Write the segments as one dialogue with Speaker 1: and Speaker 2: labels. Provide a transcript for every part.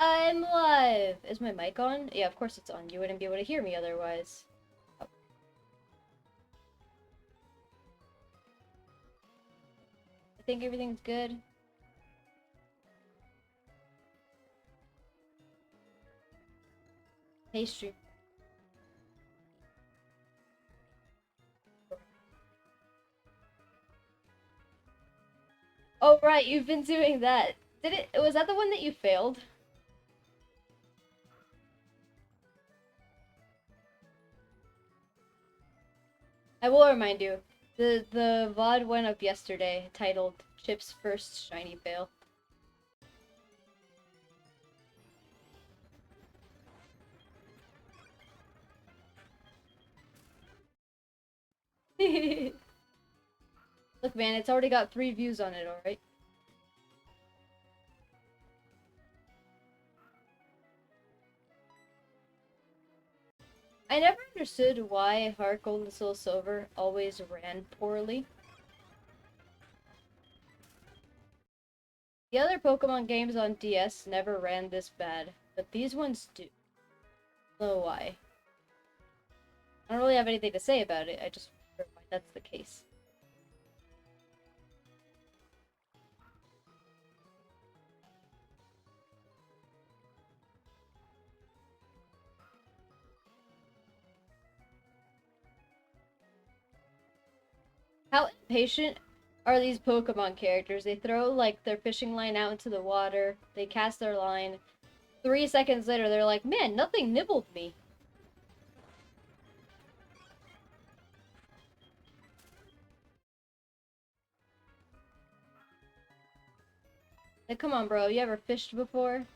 Speaker 1: I'm live! Is my mic on? Yeah, of course it's on. You wouldn't be able to hear me otherwise. Oh. I think everything's good. Hey, stream. Oh, right, you've been doing that. Was that the one that you failed? I will remind you. The VOD went up yesterday, titled Chip's First Shiny Fail. Look, man, it's already got 3 views on it, alright? I never understood why Heart Gold and Soul Silver always ran poorly. The other Pokemon games on DS never ran this bad, but these ones do. I don't know why. I don't really have anything to say about it, I just wonder why that's the case. How impatient are these Pokemon characters? They throw, like, their fishing line out into the water, they cast their line. 3 seconds later, they're like, man, nothing nibbled me. Like, come on, bro, you ever fished before?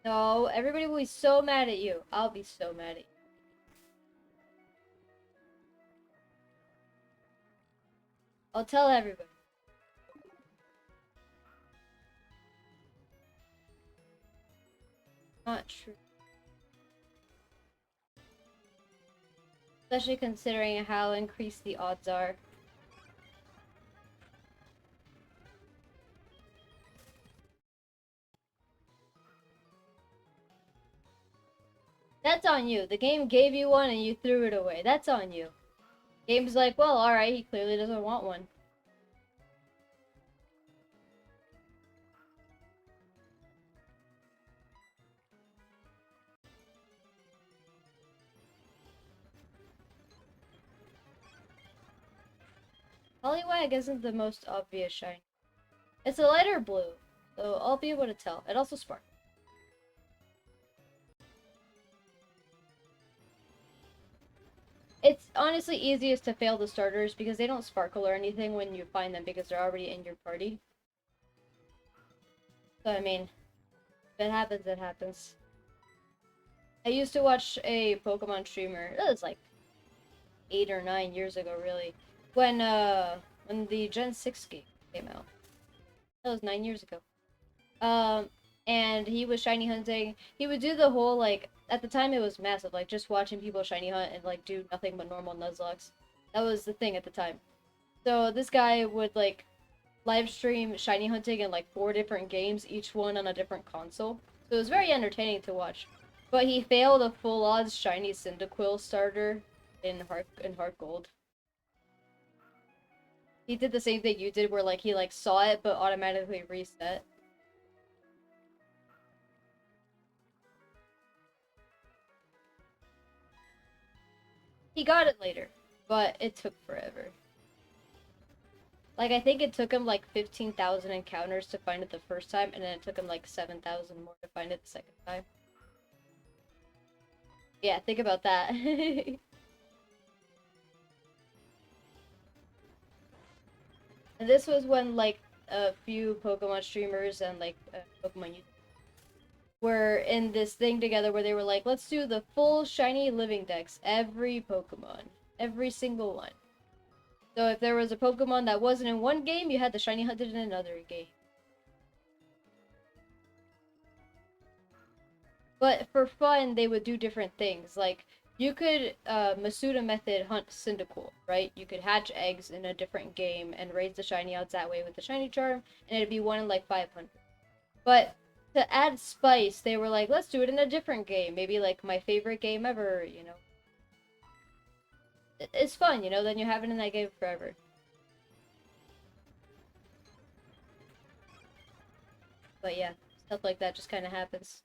Speaker 1: No, everybody will be so mad at you. I'll be so mad at you. I'll tell everybody. Not true. Especially considering how increased the odds are. That's on you. The game gave you one and you threw it away. That's on you. Game's like, well, alright, he clearly doesn't want one. Poliwag isn't the most obvious shiny. It's a lighter blue, so I'll be able to tell. It also sparkles. It's honestly easiest to fail the starters because they don't sparkle or anything when you find them because they're already in your party. So, I mean, if it happens, it happens. I used to watch a Pokemon streamer. It was like 8 or 9 years ago, really. When the Gen 6 game came out. That was 9 years ago. And he was shiny hunting. He would do the whole, like, at the time it was massive, like, just watching people shiny hunt and, like, do nothing but normal Nuzlocke. That was the thing at the time. So this guy would, like, live stream shiny hunting in, like, 4 different games, each one on a different console. So it was very entertaining to watch. But he failed a full odds shiny Cyndaquil starter in Heart Gold. He did the same thing you did where, like, he, like, saw it but automatically reset. He got it later, but it took forever. Like, I think it took him like 15,000 encounters to find it the first time, and then it took him like 7,000 more to find it the second time. Yeah, think about that. And this was when, like, a few Pokemon streamers and like Pokemon YouTubers were in this thing together where they were like, let's do the full shiny living dex, every Pokemon, every single one. So if there was a Pokemon that wasn't in one game, you had the shiny hunted in another game. But for fun, they would do different things. Like, you could Masuda method hunt Cyndaquil, right? You could hatch eggs in a different game and raise the shiny outs that way with the shiny charm, and it'd be 1 in like 500. But to add spice, they were like, let's do it in a different game. Maybe like my favorite game ever, you know. It's fun, you know, then you have it in that game forever. But yeah, stuff like that just kind of happens.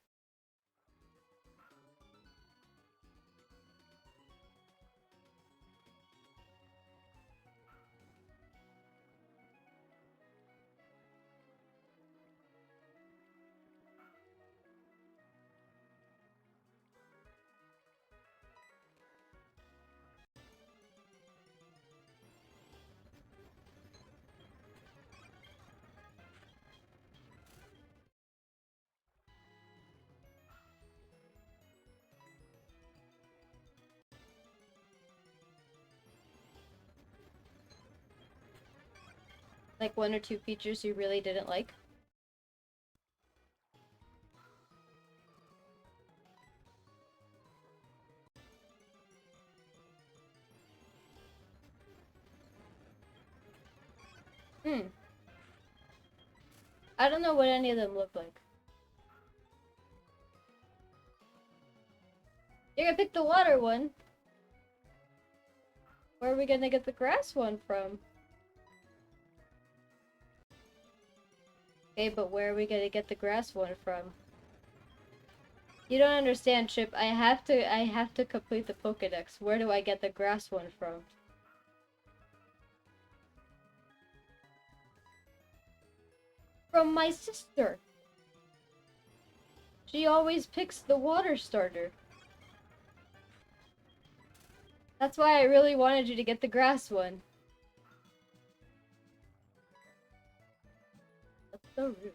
Speaker 1: Like 1 or 2 features you really didn't like. I don't know what any of them look like. You're gonna pick the water one. Where are we gonna get the grass one from? Okay, but where are we gonna get the grass one from? You don't understand, Chip. I have to complete the Pokédex. Where do I get the grass one from? From my sister. She always picks the water starter. That's why I really wanted you to get the grass one. That's so rude.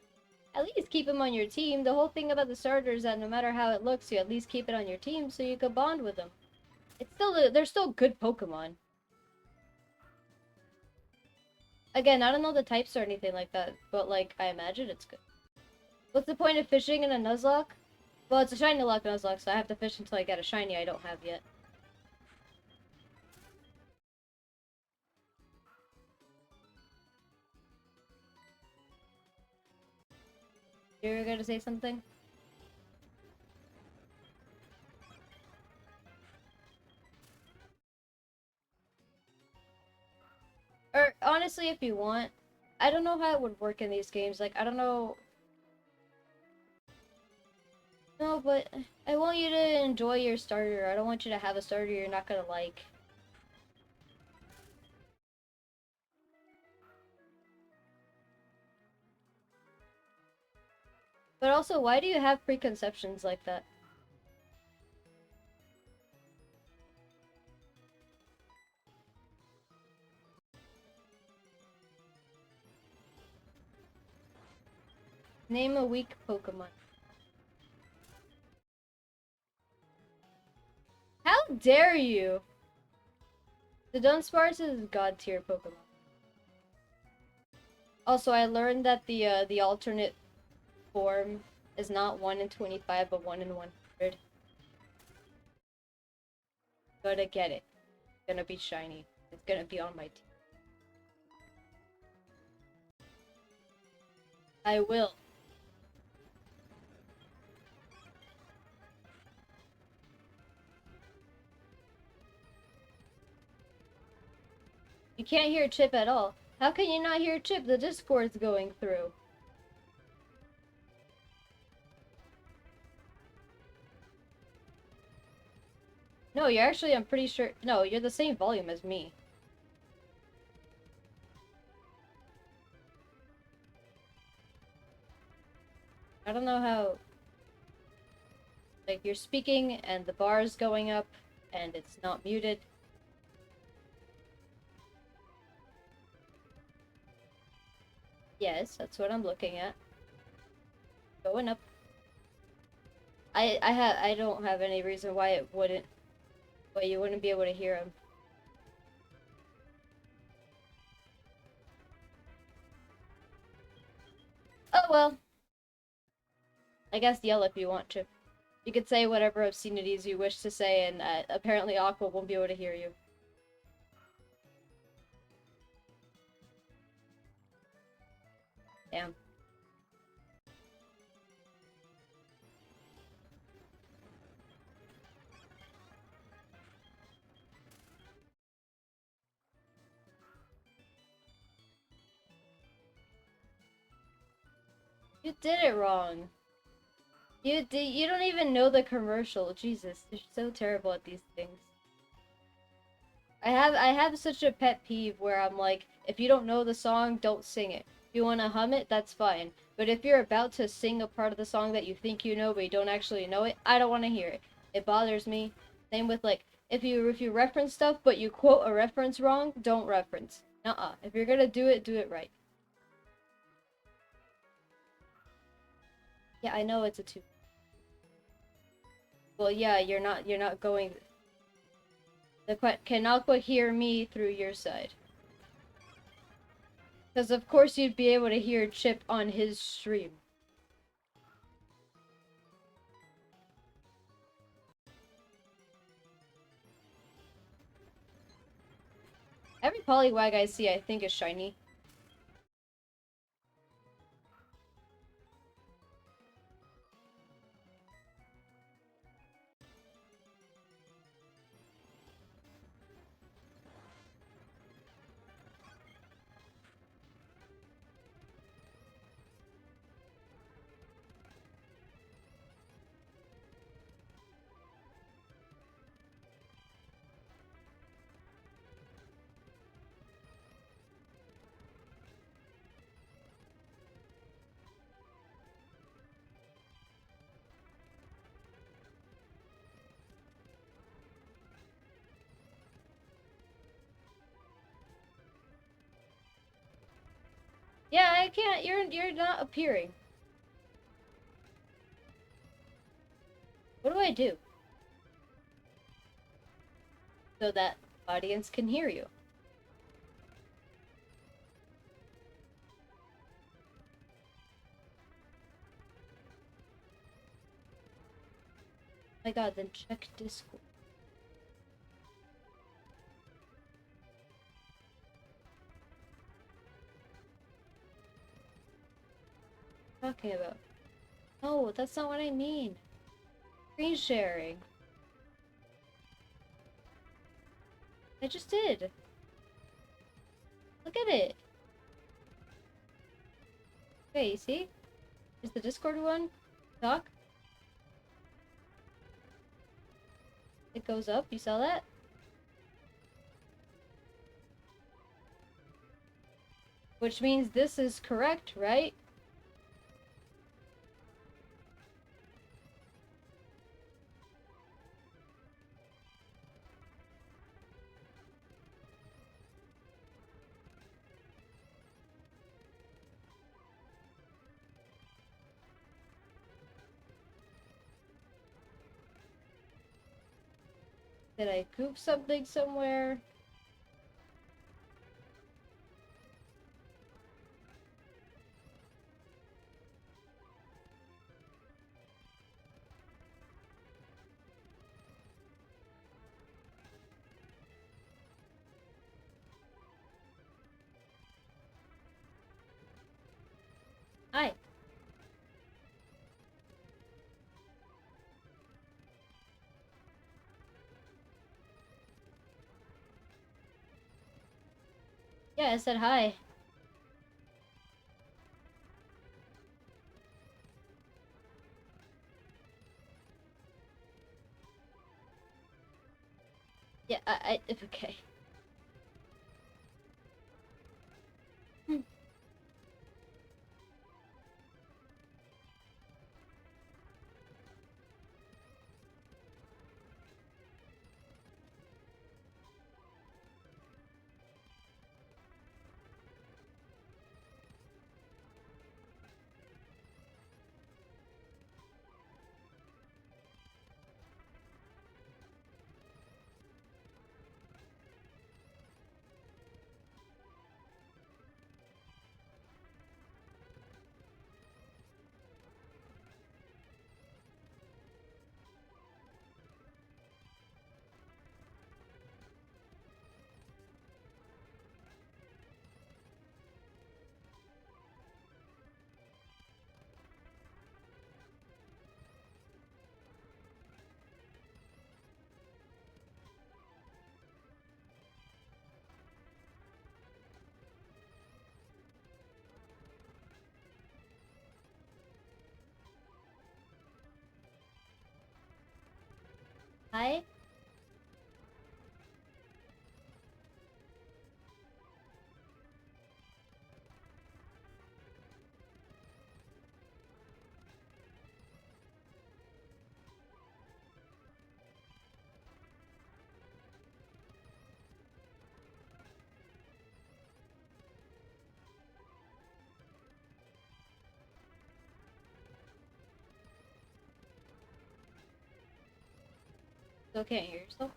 Speaker 1: At least keep him on your team. The whole thing about the starter is that no matter how it looks, you at least keep it on your team so you can bond with them. It's still, they're still good Pokemon. Again, I don't know the types or anything like that, but like, I imagine it's good. What's the point of fishing in a Nuzlocke? Well, it's a shiny lock Nuzlocke, so I have to fish until I get a shiny I don't have yet. You're gonna say something? Or, honestly, if you want, I don't know how it would work in these games. Like, I don't know. No, but I want you to enjoy your starter. I don't want you to have a starter you're not gonna like. But also, why do you have preconceptions like that? Name a weak Pokemon. How dare you? The Dunsparce is god tier Pokemon. Also, I learned that the alternate form is not 1 in 25, but 1 in 100. Gotta get it. It's gonna be shiny. It's gonna be on my team. I will. You can't hear Chip at all. How can you not hear Chip? The Discord's going through. No, you're actually, I'm pretty sure. No, you're the same volume as me. I don't know how. Like, you're speaking and the bar is going up and it's not muted. Yes, that's what I'm looking at. Going up. I don't have any reason why it wouldn't, why you wouldn't be able to hear him. Oh well. I guess yell if you want to. You could say whatever obscenities you wish to say, and apparently Aqua won't be able to hear you. Damn. You did it wrong. You don't even know the commercial. Jesus, you're so terrible at these things. I have such a pet peeve where I'm like, if you don't know the song, don't sing it. If you want to hum it, that's fine. But if you're about to sing a part of the song that you think you know but you don't actually know it, I don't want to hear it. It bothers me. Same with like if you reference stuff but you quote a reference wrong, don't reference. Nuh-uh. If you're gonna do it right. Yeah, I know it's a two. Well, yeah, you're not going. Can Aqua hear me through your side? Because of course you'd be able to hear Chip on his stream. Every Poliwag I see I think is shiny. Yeah, I can't. You're not appearing. What do I do? So that audience can hear you. My god, then check Discord. Talking about. No, that's not what I mean. Screen sharing. I just did. Look at it. Okay, you see? Is the Discord one? Talk? It goes up, you saw that? Which means this is correct, right? Did I coop something somewhere? Hi. Yeah, I said hi. Yeah, okay. Hi. Still can't hear yourself?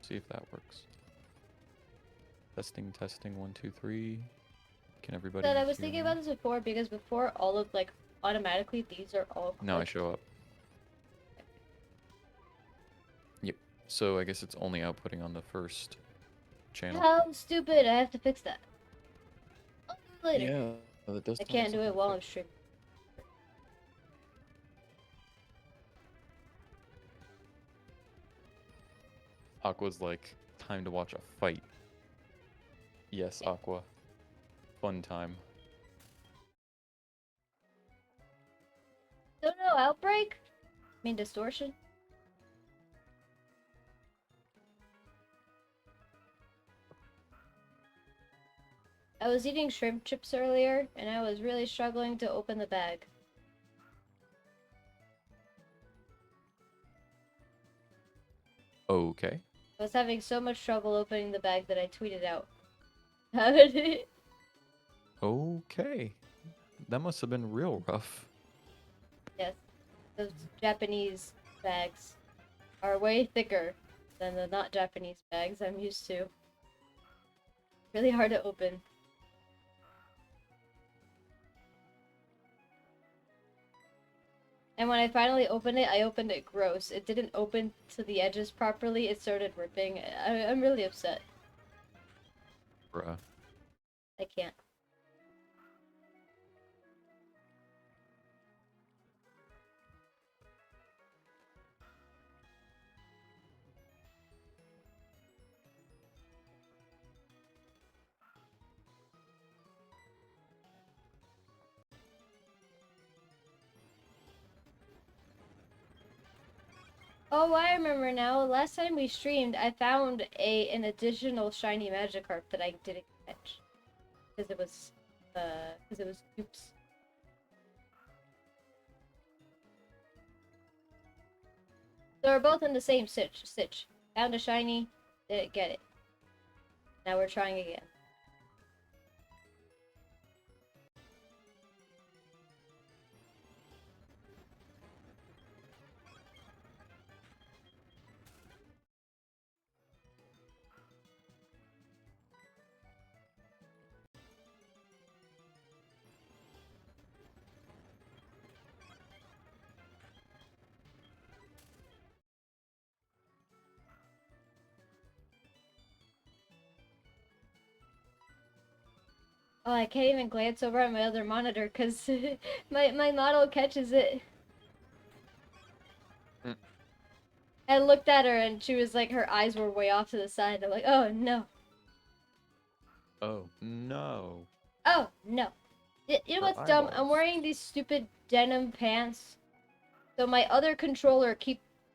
Speaker 2: See if that works. Testing, testing, 1, 2, 3. Can everybody
Speaker 1: But I was
Speaker 2: hear
Speaker 1: thinking
Speaker 2: me?
Speaker 1: about this before because before all of like automatically these are all
Speaker 2: Now I
Speaker 1: clicked.
Speaker 2: show up. Yep. So I guess it's only outputting on the first channel.
Speaker 1: How stupid! I have to fix that. I'll do it later.
Speaker 2: Yeah, that does
Speaker 1: I
Speaker 2: sound like
Speaker 1: can't do
Speaker 2: something
Speaker 1: it
Speaker 2: to
Speaker 1: while
Speaker 2: fix.
Speaker 1: I'm streaming.
Speaker 2: Aqua's like, time to watch a fight. Yes, Aqua. Fun time.
Speaker 1: Don't know, outbreak? I mean distortion? I was eating shrimp chips earlier and I was really struggling to open the bag.
Speaker 2: Okay.
Speaker 1: I was having so much trouble opening the bag that I tweeted out.
Speaker 2: Okay. That must have been real rough.
Speaker 1: Yes, those Japanese bags are way thicker than the not Japanese bags I'm used to. Really hard to open. And when I finally opened it, I opened it gross. It didn't open to the edges properly. It started ripping. I'm really upset.
Speaker 2: Bruh.
Speaker 1: I can't. Oh, I remember now. Last time we streamed, I found an additional shiny Magikarp that I didn't catch because it was oops. So we're both in the same stitch. Found a shiny, didn't get it. Now we're trying again. Oh, I can't even glance over at my other monitor because my model catches it.
Speaker 2: Mm.
Speaker 1: I looked at her and she was like, her eyes were way off to the side. I'm like, oh no.
Speaker 2: Oh, no.
Speaker 1: Oh no. You know
Speaker 2: Her
Speaker 1: what's dumb? I'm
Speaker 2: eyeballs.
Speaker 1: wearing these stupid denim pants. So my other controller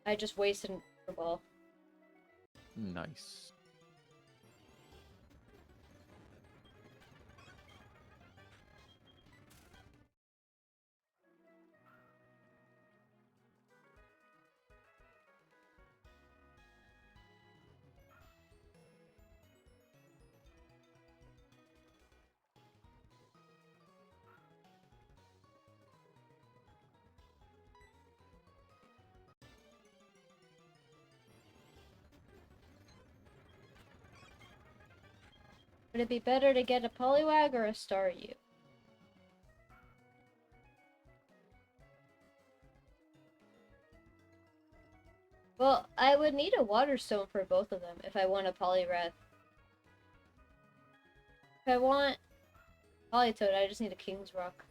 Speaker 1: I just wasted a ball.
Speaker 2: Nice.
Speaker 1: Would it be better to get a Poliwag or a Staryu? Well, I would need a Water Stone for both of them if I want a Poliwrath. If I want Politoed, I just need a King's Rock.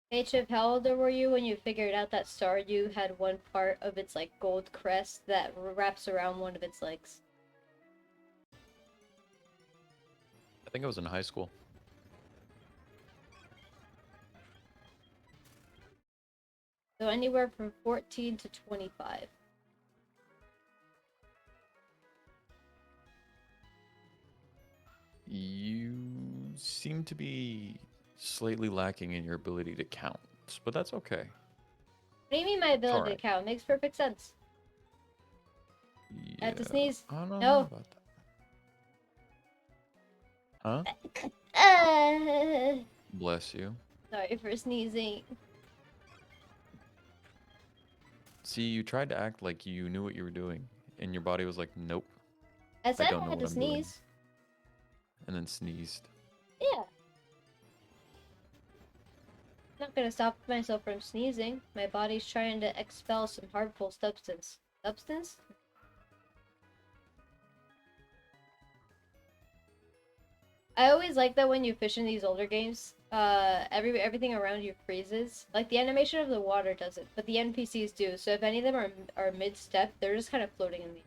Speaker 1: Hey Chip, how old were you when you figured out that Staryu had one part of its like gold crest that wraps around one of its legs?
Speaker 2: I think I was in high school.
Speaker 1: So anywhere from 14 to 25.
Speaker 2: You seem to be slightly lacking in your ability to count, but that's okay.
Speaker 1: What do you mean my ability
Speaker 2: alright.
Speaker 1: to count? Makes perfect sense. I have to sneeze.
Speaker 2: I don't know
Speaker 1: No.
Speaker 2: about that. Huh? Bless you.
Speaker 1: Sorry for sneezing.
Speaker 2: See, you tried to act like you knew what you were doing, and your body was like, nope,
Speaker 1: I said
Speaker 2: don't
Speaker 1: I
Speaker 2: know
Speaker 1: had
Speaker 2: what
Speaker 1: to
Speaker 2: I'm doing.
Speaker 1: sneeze.
Speaker 2: And then sneezed.
Speaker 1: Yeah. I'm not gonna stop myself from sneezing. My body's trying to expel some harmful substance. Substance? I always like that when you fish in these older games, everything around you freezes. Like the animation of the water doesn't, but the NPCs do. So if any of them are mid-step, they're just kind of floating in the.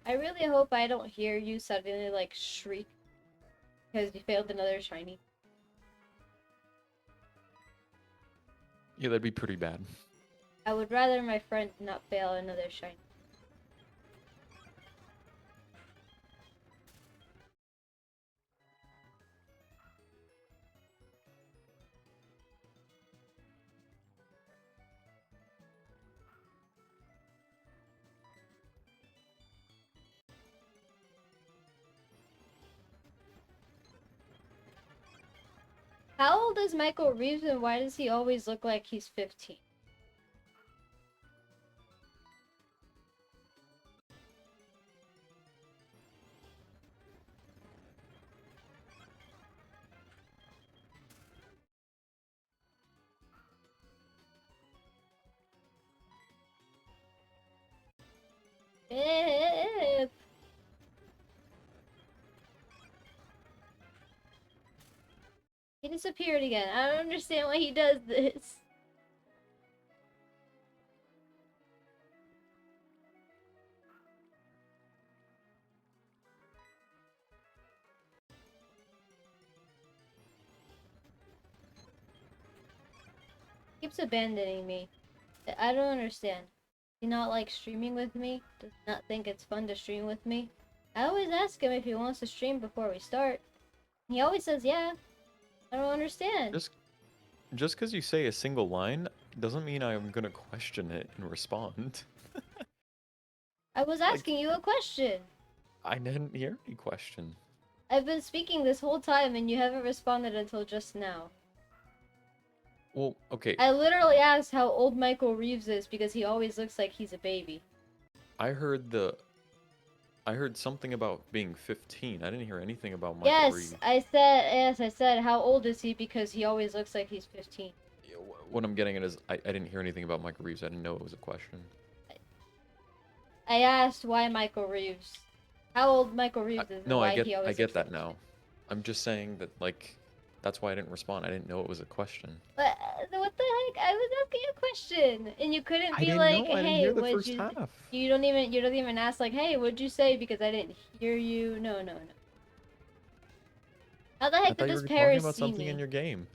Speaker 1: I really hope I don't hear you suddenly like shriek because you failed another shiny.
Speaker 2: Yeah, that'd be pretty bad.
Speaker 1: I would rather my friend not fail another shiny. How old is Michael Reeves and why does he always look like he's 15? If he disappeared again. I don't understand why he does this. Keeps abandoning me. I don't understand. He not like streaming with me? Does not think it's fun to stream with me? I always ask him if he wants to stream before we start. He always says yeah. I don't understand.
Speaker 2: Just because you say a single line, doesn't mean I'm gonna question it and respond.
Speaker 1: I was
Speaker 2: Like,
Speaker 1: asking you a question.
Speaker 2: I didn't hear any question.
Speaker 1: I've been speaking this whole time and you haven't responded until just now.
Speaker 2: Well, okay,
Speaker 1: I literally asked how old Michael Reeves is because he always looks like he's a baby.
Speaker 2: I heard something about being 15. I didn't hear anything about Michael
Speaker 1: Yes,
Speaker 2: Reeves.
Speaker 1: I said, how old is he because he always looks like he's 15.
Speaker 2: Yeah, what I'm getting at is I didn't hear anything about Michael Reeves. I didn't know it was a question.
Speaker 1: I asked why Michael Reeves, how old Michael Reeves is and
Speaker 2: No,
Speaker 1: why he
Speaker 2: I
Speaker 1: always
Speaker 2: get
Speaker 1: looks like
Speaker 2: that
Speaker 1: he's
Speaker 2: now.
Speaker 1: 15.
Speaker 2: I'm just saying that like that's why I didn't respond. I didn't know it was a question.
Speaker 1: But what the heck? I was asking you a question and you couldn't
Speaker 2: I
Speaker 1: be
Speaker 2: didn't
Speaker 1: like,
Speaker 2: know. I didn't hear
Speaker 1: hey,
Speaker 2: the
Speaker 1: what'd
Speaker 2: first
Speaker 1: you,
Speaker 2: half.
Speaker 1: you don't even ask like, hey, what'd you say because I didn't hear you. No, no, no. How the
Speaker 2: I
Speaker 1: heck did
Speaker 2: thought you
Speaker 1: this
Speaker 2: were talking
Speaker 1: Paris
Speaker 2: about
Speaker 1: see
Speaker 2: something in
Speaker 1: me?
Speaker 2: your game.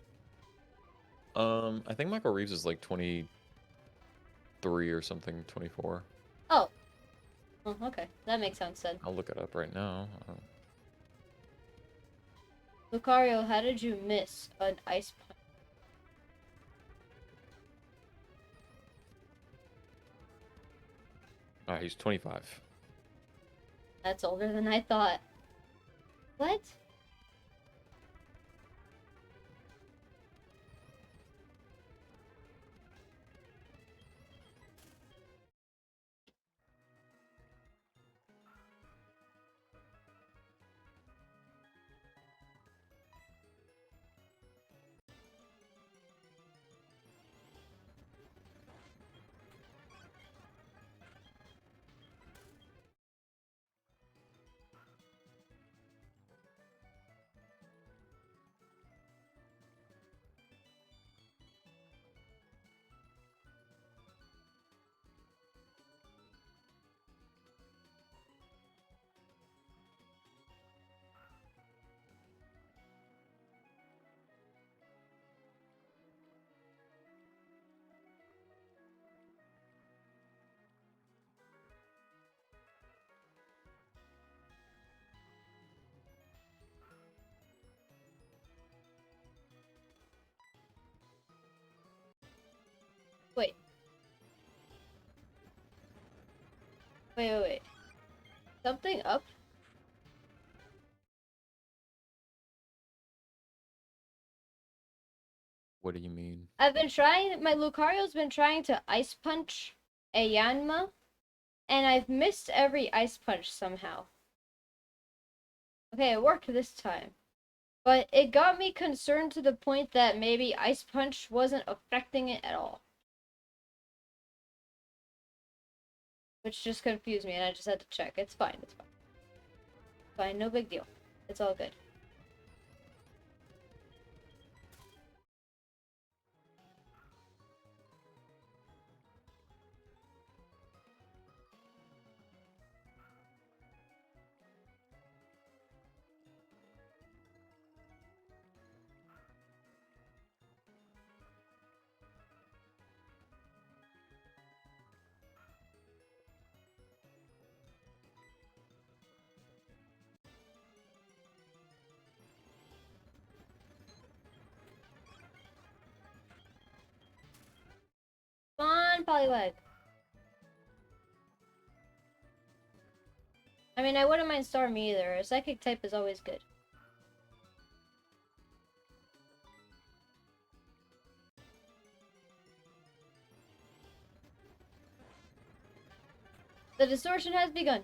Speaker 2: I think Michael Reeves is like 23 or something, 24.
Speaker 1: Oh. Oh, okay. That makes sense then.
Speaker 2: I'll look it up right now.
Speaker 1: Lucario, how did you miss an ice punch?
Speaker 2: Alright, he's 25.
Speaker 1: That's older than I thought. What? Wait. Wait. Something up?
Speaker 2: What do you mean?
Speaker 1: I've been trying, my Lucario's been trying to ice punch a Yanma, and I've missed every ice punch somehow. Okay, it worked this time. But it got me concerned to the point that maybe ice punch wasn't affecting it at all. Which just confused me and I just had to check. It's fine, it's fine. Fine, no big deal. It's all good. Come on, Poliwag. I mean, I wouldn't mind Storm either. A psychic type is always good. The distortion has begun.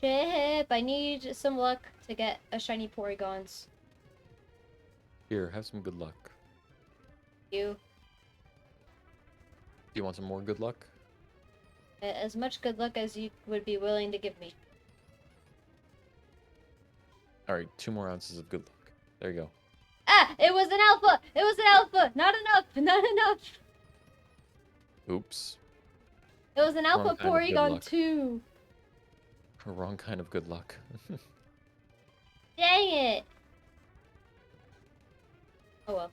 Speaker 1: Chip, I need some luck to get a shiny Porygons.
Speaker 2: Here, have some good luck.
Speaker 1: You.
Speaker 2: Do you want some more good luck?
Speaker 1: As much good luck as you would be willing to give me.
Speaker 2: Alright, 2 more ounces of good luck. There you go.
Speaker 1: Ah! It was an alpha! It was an alpha! Not enough! Not enough!
Speaker 2: Oops.
Speaker 1: It was an alpha
Speaker 2: Wrong kind of good
Speaker 1: Porygon
Speaker 2: luck.
Speaker 1: 2!
Speaker 2: Wrong kind of good luck.
Speaker 1: Dang it! Oh well.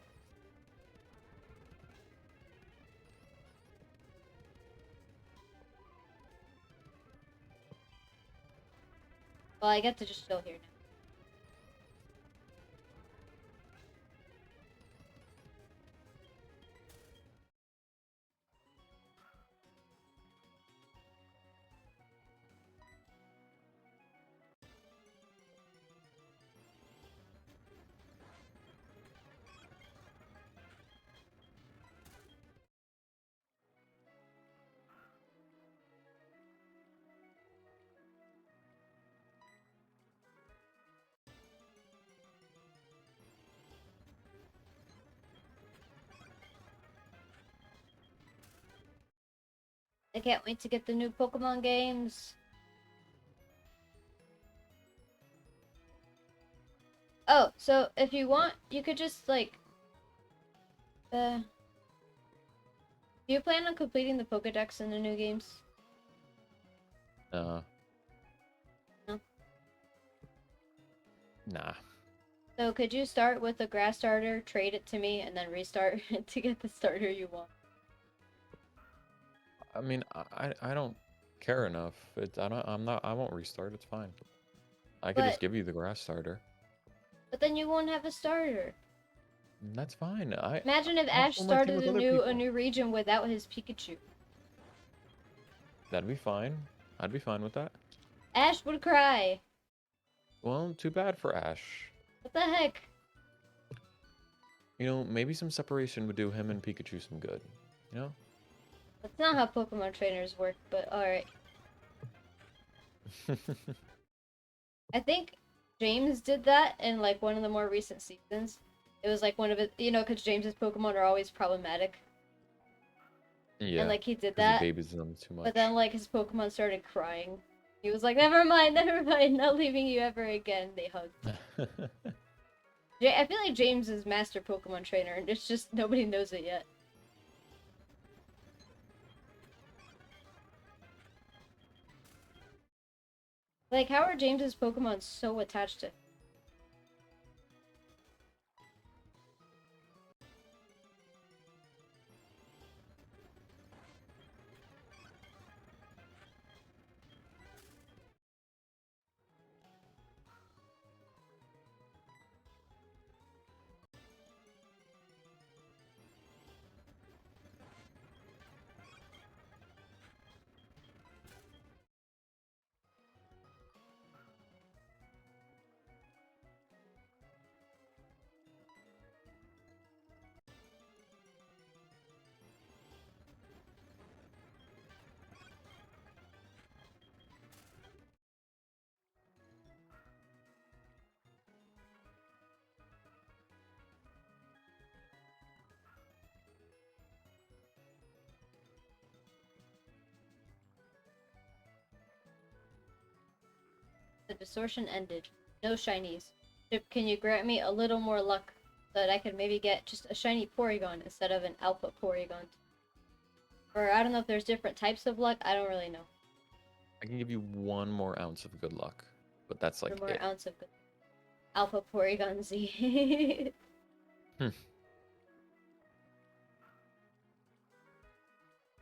Speaker 1: Well, I get to just chill here now. I can't wait to get the new Pokemon games. Oh, so if you want, you could just like, do you plan on completing the Pokedex in the new games?
Speaker 2: No.
Speaker 1: No.
Speaker 2: Nah.
Speaker 1: So could you start with a grass starter, trade it to me, and then restart to get the starter you want?
Speaker 2: I mean, I don't care enough. I won't restart. It's fine. I could
Speaker 1: But
Speaker 2: just give you the grass starter.
Speaker 1: but then you won't have a starter.
Speaker 2: That's fine.
Speaker 1: Imagine if
Speaker 2: I'll
Speaker 1: Ash
Speaker 2: fill my team
Speaker 1: started
Speaker 2: with
Speaker 1: a
Speaker 2: other
Speaker 1: new
Speaker 2: people.
Speaker 1: region without his Pikachu.
Speaker 2: That'd be fine. I'd be fine with that.
Speaker 1: Ash would cry.
Speaker 2: Well, too bad for Ash.
Speaker 1: What the heck?
Speaker 2: You know, maybe some separation would do him and Pikachu some good. You know?
Speaker 1: That's not how Pokemon trainers work, but alright. I think James did that in like one of the more recent seasons. It was like one of it, because James's Pokemon are always problematic. And
Speaker 2: Yeah,
Speaker 1: like he did
Speaker 2: because he
Speaker 1: that,
Speaker 2: babies them too
Speaker 1: but
Speaker 2: much.
Speaker 1: then like his Pokemon started crying. He was like, never mind, not leaving you ever again. They hugged. I feel like James is master Pokemon trainer, and it's just nobody knows it yet. Like, how are James's Pokemon so attached to him? The distortion ended. No shinies. Chip, can you grant me a little more luck so that I could maybe get just a shiny Porygon instead of an alpha Porygon? Or I don't know if there's different types of luck. I don't really know.
Speaker 2: I can give you 1 more ounce of good luck, but that's
Speaker 1: One
Speaker 2: like
Speaker 1: more
Speaker 2: it.
Speaker 1: ounce of good. Alpha Porygon Z.
Speaker 2: Hmm.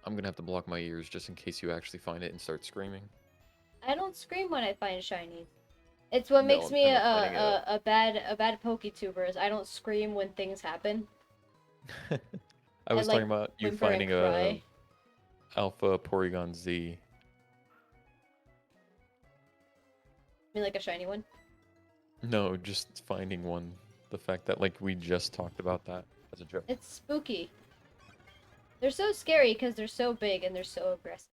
Speaker 2: I'm gonna have to block my ears just in case you actually find it and start screaming.
Speaker 1: I don't scream when I find shinies. It's what
Speaker 2: No,
Speaker 1: makes
Speaker 2: I'm
Speaker 1: me
Speaker 2: talking
Speaker 1: a
Speaker 2: about finding
Speaker 1: a bad PokeTuber is I don't scream when things happen.
Speaker 2: I
Speaker 1: I
Speaker 2: was
Speaker 1: like
Speaker 2: talking about you
Speaker 1: whimper and
Speaker 2: finding a
Speaker 1: cry.
Speaker 2: Alpha Porygon Z.
Speaker 1: I mean like a shiny one.
Speaker 2: No, just finding one. The fact that like we just talked about that as a joke.
Speaker 1: It's spooky. They're so scary because they're so big and they're so aggressive.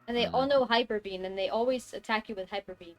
Speaker 1: And they all
Speaker 2: Hmm.
Speaker 1: know Hyper Beam and they always attack you with Hyper Beam.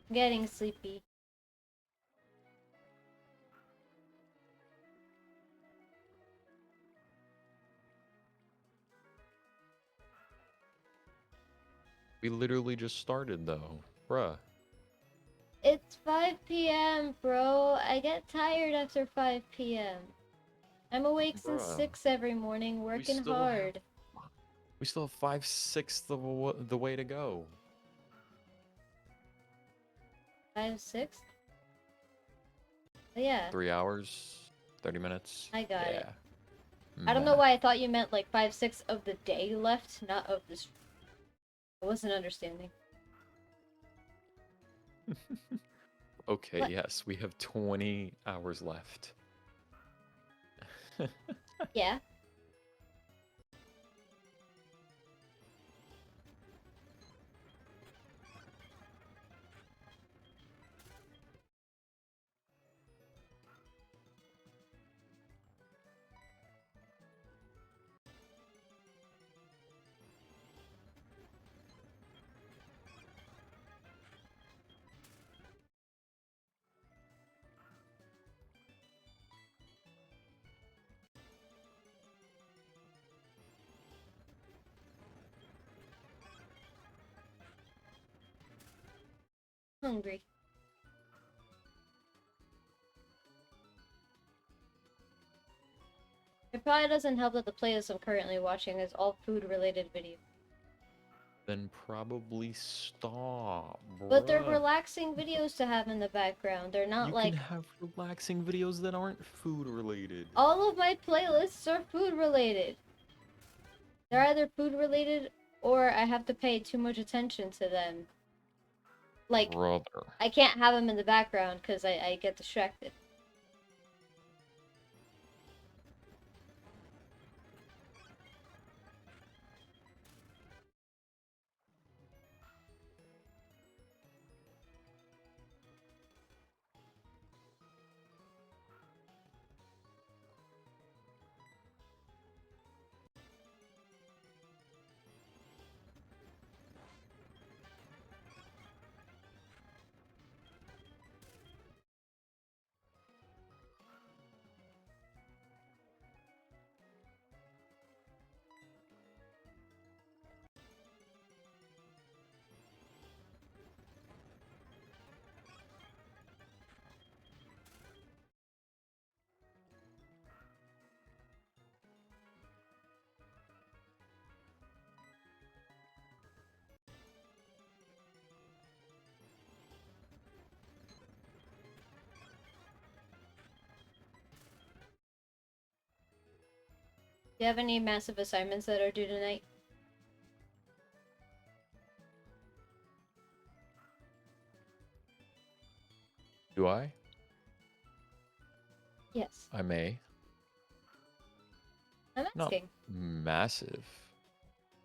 Speaker 1: I'm getting sleepy.
Speaker 2: We literally just started though, bruh.
Speaker 1: It's 5 p.m., bro. I get tired after 5 p.m. I'm awake since
Speaker 2: Bruh,
Speaker 1: 6 every morning,
Speaker 2: we
Speaker 1: working
Speaker 2: still have
Speaker 1: hard.
Speaker 2: we still have 5/6 of the way to go.
Speaker 1: 5, 6? Yeah,
Speaker 2: 3 hours, 30 minutes.
Speaker 1: I got it.
Speaker 2: Yeah.
Speaker 1: I don't know
Speaker 2: Math.
Speaker 1: why I thought you meant like 5, 6 of the day left, not of this. I wasn't understanding.
Speaker 2: Okay,
Speaker 1: What?
Speaker 2: yes, we have 20 hours left.
Speaker 1: Yeah. Hungry. It probably doesn't help that the playlist I'm currently watching is all food-related videos.
Speaker 2: Then probably stop,
Speaker 1: But they're
Speaker 2: bruh.
Speaker 1: relaxing videos to have in the background. They're not
Speaker 2: You can
Speaker 1: like
Speaker 2: have relaxing videos that aren't food related.
Speaker 1: all of my playlists are food-related. They're either food-related or I have to pay too much attention to them. Like,
Speaker 2: Brother.
Speaker 1: I can't have them in the background because I get distracted. Do you have any massive assignments that are due tonight?
Speaker 2: Do I?
Speaker 1: Yes.
Speaker 2: I may.
Speaker 1: I'm
Speaker 2: Not
Speaker 1: asking.
Speaker 2: massive,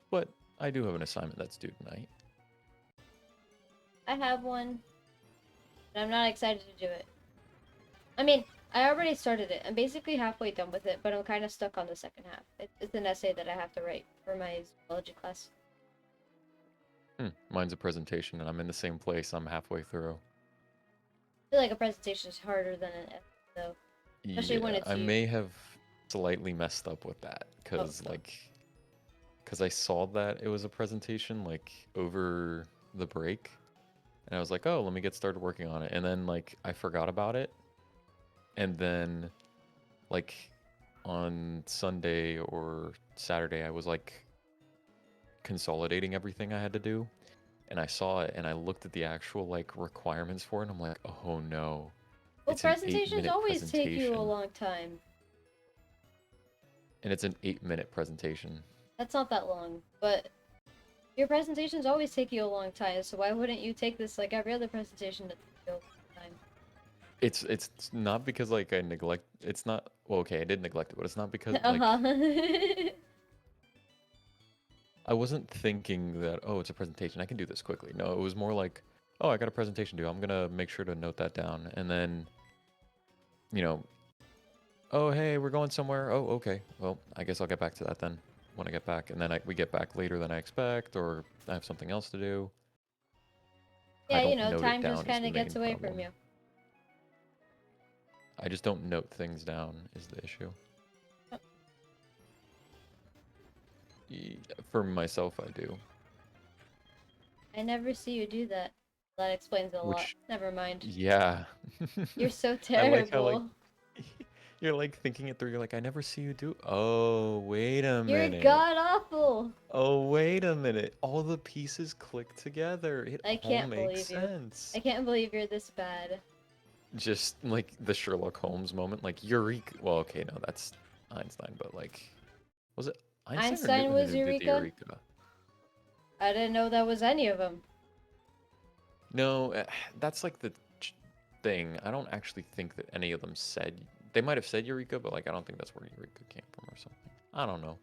Speaker 2: but I do have an assignment that's due tonight.
Speaker 1: I have one, and I'm not excited to do it. I mean, I already started it. I'm basically halfway done with it, but I'm kind of stuck on the second half. It's an essay that I have to write for my zoology class.
Speaker 2: Mine's a presentation, and I'm in the same place. I'm halfway through.
Speaker 1: I feel like a presentation is harder than an essay, though, especially when
Speaker 2: Yeah,
Speaker 1: it's
Speaker 2: I
Speaker 1: you.
Speaker 2: may have slightly messed up with that,
Speaker 1: Oh,
Speaker 2: because I saw that it was a presentation like over the break, and I was like, oh, let me get started working on it, and then like I forgot about it, and then like on Sunday or Saturday, I was like consolidating everything I had to do, and I saw it, and I looked at the actual like requirements for it, and I'm like, oh no,
Speaker 1: well,
Speaker 2: it's an
Speaker 1: presentations
Speaker 2: 8-minute
Speaker 1: always take you a
Speaker 2: presentation,
Speaker 1: long time.
Speaker 2: and it's an 8-minute presentation.
Speaker 1: That's not that long, but your presentations always take you a long time, so why wouldn't you take this like every other presentation that takes you a long time?
Speaker 2: It's not because like I neglect. It's not well. Okay, I did neglect it, but it's not because like
Speaker 1: Uh-huh.
Speaker 2: I wasn't thinking that. Oh, it's a presentation. I can do this quickly. No, it was more like, oh, I got a presentation due. I'm gonna make sure to note that down, and then you know, oh hey, we're going somewhere. Oh, okay. Well, I guess I'll get back to that then when I get back, and then we get back later than I expect, or I have something else to do. I
Speaker 1: Yeah,
Speaker 2: don't note it
Speaker 1: time just
Speaker 2: down is
Speaker 1: kind
Speaker 2: the
Speaker 1: of gets
Speaker 2: main
Speaker 1: away from
Speaker 2: problem.
Speaker 1: you.
Speaker 2: I just don't note things down is the issue. For myself, I do.
Speaker 1: I never see you do that. That explains a lot.
Speaker 2: Which,
Speaker 1: Never mind.
Speaker 2: yeah.
Speaker 1: You're so
Speaker 2: I like how like
Speaker 1: terrible.
Speaker 2: you're like thinking it through. You're like, I never see you do. Oh, wait a
Speaker 1: You're
Speaker 2: minute.
Speaker 1: god awful.
Speaker 2: Oh, wait a minute. All the pieces click together. It
Speaker 1: I
Speaker 2: all
Speaker 1: can't
Speaker 2: makes
Speaker 1: believe you.
Speaker 2: sense.
Speaker 1: I can't believe you're this bad.
Speaker 2: Just like the Sherlock Holmes moment, like Eureka. Well, okay, no, that's Einstein, but like, was it Einstein or
Speaker 1: Einstein
Speaker 2: Newton
Speaker 1: was
Speaker 2: who did the
Speaker 1: Eureka?
Speaker 2: Eureka?
Speaker 1: I didn't know that was any of them.
Speaker 2: No, that's like the thing. I don't actually think that any of them said. They might have said Eureka, but like, I don't think that's where Eureka came from or something. I don't know.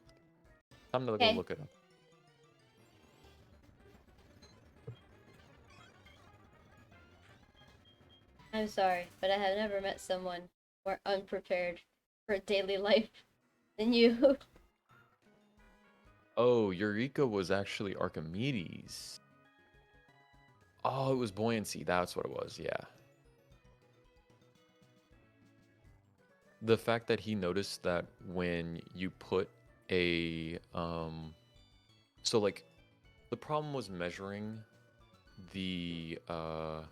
Speaker 2: I'm gonna go
Speaker 1: Okay.
Speaker 2: look it up.
Speaker 1: I'm sorry, but I have never met someone more unprepared for daily life than you.
Speaker 2: Oh, Eureka was actually Archimedes. Oh, it was buoyancy. That's what it was. Yeah. The fact that he noticed that when you put a so like the problem was measuring the what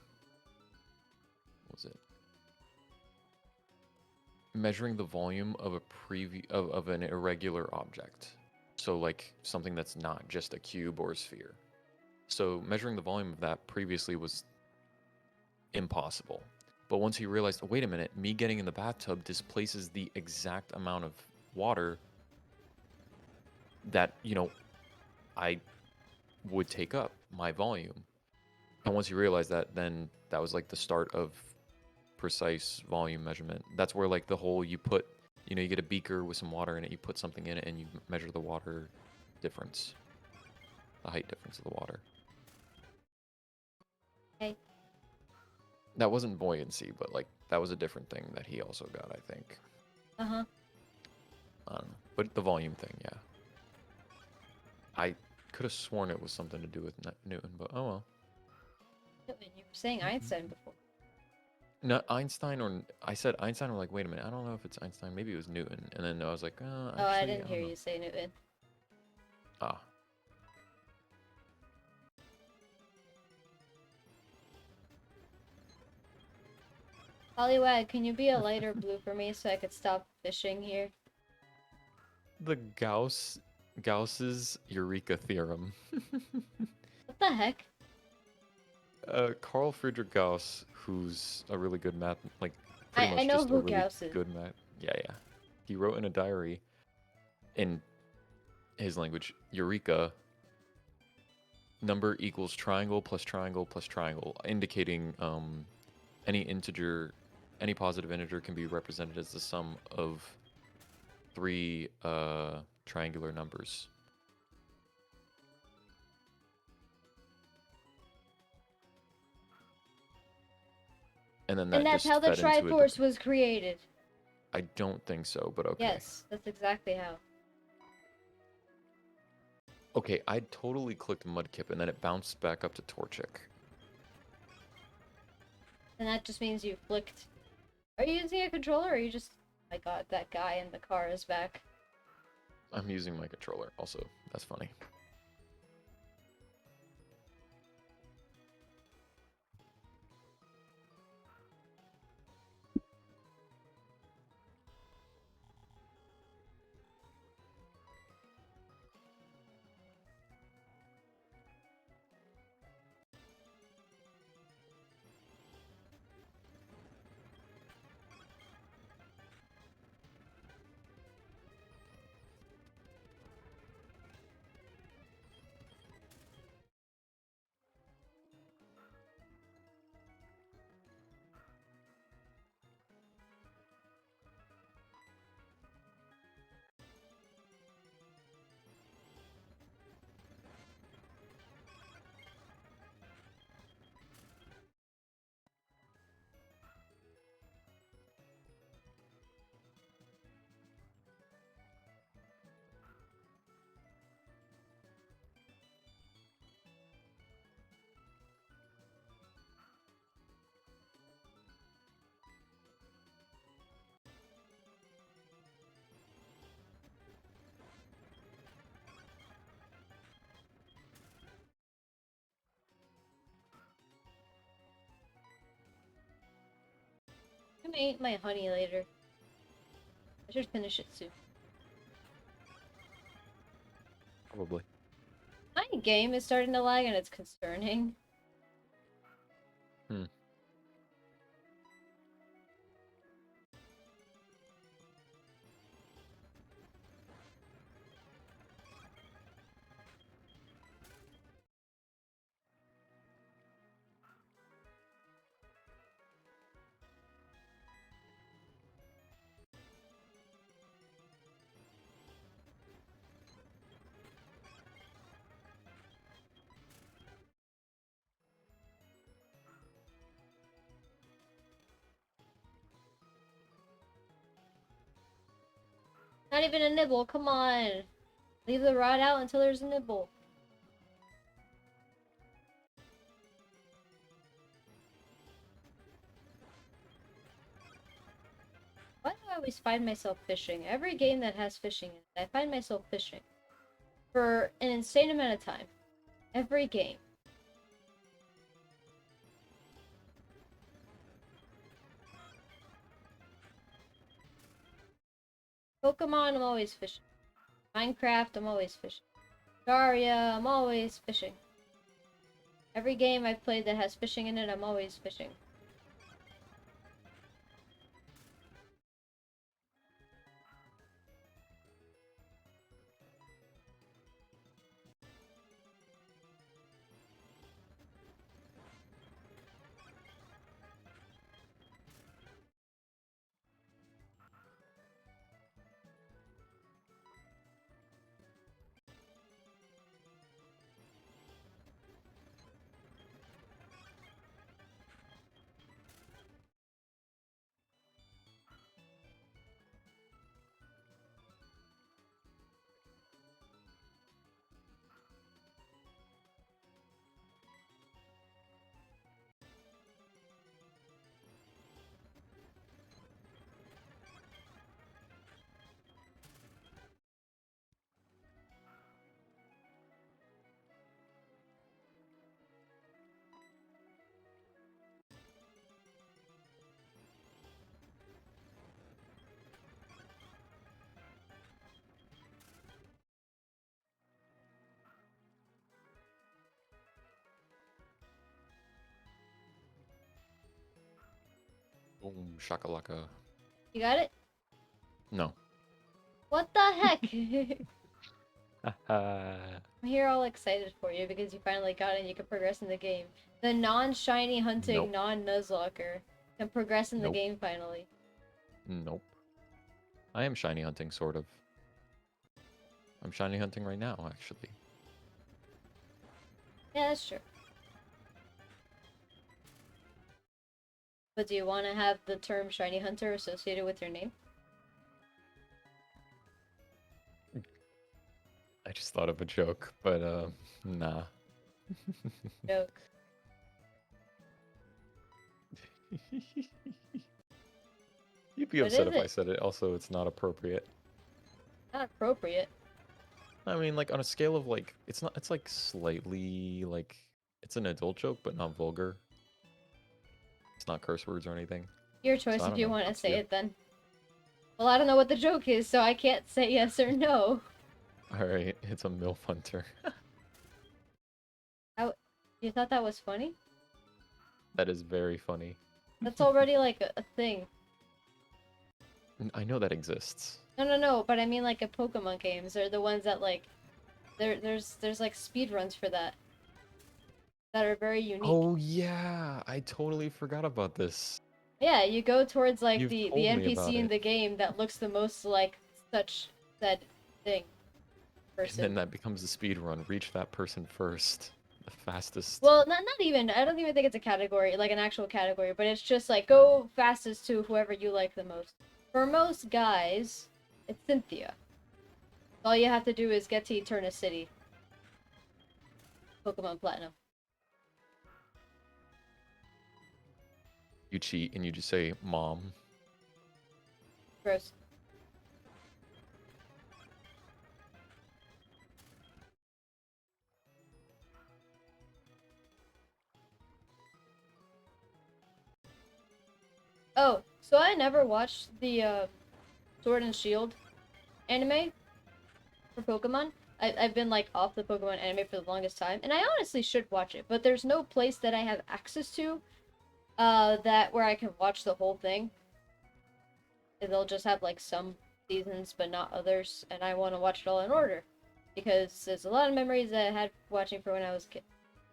Speaker 2: was it? Measuring the volume of a of an irregular object. So like something that's not just a cube or a sphere. So measuring the volume of that previously was impossible. But once he realized, oh, wait a minute, me getting in the bathtub displaces the exact amount of water that, I would take up my volume. And once you realize that, then that was like the start of precise volume measurement. That's where like the whole you put, you get a beaker with some water in it, you put something in it, and you measure the water difference, the height difference of the water.
Speaker 1: Okay.
Speaker 2: That wasn't buoyancy, but like that was a different thing that he also got, I think.
Speaker 1: Uh-huh.
Speaker 2: I don't know. But the volume thing, yeah. I could have sworn it was something to do with Newton, but oh well.
Speaker 1: Newton, you were saying Einstein before.
Speaker 2: No, Einstein or I said Einstein. We're like, wait a minute, I don't know if it's Einstein. Maybe it was Newton. And then I was like,
Speaker 1: Oh,
Speaker 2: actually,
Speaker 1: I
Speaker 2: I
Speaker 1: didn't hear
Speaker 2: don't know.
Speaker 1: you say Newton.
Speaker 2: Ah,
Speaker 1: Poliwag, can you be a lighter blue for me so I could stop fishing here?
Speaker 2: the Gauss's Eureka theorem.
Speaker 1: What the heck?
Speaker 2: Carl Friedrich Gauss, who's a really good math, like pretty
Speaker 1: I
Speaker 2: much
Speaker 1: know
Speaker 2: just a
Speaker 1: who
Speaker 2: really
Speaker 1: Gauss is.
Speaker 2: good math. Yeah, yeah. He wrote in a diary in his language, Eureka, number equals triangle plus triangle plus triangle, indicating any integer, any positive integer can be represented as the sum of three triangular numbers. And then that
Speaker 1: And that's
Speaker 2: just
Speaker 1: how the
Speaker 2: fed into a
Speaker 1: Triforce was created.
Speaker 2: I don't think so, but okay.
Speaker 1: Yes, that's exactly how.
Speaker 2: Okay, I totally clicked Mudkip and then it bounced back up to Torchic.
Speaker 1: And that just means you flicked. Are you using a controller or are you just... Oh my god, that guy in the car is back.
Speaker 2: I'm using my controller also. That's funny.
Speaker 1: gonna eat my honey later. I should finish it soon.
Speaker 2: Probably.
Speaker 1: My game is starting to lag and it's concerning.
Speaker 2: Hmm.
Speaker 1: Not even a nibble, come on! Leave the rod out until there's a nibble. Why do I always find myself fishing? Every game that has fishing in it, I find myself fishing. For an insane amount of time. Every game. Pokemon, I'm always fishing. Minecraft, I'm always fishing. Daria, I'm always fishing. Every game I've played that has fishing in it, I'm always fishing.
Speaker 2: Boom, shakalaka.
Speaker 1: You got it?
Speaker 2: No.
Speaker 1: What the heck?
Speaker 2: Haha.
Speaker 1: I'm here all excited for you because you finally got it and you can progress in the game. The non-shiny hunting,
Speaker 2: Nope.
Speaker 1: non-Nuzlocke can progress in the
Speaker 2: Nope.
Speaker 1: game finally.
Speaker 2: Nope. I am shiny hunting, sort of. I'm shiny hunting right now, actually.
Speaker 1: Yeah, that's true. But do you want to have the term shiny hunter associated with your name?
Speaker 2: I just thought of a joke, but nah.
Speaker 1: Joke.
Speaker 2: You'd be
Speaker 1: What
Speaker 2: upset
Speaker 1: is
Speaker 2: if I
Speaker 1: it?
Speaker 2: said it. Also, it's not appropriate.
Speaker 1: Not appropriate.
Speaker 2: I mean, like on a scale of like, it's not. It's like slightly like it's an adult joke, but not vulgar. It's not curse words or anything.
Speaker 1: Your
Speaker 2: So
Speaker 1: choice
Speaker 2: I
Speaker 1: if
Speaker 2: don't
Speaker 1: you
Speaker 2: know.
Speaker 1: want to
Speaker 2: Up to
Speaker 1: say
Speaker 2: you.
Speaker 1: it then. Well, I don't know what the joke is, so I can't say yes or no.
Speaker 2: All right, it's a milf hunter.
Speaker 1: You thought that was funny?
Speaker 2: That is very funny.
Speaker 1: That's already like a thing.
Speaker 2: I know that exists.
Speaker 1: No, but I mean like in Pokemon games, they're the ones that like there's like speed runs for that are very unique.
Speaker 2: Oh yeah, I totally forgot about this.
Speaker 1: Yeah, you go towards like
Speaker 2: You've
Speaker 1: the
Speaker 2: told me about
Speaker 1: NPC in
Speaker 2: it.
Speaker 1: the game that looks the most like such said thing.
Speaker 2: And then
Speaker 1: Person.
Speaker 2: that becomes the speed run. Reach that person first. The fastest.
Speaker 1: Well, not even. I don't even think it's a category, like an actual category, but it's just like go fastest to whoever you like the most. For most guys, it's Cynthia. All you have to do is get to Eterna City. Pokemon Platinum.
Speaker 2: You cheat and you just say, Mom.
Speaker 1: Gross. Oh, So I never watched the Sword and Shield anime for Pokemon. I've been like off the Pokemon anime for the longest time, and I honestly should watch it, but there's no place that I have access to that where I can watch the whole thing. They'll just have like some seasons but not others, and I want to watch it all in order because there's a lot of memories that I had watching for when I was a kid.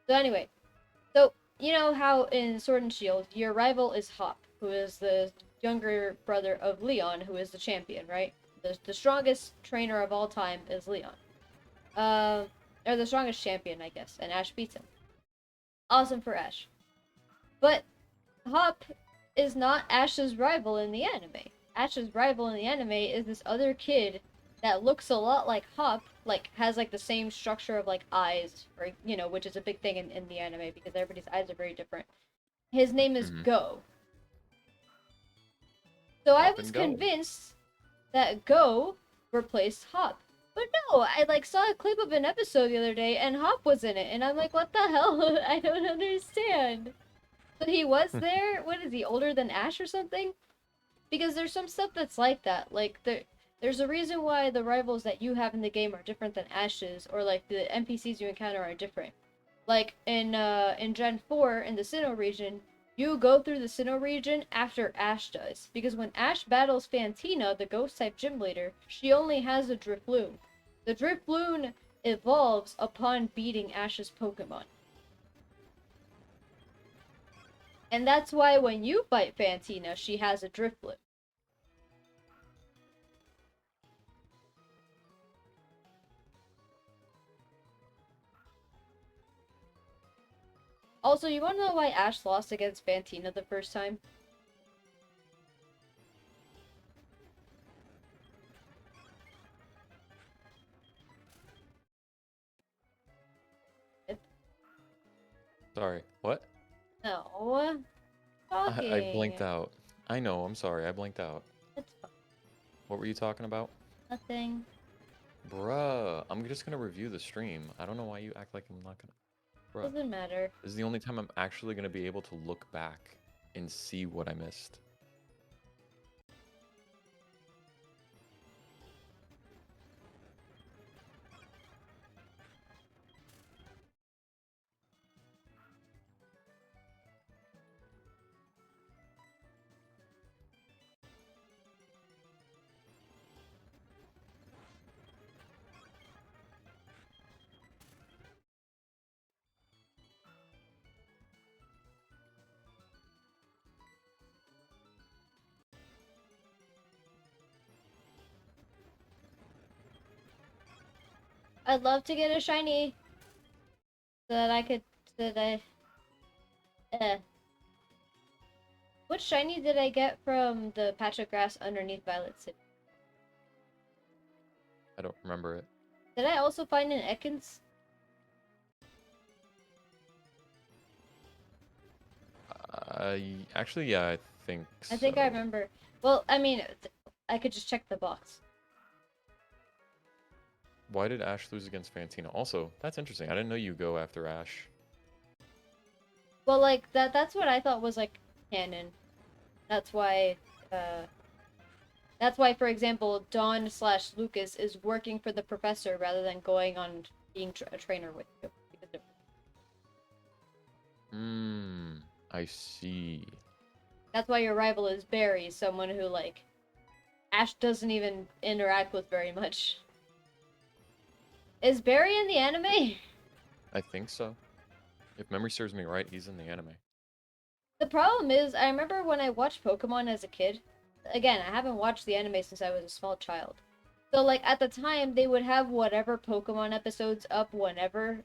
Speaker 1: So anyway, so you know how in Sword and Shield your rival is Hop, who is the younger brother of Leon, who is the champion, right? The strongest trainer of all time is Leon. Uh, or the strongest champion, I guess, and Ash beats him. Awesome for Ash. But Hop is not Ash's rival in the anime. Ash's rival in the anime is this other kid that looks a lot like Hop, like has like the same structure of like eyes, or you know, which is a big thing in the anime because everybody's eyes are very different. His name is
Speaker 2: Mhm.
Speaker 1: Go. So I
Speaker 2: Hop
Speaker 1: was
Speaker 2: and go.
Speaker 1: convinced that Go replaced Hop. But no, I like saw a clip of an episode the other day and Hop was in it, and I'm like, what the hell? I don't understand. But he was there? What is he, older than Ash or something? Because there's some stuff that's like that. Like there's a reason why the rivals that you have in the game are different than Ash's, or like the NPCs you encounter are different. Like in Gen 4 in the Sinnoh region, you go through the Sinnoh region after Ash does. Because when Ash battles Fantina, the ghost type gym leader, she only has a Drifloon. The Drifloon evolves upon beating Ash's Pokemon. And that's why when you fight Fantina, she has a Drifloon. Also, you wanna know why Ash lost against Fantina the first time?
Speaker 2: Sorry. What?
Speaker 1: No.
Speaker 2: I blinked
Speaker 1: Talking.
Speaker 2: out. I know. I'm sorry. I blinked out.
Speaker 1: It's fine.
Speaker 2: What were you talking about?
Speaker 1: Nothing.
Speaker 2: Bruh, I'm just gonna review the stream. I don't know why you act like I'm not gonna. Bruh,
Speaker 1: Doesn't matter.
Speaker 2: this is the only time I'm actually gonna be able to look back and see what I missed.
Speaker 1: I'd love to get a shiny so that I could. So that I. What shiny did I get from the patch of grass underneath Violet City?
Speaker 2: I don't remember it.
Speaker 1: Did I also find an Ekans?
Speaker 2: Actually, yeah, I think
Speaker 1: I think I
Speaker 2: so.
Speaker 1: remember. Well, I mean, I could just check the box.
Speaker 2: Why did Ash lose against Fantina? Also, that's interesting. I didn't know you go after Ash.
Speaker 1: Well, like, that's what I thought was, like, canon. That's why, uh... That's why, for example, Dawn slash Lucas is working for the professor rather than going on being a trainer with you.
Speaker 2: Hmm, I see.
Speaker 1: That's why your rival is Barry, someone who, like, Ash doesn't even interact with very much. Is Barry in the anime?
Speaker 2: I think so. If memory serves me right, he's in the anime.
Speaker 1: The problem is, I remember when I watched Pokemon as a kid. Again, I haven't watched the anime since I was a small child. So, like, at the time, they would have whatever Pokemon episodes up whenever,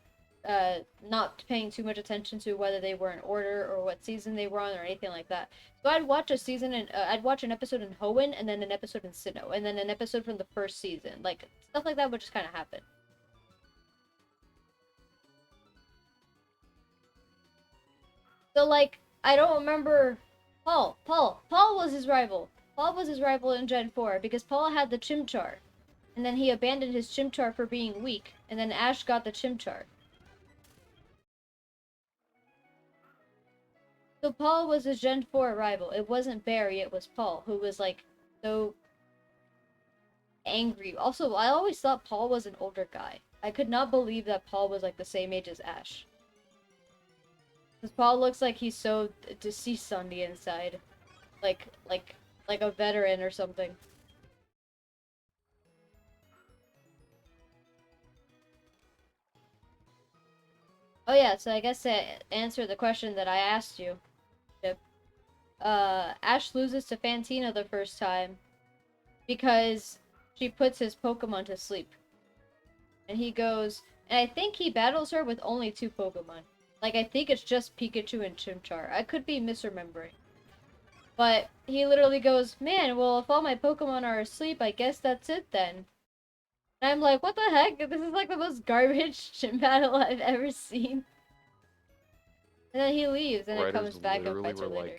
Speaker 1: not paying too much attention to whether they were in order or what season they were on or anything like that. So I'd watch a season and I'd watch an episode in Hoenn and then an episode in Sinnoh and then an episode from the first season. Like, stuff like that would just kind of happen. So, like, I don't remember Paul was his rival. Paul was his rival in Gen 4 because Paul had the Chimchar. And then he abandoned his Chimchar for being weak. And then Ash got the Chimchar. So Paul was a Gen 4 rival. It wasn't Barry, it was Paul, who was like so angry. Also, I always thought Paul was an older guy. I could not believe that Paul was like the same age as Ash. Because Paul looks like he's so deceased on the inside. Like, like a veteran or something. Oh yeah, so I guess to answer the question that I asked you, Chip, Ash loses to Fantina the first time because she puts his Pokemon to sleep. And he goes, and I think he battles her with only 2 Pokemon. Like, I think it's just Pikachu and Chimchar. I could be misremembering. But he literally goes, man, well, if all my Pokemon are asleep, I guess that's it then. And I'm like, what the heck? This is like the most garbage gym battle I've ever seen. And then he leaves, and it
Speaker 2: Writers
Speaker 1: comes back and
Speaker 2: literally
Speaker 1: fights her
Speaker 2: were
Speaker 1: later.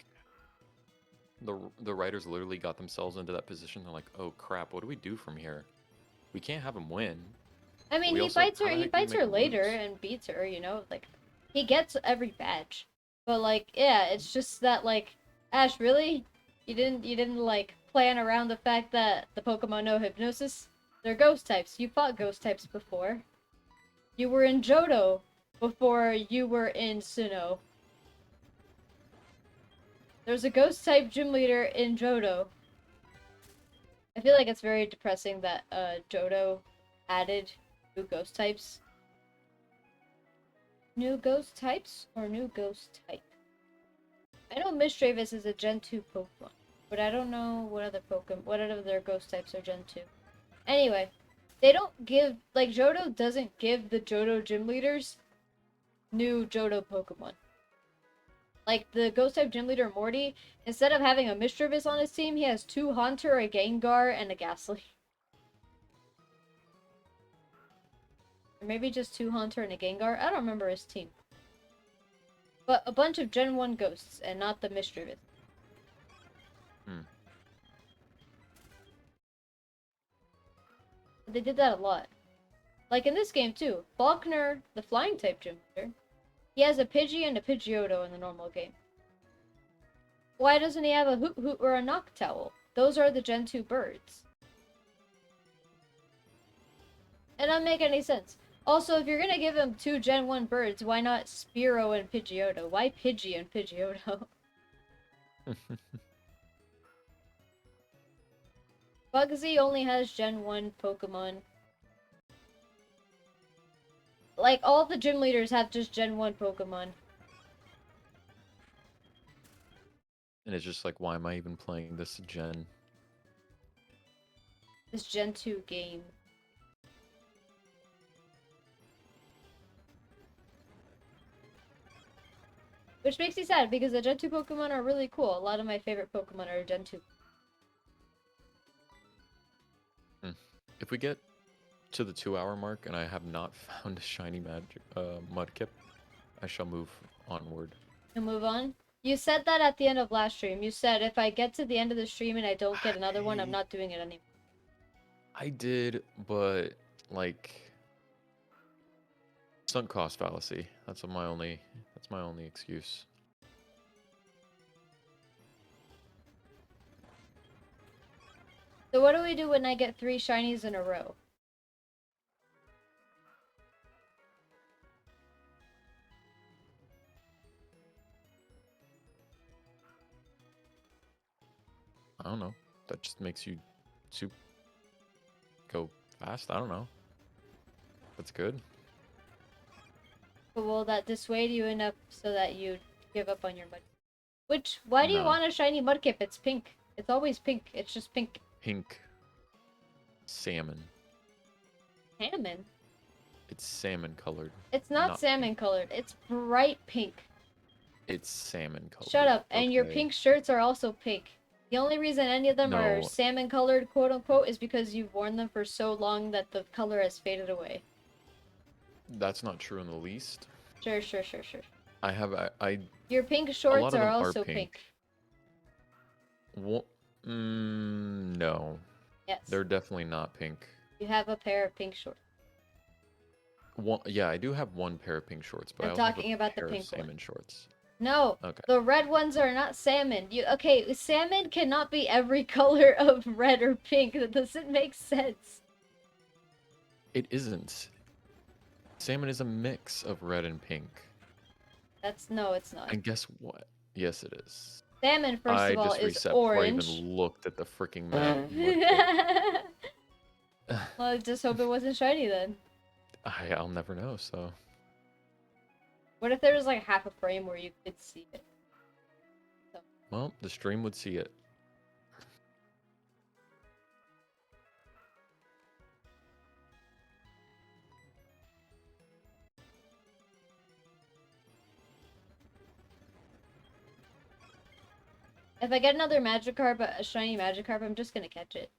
Speaker 2: like, the writers literally got themselves into that position. They're like, oh crap, what do we do from here? We can't have him win.
Speaker 1: I mean,
Speaker 2: We
Speaker 1: he
Speaker 2: also,
Speaker 1: fights her.
Speaker 2: how the
Speaker 1: He
Speaker 2: heck do we
Speaker 1: fights
Speaker 2: make
Speaker 1: her
Speaker 2: him
Speaker 1: later
Speaker 2: lose?
Speaker 1: and beats her. You know, like he gets every badge. But like, yeah, it's just that like, Ash, really, you didn't like plan around the fact that the Pokemon know Hypnosis. They're Ghost types. You fought Ghost types before. You were in Johto before you were in Sinnoh. There's a Ghost type gym leader in Johto. I feel like it's very depressing that Johto added new Ghost types. New ghost types or new ghost type? I know Misdreavus is a Gen 2 Pokemon, but I don't know what other Pokemon, what other ghost types are Gen 2. Anyway, they don't give, like, Johto doesn't give the Johto gym leaders new Johto Pokemon. Like, the ghost type gym leader Morty, instead of having a Misdreavus on his team, he has 2 Haunter, a Gengar, and a Ghastly. Or maybe just 2 Haunter and a Gengar? I don't remember his team. But a bunch of Gen 1 ghosts, and not the Misdreavus.
Speaker 2: Hmm.
Speaker 1: They did that a lot. Like in this game too. Faulkner, the flying type gym leader, he has a Pidgey and a Pidgeotto in the normal game. Why doesn't he have a Hoot Hoot or a Noctowl? Those are the Gen 2 birds. It doesn't make any sense. Also, if you're gonna give him 2 Gen 1 birds, why not Spearow and Pidgeotto? Why Pidgey and Pidgeotto? Bugsy only has Gen 1 Pokemon. Like, all the gym leaders have just Gen 1 Pokemon.
Speaker 2: And it's just like, why am I even playing this gen?
Speaker 1: This Gen 2 game. Which makes me sad, because the Gen 2 Pokemon are really cool. A lot of my favorite Pokemon are Gen 2.
Speaker 2: If we get to the 2-hour mark and I have not found a shiny magic Mudkip, I shall move onward.
Speaker 1: And move on. You said that at the end of last stream. You said, if I get to the end of the stream and I don't get another one, I'm not doing it anymore.
Speaker 2: I did, but like sunk cost fallacy. That's my only excuse.
Speaker 1: So what do we do when I get 3 shinies in a row?
Speaker 2: I don't know. That just makes you go fast. I don't know. That's good.
Speaker 1: But will that dissuade you enough so that you give up on your Mudkip? Which, why do you
Speaker 2: No.
Speaker 1: want a shiny Mudkip? It's pink. It's always pink. It's just pink.
Speaker 2: Pink salmon.
Speaker 1: Salmon?
Speaker 2: It's salmon colored.
Speaker 1: It's not salmon colored. It's bright pink.
Speaker 2: It's salmon colored.
Speaker 1: Shut up. And your
Speaker 2: okay?
Speaker 1: pink shirts are also pink. The only reason any of them are
Speaker 2: No.
Speaker 1: salmon colored, quote unquote, is because you've worn them for so long that the color has faded away.
Speaker 2: That's not true in the least.
Speaker 1: Sure.
Speaker 2: I have
Speaker 1: Your pink
Speaker 2: a lot
Speaker 1: shorts
Speaker 2: of
Speaker 1: are
Speaker 2: them
Speaker 1: also
Speaker 2: are pink. No.
Speaker 1: Yes.
Speaker 2: They're definitely not pink.
Speaker 1: You have a pair of pink shorts.
Speaker 2: Yeah, I do have one pair of pink shorts, but
Speaker 1: I'm
Speaker 2: I also have
Speaker 1: talking
Speaker 2: a
Speaker 1: about the
Speaker 2: pair of
Speaker 1: pink one.
Speaker 2: salmon shorts.
Speaker 1: No,
Speaker 2: Okay.
Speaker 1: the red ones are not salmon. Okay, salmon cannot be every color of red or pink. That doesn't make sense.
Speaker 2: It isn't. Salmon is a mix of red and pink.
Speaker 1: No, it's not.
Speaker 2: And guess what? Yes, it is.
Speaker 1: Salmon, first
Speaker 2: I
Speaker 1: of all,
Speaker 2: just
Speaker 1: is
Speaker 2: reset before I even
Speaker 1: orange.
Speaker 2: looked at the freaking map and looked at
Speaker 1: Well, I just hope it wasn't shiny then.
Speaker 2: I'll never know, so.
Speaker 1: What if there was like half a frame where you could see it?
Speaker 2: Well, the stream would see it.
Speaker 1: If I get another Magikarp, a shiny Magikarp, I'm just gonna catch it.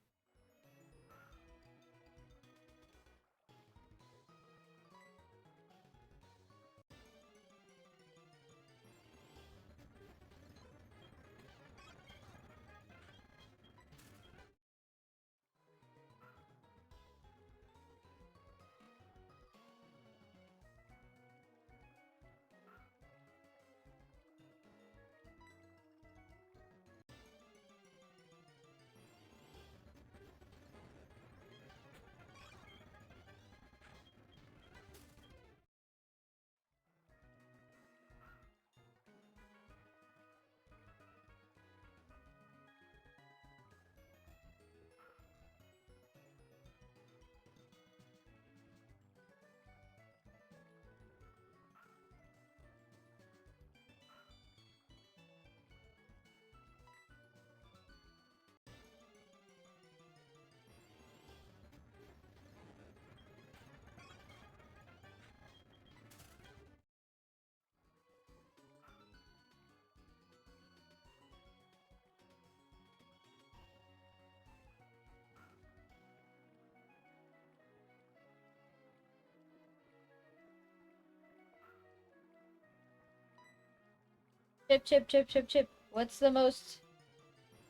Speaker 1: Chip, chip, chip, chip, chip. What's the most,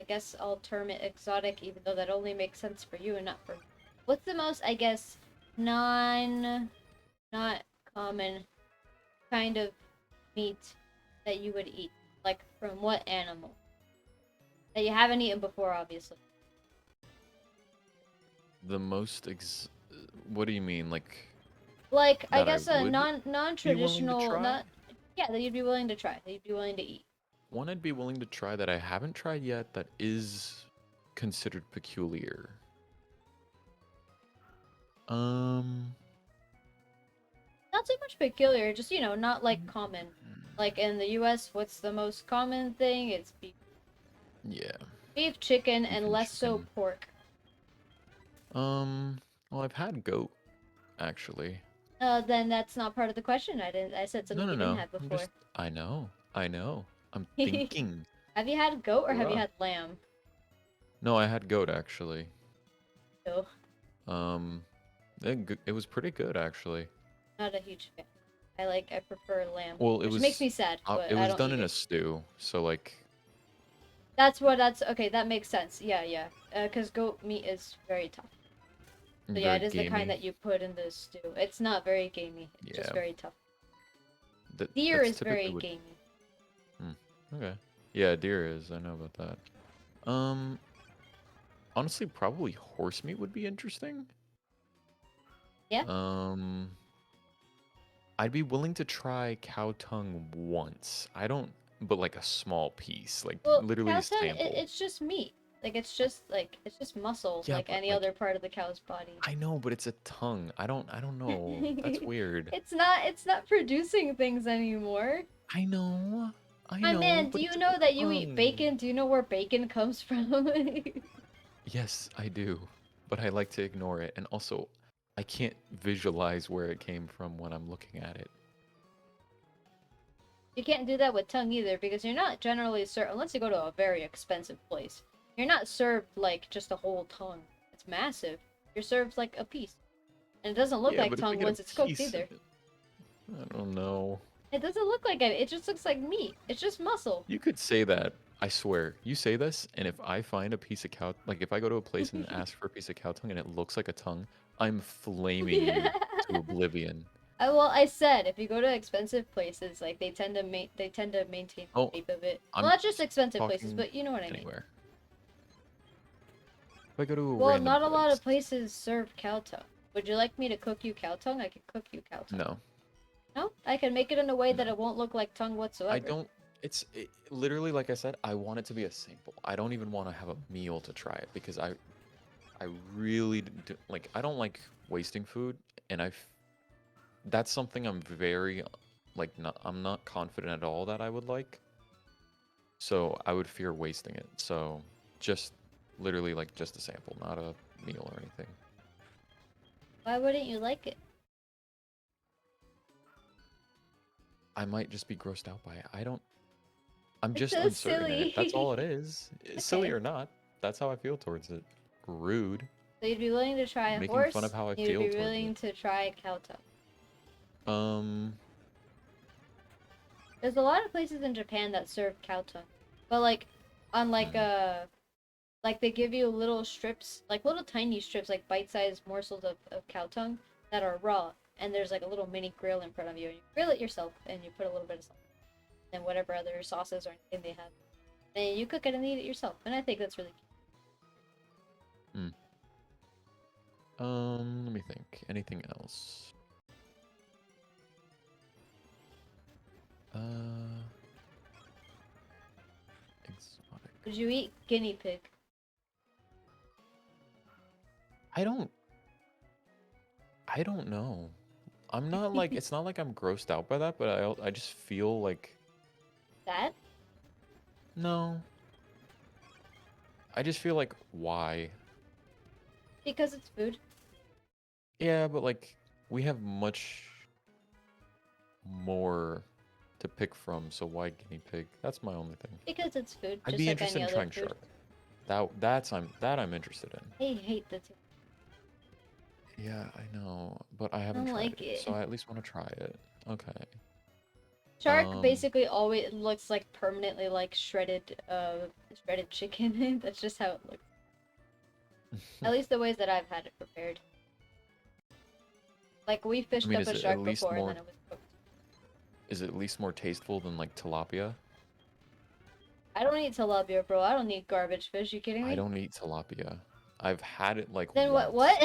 Speaker 1: I guess, alternate exotic, even though that only makes sense for you and not for me? What's the most, I guess, not common kind of meat that you would eat? Like, from what animal? That you haven't eaten before, obviously.
Speaker 2: The most what do you mean?
Speaker 1: Like, I
Speaker 2: That I
Speaker 1: guess a
Speaker 2: would be willing to
Speaker 1: non-traditional,
Speaker 2: try?
Speaker 1: not, yeah, that you'd be willing to try, that you'd be willing to eat.
Speaker 2: One I'd be willing to try that I haven't tried yet that is considered peculiar. Um,
Speaker 1: Not too much peculiar, just, not like common. Like in the US, what's the most common thing? It's beef.
Speaker 2: yeah,
Speaker 1: Beef, chicken,
Speaker 2: beef
Speaker 1: and
Speaker 2: and
Speaker 1: less so
Speaker 2: chicken.
Speaker 1: pork.
Speaker 2: Well, I've had goat actually.
Speaker 1: Then that's not part of the question. I said
Speaker 2: No,
Speaker 1: something
Speaker 2: no,
Speaker 1: you didn't
Speaker 2: no.
Speaker 1: have
Speaker 2: I'm
Speaker 1: before.
Speaker 2: just. I know. I'm thinking.
Speaker 1: Have you had goat or have you
Speaker 2: Bruh.
Speaker 1: had lamb?
Speaker 2: No, I had goat actually.
Speaker 1: No,
Speaker 2: Um, it was pretty good actually.
Speaker 1: not a huge fan. I prefer lamb,
Speaker 2: Well,
Speaker 1: which makes me sad, but
Speaker 2: it
Speaker 1: I
Speaker 2: was
Speaker 1: don't
Speaker 2: done
Speaker 1: eat
Speaker 2: in a
Speaker 1: it.
Speaker 2: stew, so like
Speaker 1: That's okay. That makes sense. Yeah, yeah. Cause goat meat is very tough. So yeah,
Speaker 2: very
Speaker 1: it is the kind
Speaker 2: gamey.
Speaker 1: that you put in the stew. It's not very gamey. It's just
Speaker 2: Yeah,
Speaker 1: very tough.
Speaker 2: that
Speaker 1: Deer
Speaker 2: that's
Speaker 1: is very
Speaker 2: typically what.
Speaker 1: gamey.
Speaker 2: Okay. Yeah, deer is. I know about that. Honestly, probably horse meat would be interesting.
Speaker 1: Yeah.
Speaker 2: Um, I'd be willing to try cow tongue once. I don't, but like a small piece, like
Speaker 1: Well,
Speaker 2: literally
Speaker 1: cow
Speaker 2: a
Speaker 1: tongue,
Speaker 2: sample.
Speaker 1: it's just meat. It's just muscle,
Speaker 2: Yeah,
Speaker 1: like
Speaker 2: but
Speaker 1: any
Speaker 2: like
Speaker 1: other part of the cow's body.
Speaker 2: I know, but it's a tongue. I don't know. That's weird.
Speaker 1: It's not producing things anymore.
Speaker 2: I know. I
Speaker 1: My
Speaker 2: know,
Speaker 1: man, do
Speaker 2: but
Speaker 1: you
Speaker 2: it's a
Speaker 1: know that you eat
Speaker 2: tongue.
Speaker 1: bacon? Do you know where bacon comes from?
Speaker 2: Yes, I do, but I like to ignore it, and also, I can't visualize where it came from when I'm looking at it.
Speaker 1: You can't do that with tongue either because you're not generally served unless you go to a very expensive place. You're not served like just a whole tongue. It's massive. You're served like a piece. And it doesn't look
Speaker 2: Yeah,
Speaker 1: like
Speaker 2: but if I
Speaker 1: tongue
Speaker 2: get a
Speaker 1: once it's cooked
Speaker 2: piece of
Speaker 1: either.
Speaker 2: it, I don't know.
Speaker 1: It doesn't look like it. It just looks like meat. It's just muscle.
Speaker 2: You could say that. I swear. You say this, and if I find a piece of cow, like if I go to a place and ask for a piece of cow tongue and it looks like a tongue, I'm flaming you to oblivion.
Speaker 1: I said if you go to expensive places, like they tend to maintain the
Speaker 2: Oh,
Speaker 1: shape of it.
Speaker 2: I'm
Speaker 1: Well, not just expensive places,
Speaker 2: talking
Speaker 1: but you know what I mean.
Speaker 2: anywhere. If I go to a
Speaker 1: Well,
Speaker 2: random
Speaker 1: not a lot
Speaker 2: place,
Speaker 1: of places serve cow tongue. Would you like me to cook you cow tongue? I can cook you cow tongue.
Speaker 2: no,
Speaker 1: No, I can make it in a way
Speaker 2: no.
Speaker 1: that it won't look like tongue
Speaker 2: I
Speaker 1: whatsoever.
Speaker 2: don't. Literally like I said. I want it to be a sample. I don't even want to have a meal to try it because I really do, like. I don't like wasting food, and that's something I'm very like. I'm not confident at all that I would like. So I would fear wasting it. So just literally like just a sample, not a meal or anything.
Speaker 1: Why wouldn't you like it?
Speaker 2: I might just be grossed out by it. I don't. I'm
Speaker 1: It's
Speaker 2: just
Speaker 1: so
Speaker 2: uncertain in it. That's all
Speaker 1: silly.
Speaker 2: it is. Silly
Speaker 1: Okay.
Speaker 2: or not, that's how I feel towards it. Rude.
Speaker 1: So you'd be willing to try a
Speaker 2: Making fun of
Speaker 1: horse,
Speaker 2: how I
Speaker 1: you'd
Speaker 2: feel
Speaker 1: be
Speaker 2: towards it.
Speaker 1: willing to try cow tongue.
Speaker 2: Um,
Speaker 1: There's a lot of places in Japan that serve cow tongue. But on
Speaker 2: mm,
Speaker 1: like they give you little strips, like little tiny strips, like bite-sized morsels of cow tongue that are raw. And there's like a little mini grill in front of you, and you grill it yourself, and you put a little bit of salt and whatever other sauces or anything they have. And you cook it and eat it yourself. And I think that's really cute.
Speaker 2: mm. Let me think. Anything else? Uh, exotic.
Speaker 1: Would you eat guinea pig?
Speaker 2: I don't. I don't know. I'm not like. It's not like I'm grossed out by that, but I just feel like
Speaker 1: That?
Speaker 2: no. I just feel like why?
Speaker 1: Because it's food.
Speaker 2: Yeah, but like we have much more to pick from, so why guinea pig? That's my only thing.
Speaker 1: Because it's food,
Speaker 2: I'd
Speaker 1: just
Speaker 2: be
Speaker 1: like
Speaker 2: interested
Speaker 1: any
Speaker 2: in
Speaker 1: other
Speaker 2: trying
Speaker 1: food.
Speaker 2: shark. I'm interested in.
Speaker 1: I hate the taste.
Speaker 2: Yeah, I know, but I
Speaker 1: I
Speaker 2: haven't
Speaker 1: don't
Speaker 2: tried
Speaker 1: like
Speaker 2: it, so
Speaker 1: it.
Speaker 2: I at least want to try it. Okay.
Speaker 1: Shark
Speaker 2: Um,
Speaker 1: basically always looks like permanently like shredded chicken. That's just how it looks. At least the ways that I've had it prepared. Like we
Speaker 2: I
Speaker 1: fished
Speaker 2: mean,
Speaker 1: up a shark before and then it was cooked.
Speaker 2: is it at least more tasteful than like tilapia?
Speaker 1: I don't eat tilapia, bro. I don't eat garbage fish. You kidding
Speaker 2: I
Speaker 1: me?
Speaker 2: don't eat tilapia. I've had it like
Speaker 1: Then what?
Speaker 2: once.
Speaker 1: What?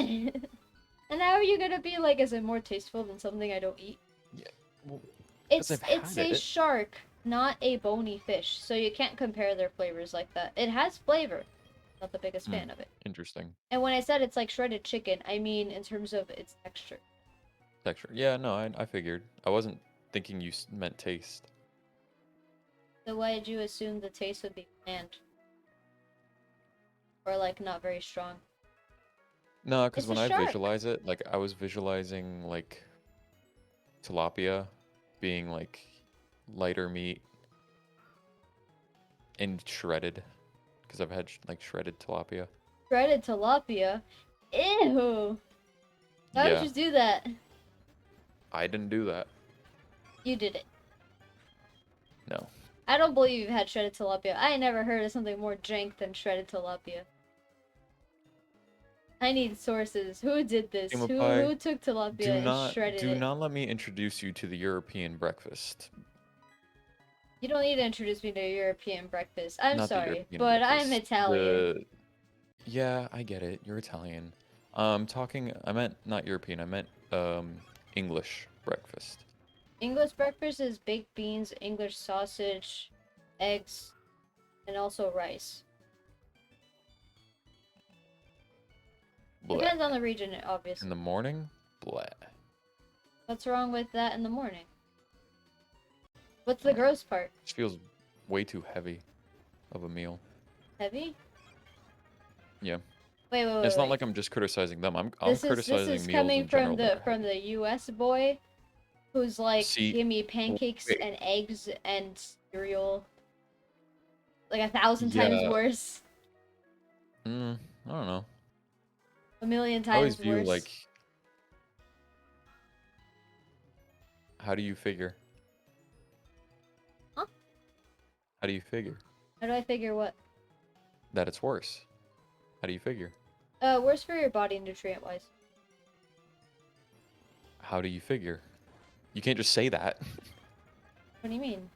Speaker 1: And how are you gonna be like, is it more tasteful than something I don't eat?
Speaker 2: Yeah, well, because
Speaker 1: It's
Speaker 2: I've
Speaker 1: it's
Speaker 2: had
Speaker 1: a
Speaker 2: it.
Speaker 1: shark, not a bony fish, so you can't compare their flavors like that. It has flavor. Not the biggest
Speaker 2: Hmm,
Speaker 1: fan of it.
Speaker 2: interesting.
Speaker 1: And when I said it's like shredded chicken, I mean in terms of its texture.
Speaker 2: Texture. Yeah, no, I figured. I wasn't thinking you meant taste.
Speaker 1: So why did you assume the taste would be bland or like not very strong?
Speaker 2: No, because
Speaker 1: It's a
Speaker 2: when I
Speaker 1: shark.
Speaker 2: visualize it, like I was visualizing like tilapia being like lighter meat and shredded, because I've had like shredded tilapia.
Speaker 1: Shredded tilapia. Ew. Why would
Speaker 2: Yeah,
Speaker 1: you do that?
Speaker 2: I didn't do that.
Speaker 1: You did it.
Speaker 2: No.
Speaker 1: I don't believe you've had shredded tilapia. I never heard of something more jank than shredded tilapia. I need sources. Who did this?
Speaker 2: Kima
Speaker 1: Who
Speaker 2: pie,
Speaker 1: who took tilapia and shredded
Speaker 2: do
Speaker 1: it?
Speaker 2: not let me introduce you to the European breakfast.
Speaker 1: You don't need to introduce me to European breakfast. I'm
Speaker 2: Not the
Speaker 1: sorry,
Speaker 2: European
Speaker 1: but I'm
Speaker 2: breakfast.
Speaker 1: Italian.
Speaker 2: Yeah, I get it. You're Italian. I meant not European. I meant English breakfast.
Speaker 1: English breakfast is baked beans, English sausage, eggs, and also rice.
Speaker 2: Bleh.
Speaker 1: Depends on the region,
Speaker 2: In
Speaker 1: obviously.
Speaker 2: the morning, bleh.
Speaker 1: What's wrong with that in the morning? What's
Speaker 2: I
Speaker 1: the
Speaker 2: don't know.
Speaker 1: gross part?
Speaker 2: It feels way too heavy of a meal.
Speaker 1: Heavy?
Speaker 2: Yeah.
Speaker 1: Wait, wait, wait,
Speaker 2: It's not
Speaker 1: wait.
Speaker 2: like I'm just criticizing them. I'm
Speaker 1: This
Speaker 2: criticizing
Speaker 1: is
Speaker 2: meals
Speaker 1: coming
Speaker 2: in general that are
Speaker 1: from
Speaker 2: heavy.
Speaker 1: the U.S. boy who's like,
Speaker 2: See,
Speaker 1: give me pancakes
Speaker 2: wait,
Speaker 1: and eggs and cereal, like 1,000 times
Speaker 2: yeah,
Speaker 1: worse,
Speaker 2: I don't know.
Speaker 1: a million
Speaker 2: I always
Speaker 1: times
Speaker 2: view
Speaker 1: worse.
Speaker 2: like, how do you figure?
Speaker 1: Huh?
Speaker 2: How do you figure
Speaker 1: How do I figure what?
Speaker 2: that it's worse? How do you figure?
Speaker 1: Worse for your body nutrient wise.
Speaker 2: How do you figure? You can't just say that.
Speaker 1: What do you mean?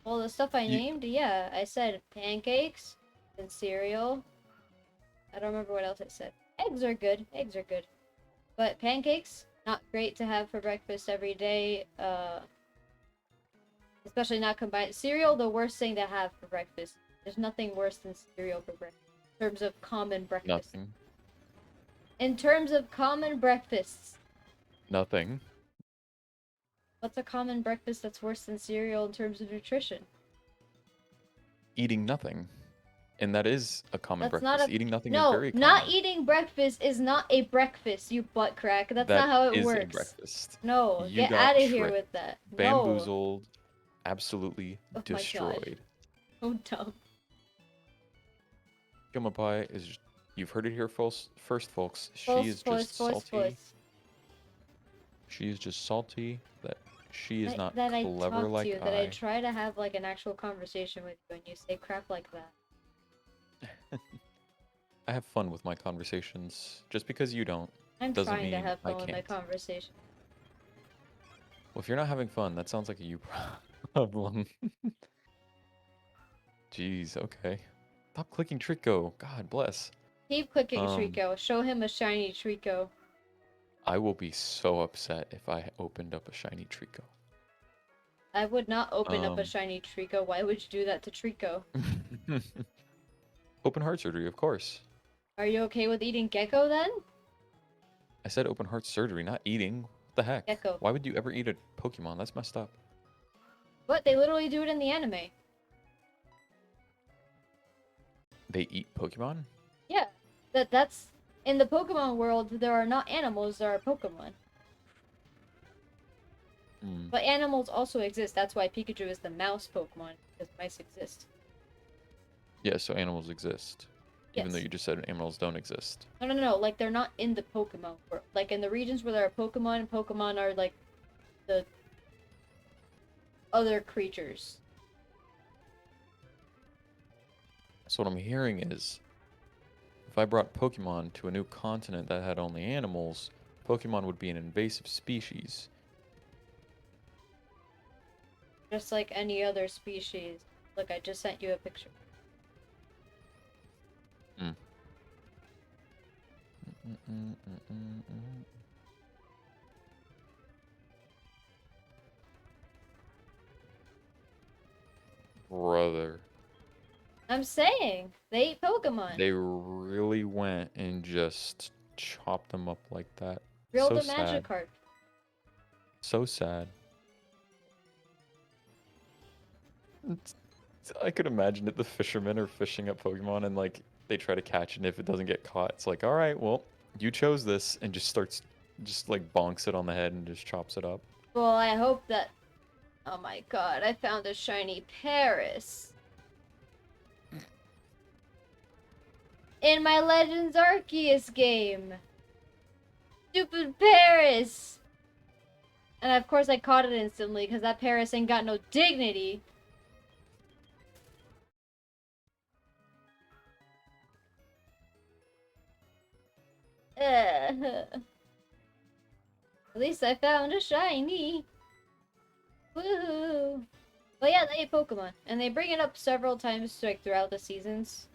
Speaker 1: Well, the stuff I
Speaker 2: You-
Speaker 1: named, yeah, I said pancakes and cereal. I don't remember what else I said. Eggs are good. Eggs are good. But pancakes, not great to have for breakfast every day. Especially not combined. Cereal, the worst thing to have for breakfast. There's nothing worse than cereal for breakfast. In terms of common breakfast.
Speaker 2: Nothing.
Speaker 1: In terms of common breakfasts.
Speaker 2: Nothing.
Speaker 1: What's a common breakfast that's worse than cereal in terms of nutrition?
Speaker 2: Eating nothing. And that is a common
Speaker 1: That's not
Speaker 2: breakfast.
Speaker 1: a
Speaker 2: Eating nothing is
Speaker 1: no,
Speaker 2: very
Speaker 1: not
Speaker 2: common.
Speaker 1: eating breakfast is not a breakfast, you butt crack. That's
Speaker 2: That
Speaker 1: not how it
Speaker 2: is a
Speaker 1: works.
Speaker 2: breakfast.
Speaker 1: No,
Speaker 2: You
Speaker 1: get
Speaker 2: got
Speaker 1: out of here
Speaker 2: tricked,
Speaker 1: with that. No.
Speaker 2: bamboozled, absolutely
Speaker 1: Oh my god.
Speaker 2: destroyed.
Speaker 1: So dumb.
Speaker 2: Gumma Pie is, you've heard it here first, folks. She
Speaker 1: False,
Speaker 2: is
Speaker 1: false,
Speaker 2: just
Speaker 1: false,
Speaker 2: salty.
Speaker 1: false.
Speaker 2: She is just salty that she is not
Speaker 1: That I
Speaker 2: clever
Speaker 1: talk to you,
Speaker 2: like
Speaker 1: that I
Speaker 2: I.
Speaker 1: try to have like an actual conversation with you, and you say crap like that.
Speaker 2: I have fun with my conversations. Just because you don't,
Speaker 1: I'm
Speaker 2: doesn't
Speaker 1: trying to
Speaker 2: mean
Speaker 1: have
Speaker 2: I
Speaker 1: fun with my
Speaker 2: can't.
Speaker 1: conversation.
Speaker 2: Well, if you're not having fun, that sounds like a you problem. Jeez, okay. Stop clicking Trico. God bless.
Speaker 1: Keep clicking
Speaker 2: Um,
Speaker 1: Trico. Show him a shiny Trico.
Speaker 2: I will be so upset if I opened up a shiny Trico.
Speaker 1: I would not open up a
Speaker 2: Um,
Speaker 1: shiny Trico. Why would you do that to Trico?
Speaker 2: Open heart surgery, of course.
Speaker 1: Are you okay with eating gecko then?
Speaker 2: I said open heart surgery, not eating. What the heck?
Speaker 1: Gecko.
Speaker 2: Why would you ever eat a Pokemon? That's messed up.
Speaker 1: What? They literally do it in the anime.
Speaker 2: They eat Pokemon?
Speaker 1: Yeah. That's in the Pokemon world, there are not animals, there are Pokemon.
Speaker 2: Hmm.
Speaker 1: But animals also exist. That's why Pikachu is the mouse Pokemon, because mice exist.
Speaker 2: Yeah, so animals exist. Even though
Speaker 1: Yes.
Speaker 2: you just said animals don't exist.
Speaker 1: No. Like, they're not in the Pokemon world. Like, in the regions where there are Pokemon, Pokemon are, like, the other creatures.
Speaker 2: So what I'm hearing is, if I brought Pokemon to a new continent that had only animals, Pokemon would be an invasive species.
Speaker 1: Just like any other species. Look, I just sent you a picture.
Speaker 2: Mm. Mm-mm-mm-mm-mm. Brother,
Speaker 1: I'm saying! They eat Pokemon!
Speaker 2: they really went and just chopped them up like that.
Speaker 1: Real
Speaker 2: So
Speaker 1: the
Speaker 2: sad.
Speaker 1: Magikarp.
Speaker 2: So sad. It's- I could imagine it. The fishermen are fishing up Pokemon and like they try to catch it, and if it doesn't get caught, it's like, all right, well, you chose this, and just starts, just like bonks it on the head and just chops it up.
Speaker 1: Well, I hope that... Oh my god, I found a shiny Paris. In my Legends Arceus game. Stupid Paris! And of course I caught it instantly, because that Paris ain't got no dignity. At least I found a shiny. Woohoo! But yeah, they eat Pokemon, and they bring it up several times like throughout the seasons.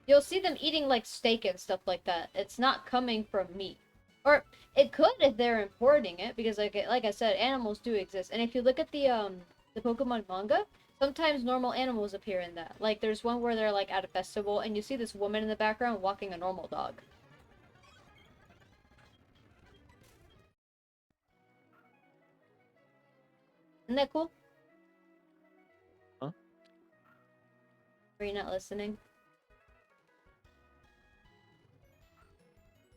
Speaker 1: You'll see them eating like steak and stuff like that. It's not coming from meat, or it could if they're importing it, because like I said, animals do exist. And if you look at the Pokemon manga, sometimes normal animals appear in that. Like there's one where they're like at a festival, and you see this woman in the background walking a normal dog. Isn't that cool?
Speaker 2: Huh?
Speaker 1: Are you not listening?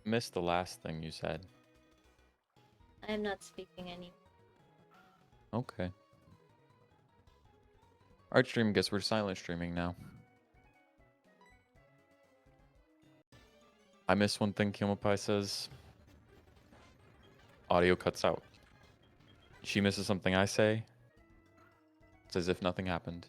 Speaker 2: Missed the last thing you said.
Speaker 1: I am not speaking anymore.
Speaker 2: Okay. Art stream, guess we're silent streaming now. I miss one thing Kilmapai says. Audio cuts out. She misses something I say. It's as if nothing happened.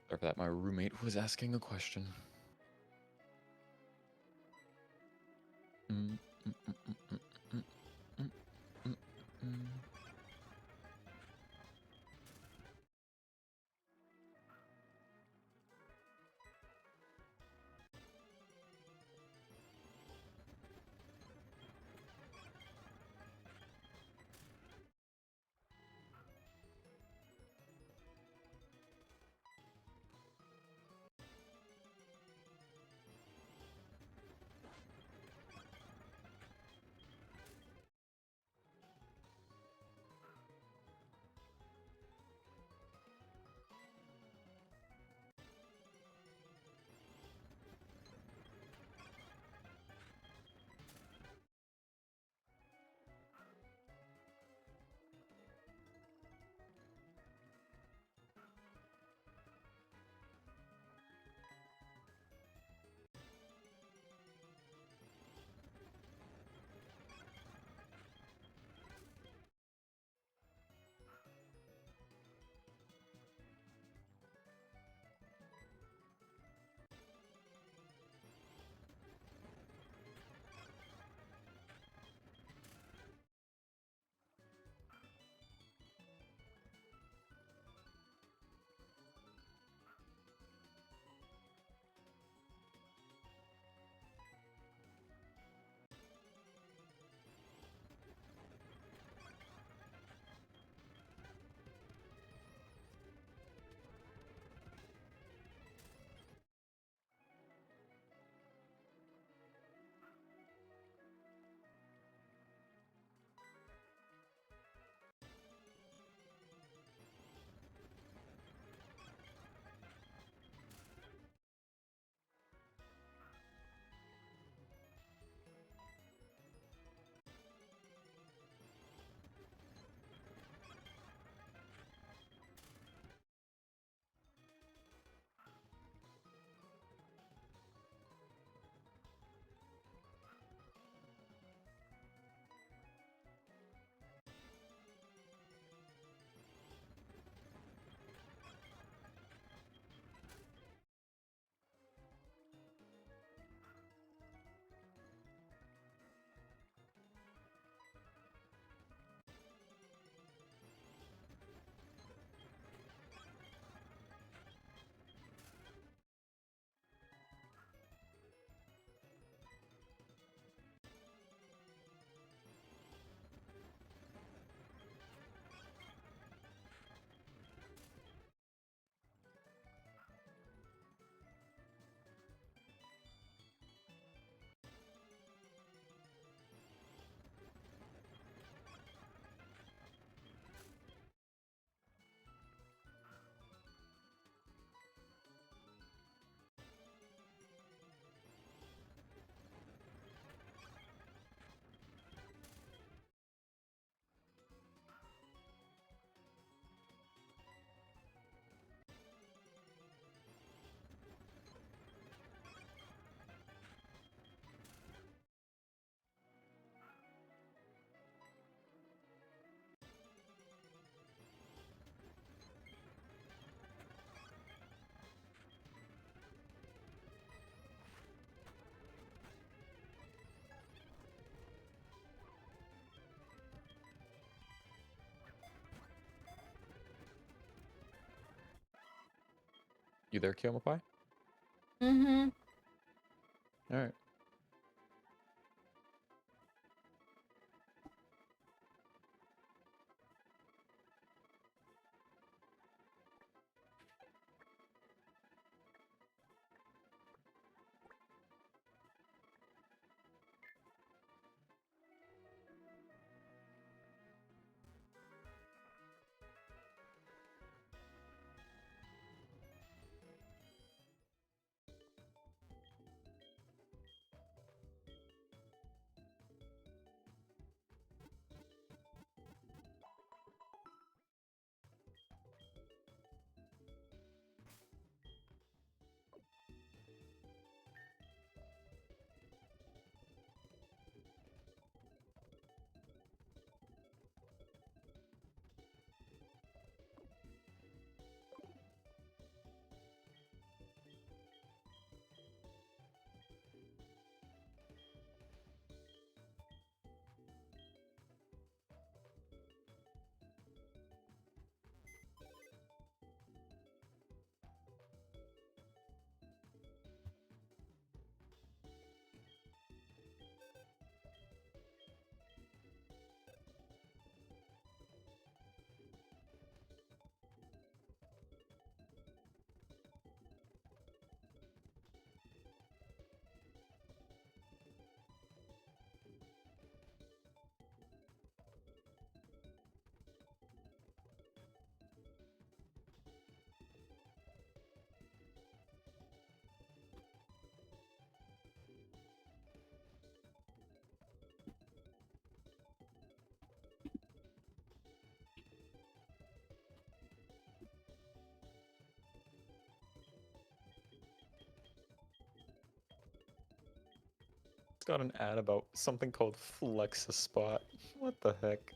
Speaker 2: Sorry for that. My roommate was asking a question. Mm, mm, mm, mm, mm, mm, mm, mm, mm. You there, Kiyomo Pie?
Speaker 1: Mm-hmm.
Speaker 2: All right. got an ad about something called Flex-a-Spot. What the heck?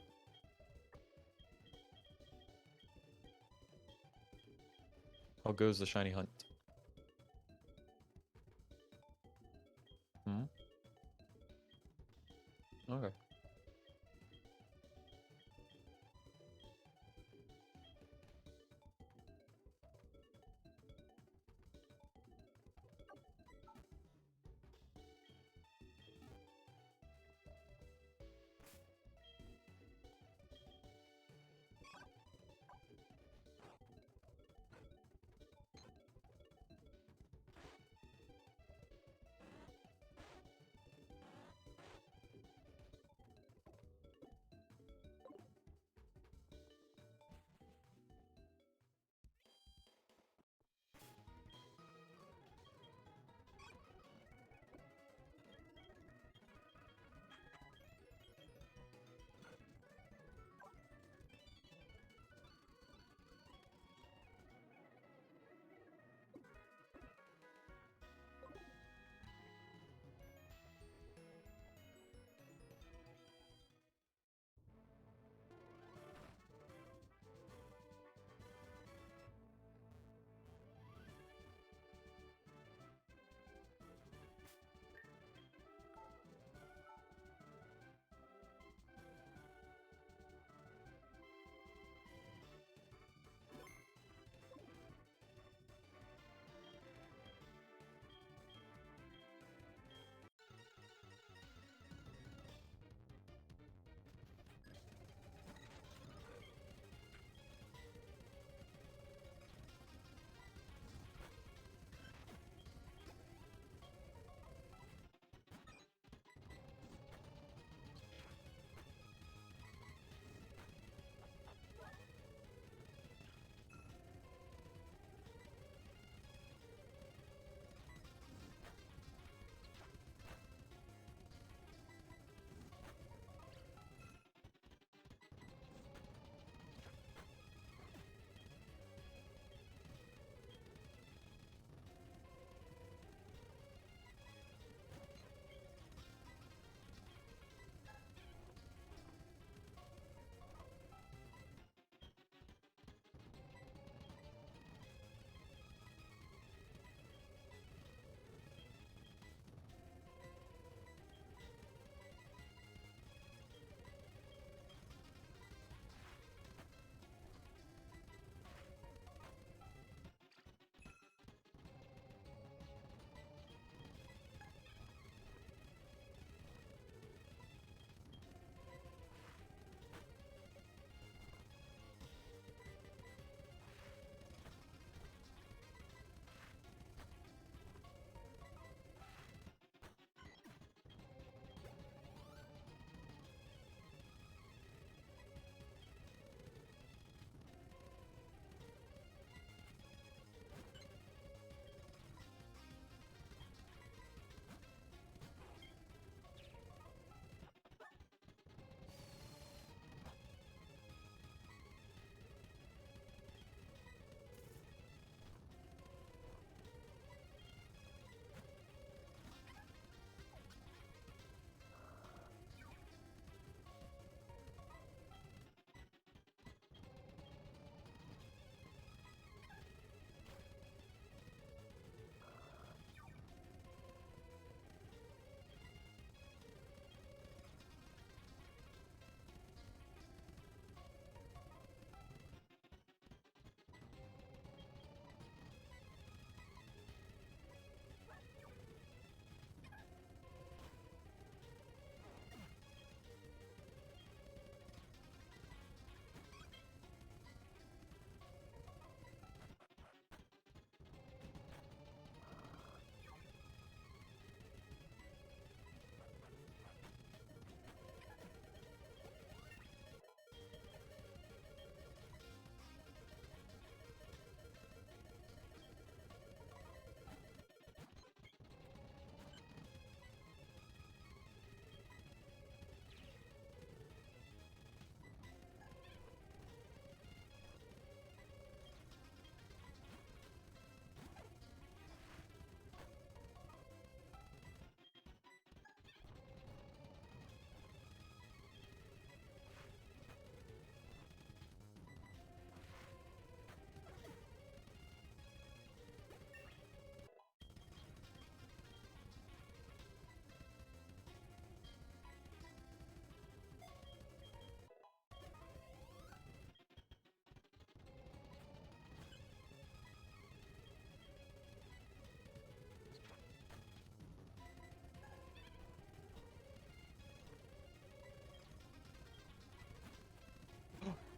Speaker 2: How goes the shiny hunt? Hmm? Okay.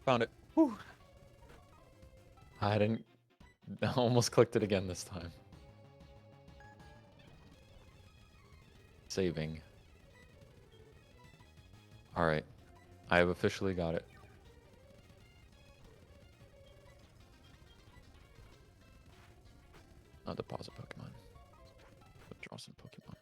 Speaker 2: Found it. Whew. I didn't. I almost clicked it again this time. Saving. Alright. I have officially got it. Deposit Pokemon. Withdraw some Pokemon.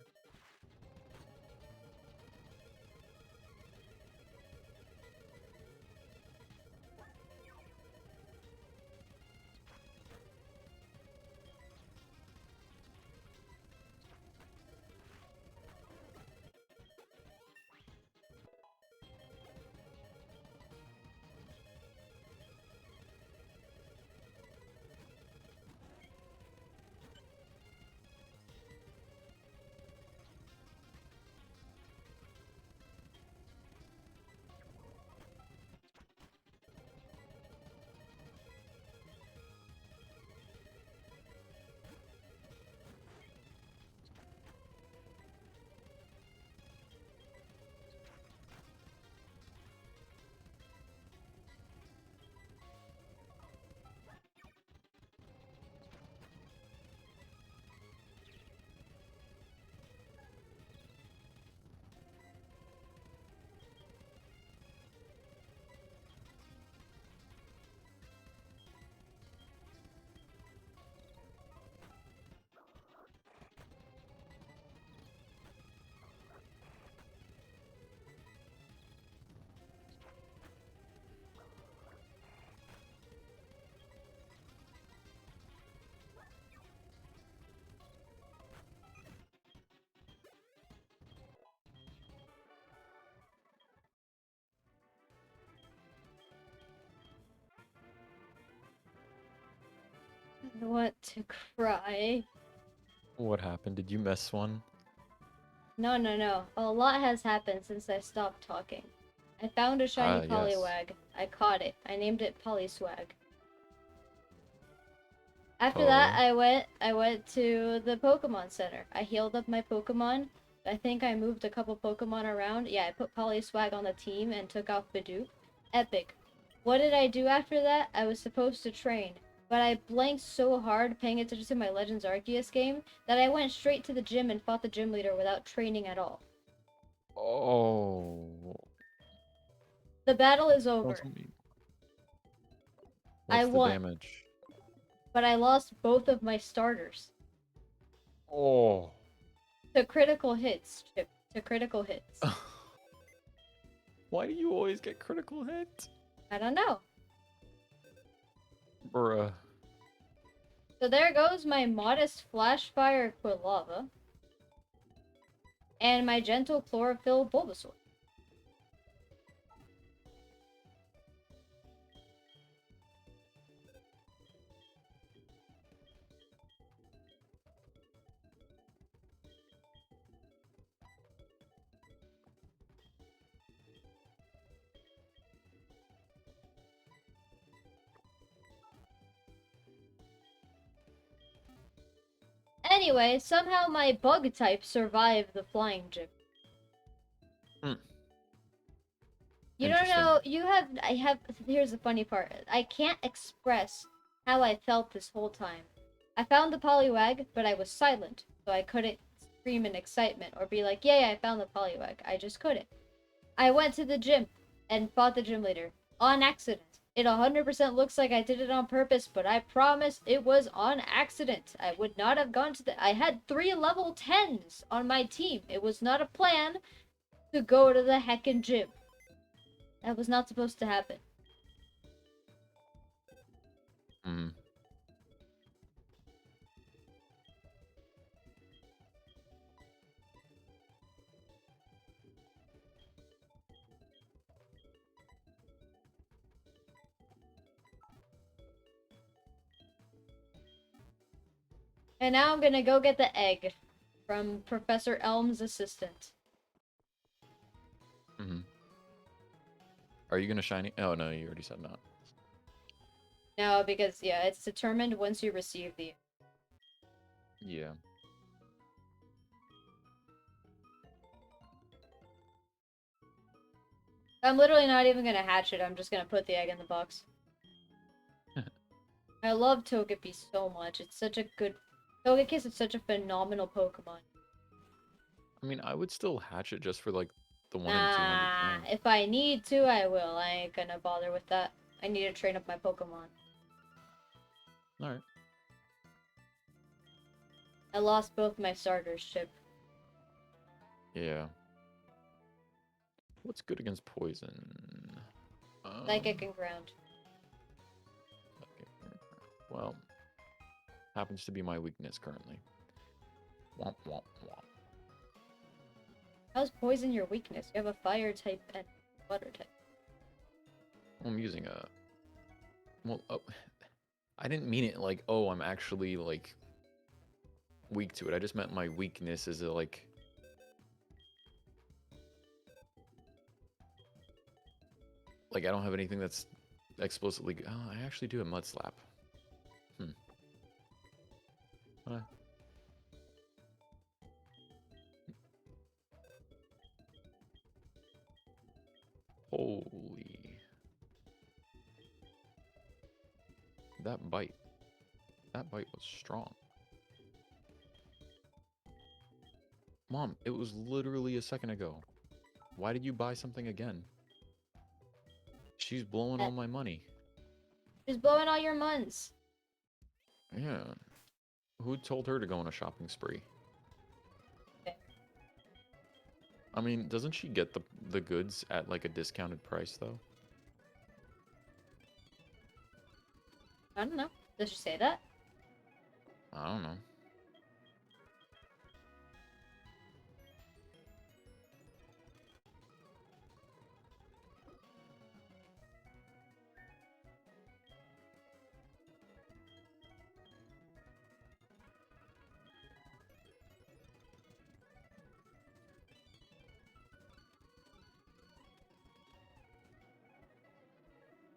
Speaker 1: I want to cry.
Speaker 2: What happened? Did you miss one?
Speaker 1: No, no, no. A lot has happened since I stopped talking. I found a shiny
Speaker 2: Yes.
Speaker 1: Poliwag. I caught it. I named it Polyswag. After
Speaker 2: Oh.
Speaker 1: that, I went to the Pokemon Center. I healed up my Pokemon. I think I moved a couple Pokemon around. Yeah, I put Polyswag on the team and took off Bidoof. Epic. What did I do after that? I was supposed to train, but I blanked so hard paying attention to my Legends Arceus game that I went straight to the gym and fought the gym leader without training at all.
Speaker 2: Oh.
Speaker 1: The battle is
Speaker 2: Don't
Speaker 1: over.
Speaker 2: tell me.
Speaker 1: I
Speaker 2: What's the
Speaker 1: won,
Speaker 2: damage?
Speaker 1: but I lost both of my starters
Speaker 2: Oh.
Speaker 1: to critical hits, Chip. To critical hits.
Speaker 2: Why do you always get critical hit?
Speaker 1: I don't know.
Speaker 2: Bruh.
Speaker 1: So there goes my modest Flashfire Quilava. And my gentle Chlorophyll Bulbasaur. Anyway, somehow my bug type survived the flying gym. You don't know, here's the funny part. I can't express how I felt this whole time. I found the Poliwag, but I was silent, so I couldn't scream in excitement or be like, yay, I found the Poliwag. I just couldn't. I went to the gym and fought the gym leader on accident. It 100% looks like I did it on purpose, but I promise it was on accident. I would not have gone to I had 3 level 10s on my team. It was not a plan to go to the heckin' gym. That was not supposed to happen.
Speaker 2: Hmm.
Speaker 1: And now I'm gonna go get the egg from Professor Elm's assistant.
Speaker 2: Mm-hmm. Are you gonna shiny? Oh no, you already said not.
Speaker 1: No, because yeah, it's determined once you receive the.
Speaker 2: Yeah.
Speaker 1: I'm literally not even gonna hatch it. I'm just gonna put the egg in the box. I love Togepi so much. It's such a good... Togekiss is such a phenomenal Pokemon.
Speaker 2: I mean, I would still hatch it just for like the 1 in 200
Speaker 1: Nah,
Speaker 2: chance.
Speaker 1: if I need to, I will. I ain't gonna bother with that. I need to train up my Pokemon.
Speaker 2: Alright.
Speaker 1: I lost both my starters, Chip.
Speaker 2: Yeah. What's good against poison?
Speaker 1: Psychic and ground.
Speaker 2: Okay. Well, happens to be my weakness currently. Womp womp womp.
Speaker 1: How's poison your weakness? You have a fire type and water type.
Speaker 2: I'm using a... Well, oh, I didn't mean it like, oh, I'm actually, like, weak to it. I just meant my weakness is, like... Like, I don't have anything that's explicitly... Oh, I actually do a Mud Slap. Huh. Holy... That bite. That bite was strong. Mom, it was literally a second ago. Why did you buy something again? She's blowing all my money.
Speaker 1: She's blowing all your muns.
Speaker 2: Yeah. Who told her to go on a shopping spree?
Speaker 1: Okay.
Speaker 2: I mean, doesn't she get the goods at like a discounted price though?
Speaker 1: I don't know. Does she say that?
Speaker 2: I don't know.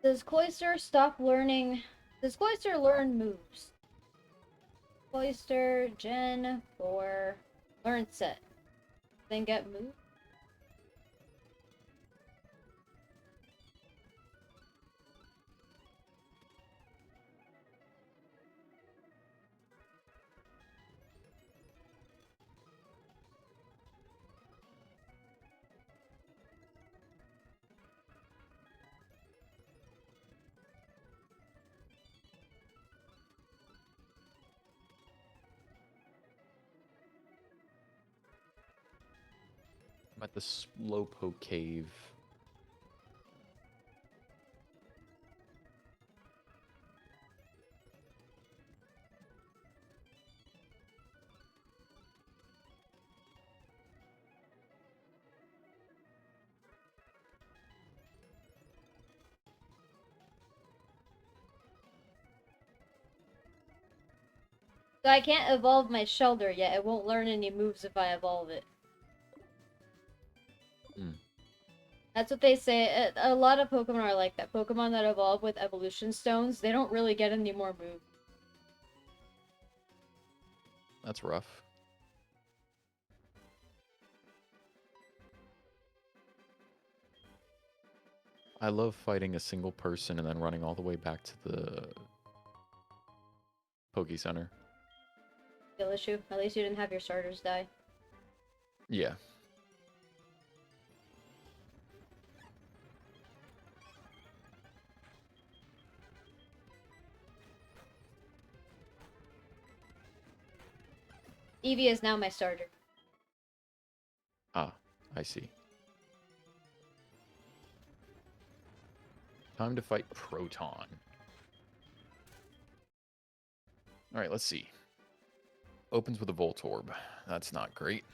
Speaker 1: Does Cloyster stop learning... Does Cloyster learn moves? Cloyster, Gen 4, learn set. Then get move?
Speaker 2: I'm at the Slowpoke Cave.
Speaker 1: So I can't evolve my Shelder yet. It won't learn any moves if I evolve it.
Speaker 2: Hmm.
Speaker 1: That's what they say. A lot of Pokemon are like that. Pokemon that evolve with evolution stones, they don't really get any more moves.
Speaker 2: That's rough. I love fighting a single person and then running all the way back to the Poke Center.
Speaker 1: Skill issue. At least you didn't have your starters die.
Speaker 2: Yeah.
Speaker 1: Eevee is now my starter.
Speaker 2: Ah, I see. Time to fight Proton. Alright, let's see. Opens with a Voltorb. That's not great,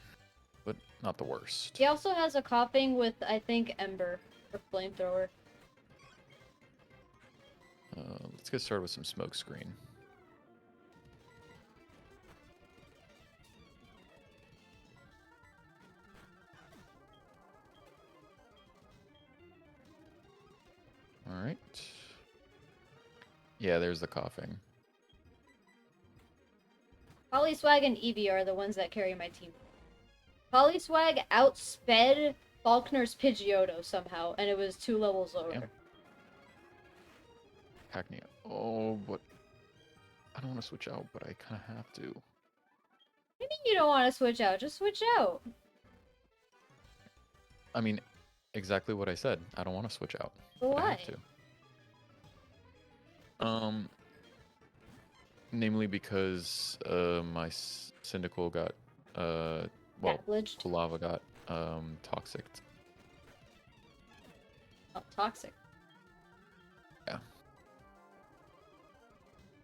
Speaker 2: but not the worst.
Speaker 1: He also has a coughing with, I think, Ember or Flamethrower.
Speaker 2: Let's get started with some Smoke Screen. Alright. Yeah, there's the coughing.
Speaker 1: Polyswag and Eevee are the ones that carry my team. Polyswag outsped Falkner's Pidgeotto somehow, and it was 2 levels lower.
Speaker 2: Damn. Cacnea. Oh, but I don't want to switch out, but I kind of have to.
Speaker 1: What do you mean you don't want to switch out? Just switch out.
Speaker 2: I mean, exactly what I said. I don't want to switch out.
Speaker 1: But
Speaker 2: But I
Speaker 1: why?
Speaker 2: have to. Namely because my Cyndaquil got well,
Speaker 1: Cabbaged.
Speaker 2: Kulava got toxic.
Speaker 1: Oh, toxic.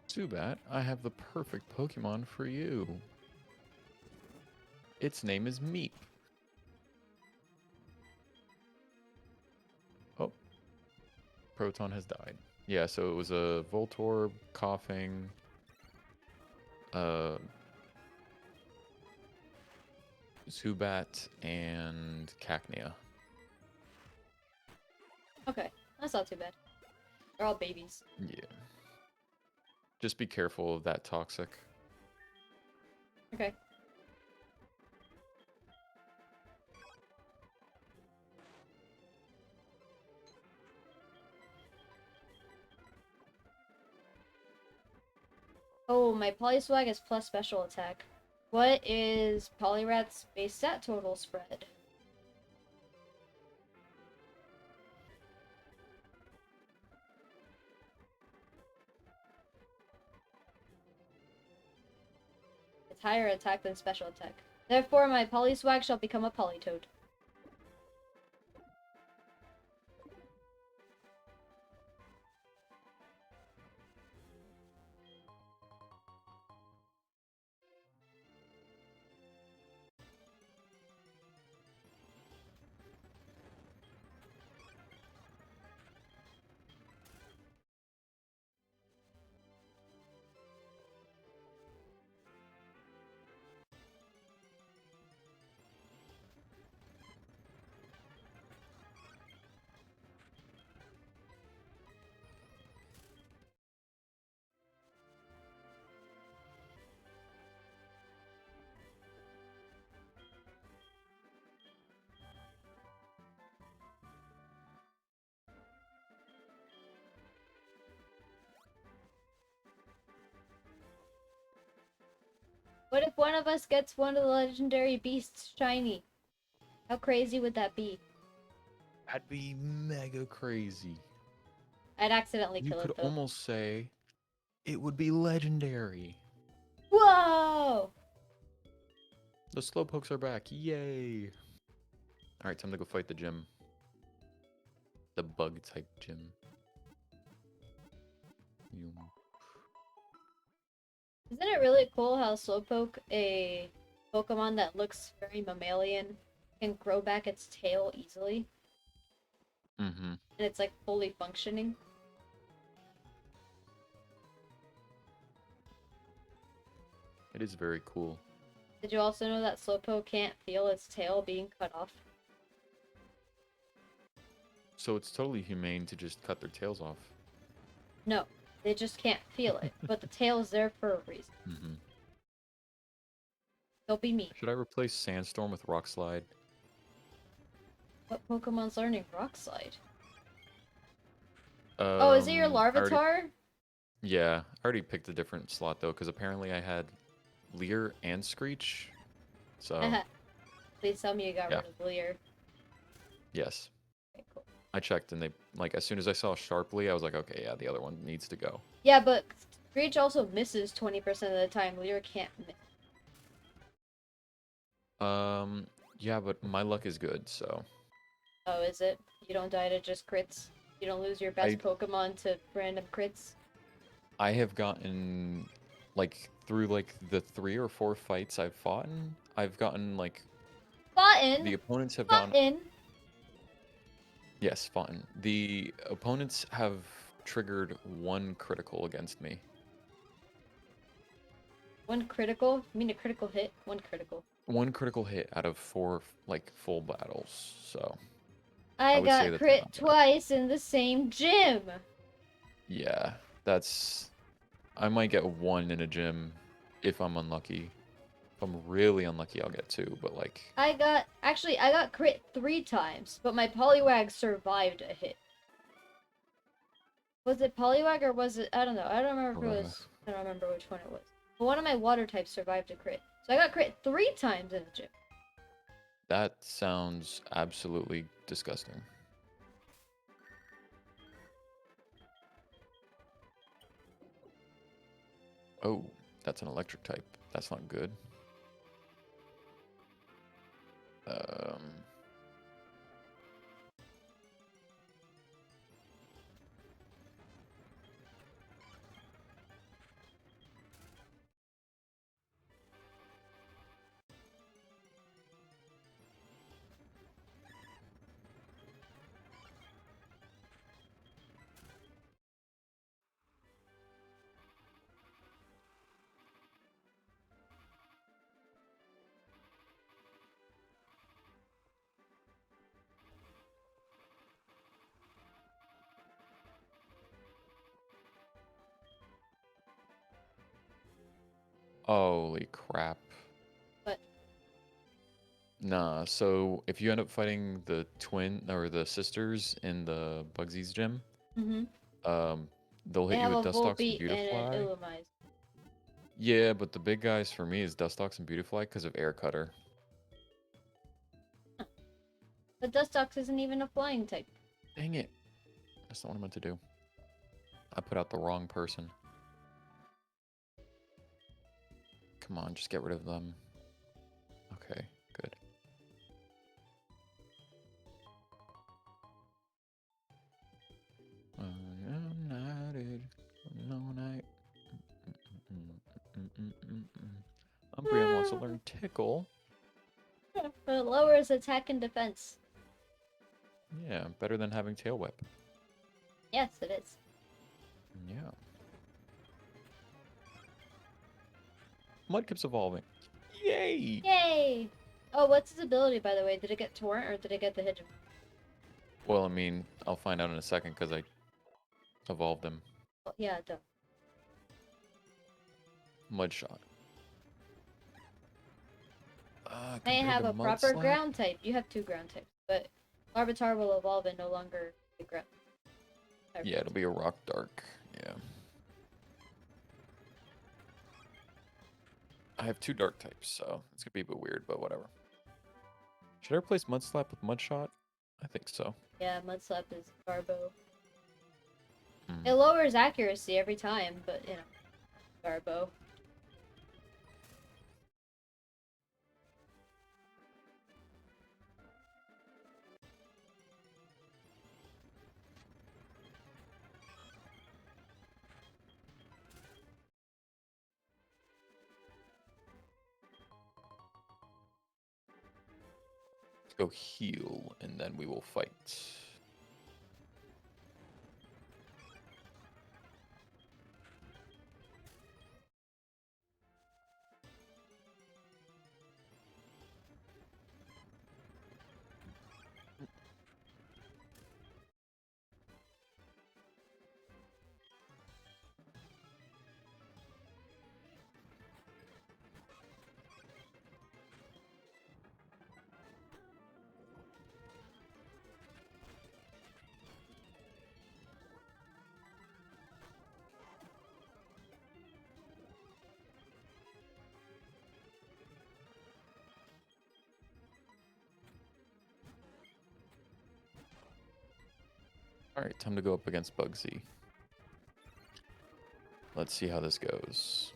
Speaker 2: Zubat, I have the perfect Pokemon for you. Its name is Meep. Oh. Proton has died. Yeah, so it was a Voltorb, Coughing, Zubat, and Cacnea.
Speaker 1: Okay, that's not too bad. They're all babies.
Speaker 2: Yeah. Just be careful of that toxic.
Speaker 1: Okay. Oh, my Polyswag is plus special attack. What is Poliwrath's base stat total spread? It's higher attack than special attack. Therefore, my Polyswag shall become a Politoed. What if one of us gets one of the legendary beasts shiny? How crazy would that be?
Speaker 2: That'd be mega crazy.
Speaker 1: I'd accidentally
Speaker 2: You
Speaker 1: kill
Speaker 2: could
Speaker 1: it though.
Speaker 2: almost say it would be legendary.
Speaker 1: Whoa!
Speaker 2: The Slowpokes are back. Yay. Alright, time to go fight the gym. The bug type gym. You...
Speaker 1: Isn't it really cool how Slowpoke, a Pokemon that looks very mammalian, can grow back its tail easily?
Speaker 2: Mm-hmm.
Speaker 1: And it's like fully functioning?
Speaker 2: It is very cool.
Speaker 1: Did you also know that Slowpoke can't feel its tail being cut off?
Speaker 2: So it's totally humane to just cut their tails off.
Speaker 1: No, they just can't feel it. But the tail's there for a reason.
Speaker 2: Mm-hmm.
Speaker 1: Don't be mean.
Speaker 2: Should I replace Sandstorm with Rock Slide?
Speaker 1: What Pokemon's learning Rock Slide? Oh, is it your
Speaker 2: I already-
Speaker 1: Larvitar?
Speaker 2: Yeah, I already picked a different slot though, because apparently I had Leer and Screech. So,
Speaker 1: Please tell me you got
Speaker 2: Yeah.
Speaker 1: rid of Leer.
Speaker 2: yes.
Speaker 1: Okay, cool.
Speaker 2: I checked and they, like, as soon as I saw Sharply, I was like, okay, yeah, the other one needs to go.
Speaker 1: Yeah, but Screech also misses 20% of the time. Leer can't miss.
Speaker 2: Yeah, but my luck is good, so.
Speaker 1: Oh, is it? You don't die to just crits? You don't lose your best Pokemon to random crits?
Speaker 2: I have gotten, like, through, like, the 3 or 4 fights I've fought in, I've gotten, like, the
Speaker 1: Button!
Speaker 2: opponents have gone.
Speaker 1: Button!
Speaker 2: Yes, fine. The opponents have triggered 1 critical against me.
Speaker 1: One critical? You mean a critical hit? One critical.
Speaker 2: 1 critical hit out of 4, like, full battles, so.
Speaker 1: I
Speaker 2: would say
Speaker 1: got
Speaker 2: that's
Speaker 1: crit
Speaker 2: not bad.
Speaker 1: twice in the same gym!
Speaker 2: Yeah, that's. I might get 1 in a gym if I'm unlucky. If I'm really unlucky, I'll get 2, but like,
Speaker 1: I got crit 3 times, but my Poliwag survived a hit. Was it Poliwag or was it? I don't know. I don't remember if it was. I don't remember which one it was. But one of my water types survived a crit, so I got crit 3 times in the gym.
Speaker 2: that sounds absolutely disgusting. Oh, that's an electric type. That's not good. Um, holy crap.
Speaker 1: But
Speaker 2: Nah, so if you end up fighting the twin or the sisters in the Bugsy's gym,
Speaker 1: mm-hmm.
Speaker 2: they'll
Speaker 1: They
Speaker 2: hit you
Speaker 1: have
Speaker 2: with
Speaker 1: a
Speaker 2: Dustox and
Speaker 1: Volbeat and an
Speaker 2: Beautifly.
Speaker 1: Illumise.
Speaker 2: Yeah, but the big guys for me is Dustox and Beautifly because of Air Cutter.
Speaker 1: But Dustox isn't even a flying type.
Speaker 2: Dang it. That's not what I meant to do. I put out the wrong person. Come on, just get rid of them. Okay, good. United, no night. Umbreon wants to learn Tickle.
Speaker 1: But it lowers attack and defense.
Speaker 2: Yeah, better than having Tail Whip.
Speaker 1: Yes, it is.
Speaker 2: Yeah. Mudkip's evolving. Yay!
Speaker 1: Yay! Oh, what's his ability, by the way? Did it get Torrent or did it get the Hidden?
Speaker 2: Well, I mean, I'll find out in a second because I evolved him.
Speaker 1: Oh, yeah, duh.
Speaker 2: Mudshot.
Speaker 1: I
Speaker 2: Compared
Speaker 1: have
Speaker 2: to
Speaker 1: a proper
Speaker 2: Mudslap?
Speaker 1: ground type. You have 2 ground types, but Larvitar will evolve and no longer be ground.
Speaker 2: Yeah, it'll be a Rock Dark. Yeah. I have 2 Dark types, so it's gonna be a bit weird, but whatever. Should I replace Mudslap with Mudshot? I think so.
Speaker 1: Yeah, Mudslap is Garbo.
Speaker 2: Hmm.
Speaker 1: It lowers accuracy every time, but you know, Garbo.
Speaker 2: Let's go heal, and then we will fight. Alright, time to go up against Bugsy. Let's see how this goes.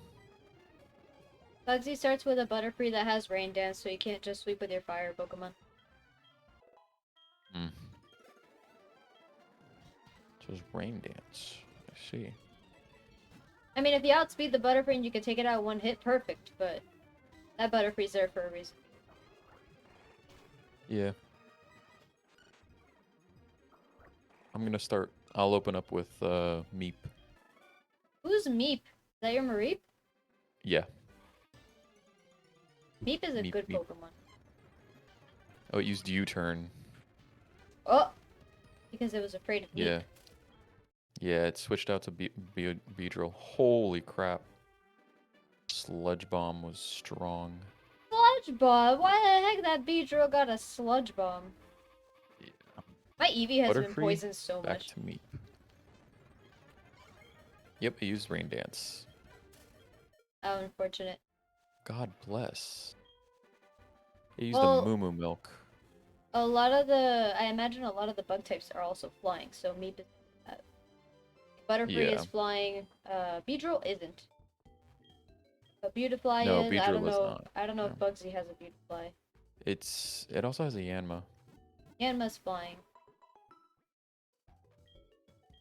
Speaker 1: Bugsy starts with a Butterfree that has Rain Dance, so you can't just sweep with your fire Pokemon.
Speaker 2: Hmm. So it's Rain Dance. I see.
Speaker 1: I mean, if you outspeed the Butterfree and you can take it out 1 hit, perfect, but that Butterfree's there for a reason.
Speaker 2: Yeah. I'm gonna start. I'll open up with Meep.
Speaker 1: Who's Meep? Is that your Mareep?
Speaker 2: Yeah.
Speaker 1: Meep is a
Speaker 2: Meep,
Speaker 1: good
Speaker 2: Meep.
Speaker 1: Pokemon.
Speaker 2: Oh, it used U-turn.
Speaker 1: Oh! Because it was afraid of Meep.
Speaker 2: Yeah. Yeah, it switched out to Beedrill. Holy crap. Sludge Bomb was strong.
Speaker 1: Sludge bomb? Why the heck that Beedrill got a sludge bomb?
Speaker 2: Yeah.
Speaker 1: My Eevee has been
Speaker 2: Butterfree,
Speaker 1: poisoned so
Speaker 2: back
Speaker 1: much.
Speaker 2: to Meep. Yep, I used Rain Dance.
Speaker 1: How unfortunate.
Speaker 2: God bless. I used
Speaker 1: Well,
Speaker 2: the Moo Moo Milk.
Speaker 1: I imagine a lot of the bug types are also flying, so Meep is Butterfree
Speaker 2: Yeah.
Speaker 1: is flying, Beedrill isn't. But Beautifly
Speaker 2: No,
Speaker 1: is, I don't
Speaker 2: Beedrill is
Speaker 1: know,
Speaker 2: not.
Speaker 1: I don't know if
Speaker 2: No.
Speaker 1: Bugsy has a Beautifly.
Speaker 2: It also has a Yanma.
Speaker 1: Yanma's flying.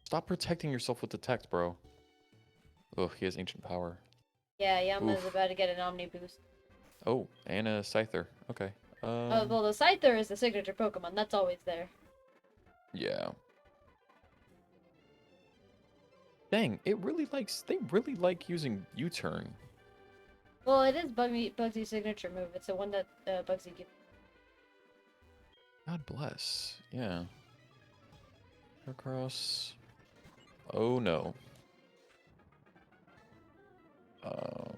Speaker 2: Stop protecting yourself with Detect, bro. Ugh, he has Ancient Power.
Speaker 1: Yeah, Yanma's
Speaker 2: Oof.
Speaker 1: about to get an Omni boost.
Speaker 2: Oh, and a Scyther. Okay.
Speaker 1: Oh, well, the Scyther is the signature Pokemon. That's always there.
Speaker 2: Yeah. Dang, they really like using U-turn.
Speaker 1: Well, it is Bugsy's signature move. It's the one that Bugsy gives.
Speaker 2: God bless. Yeah. Heracross. Oh no. Um,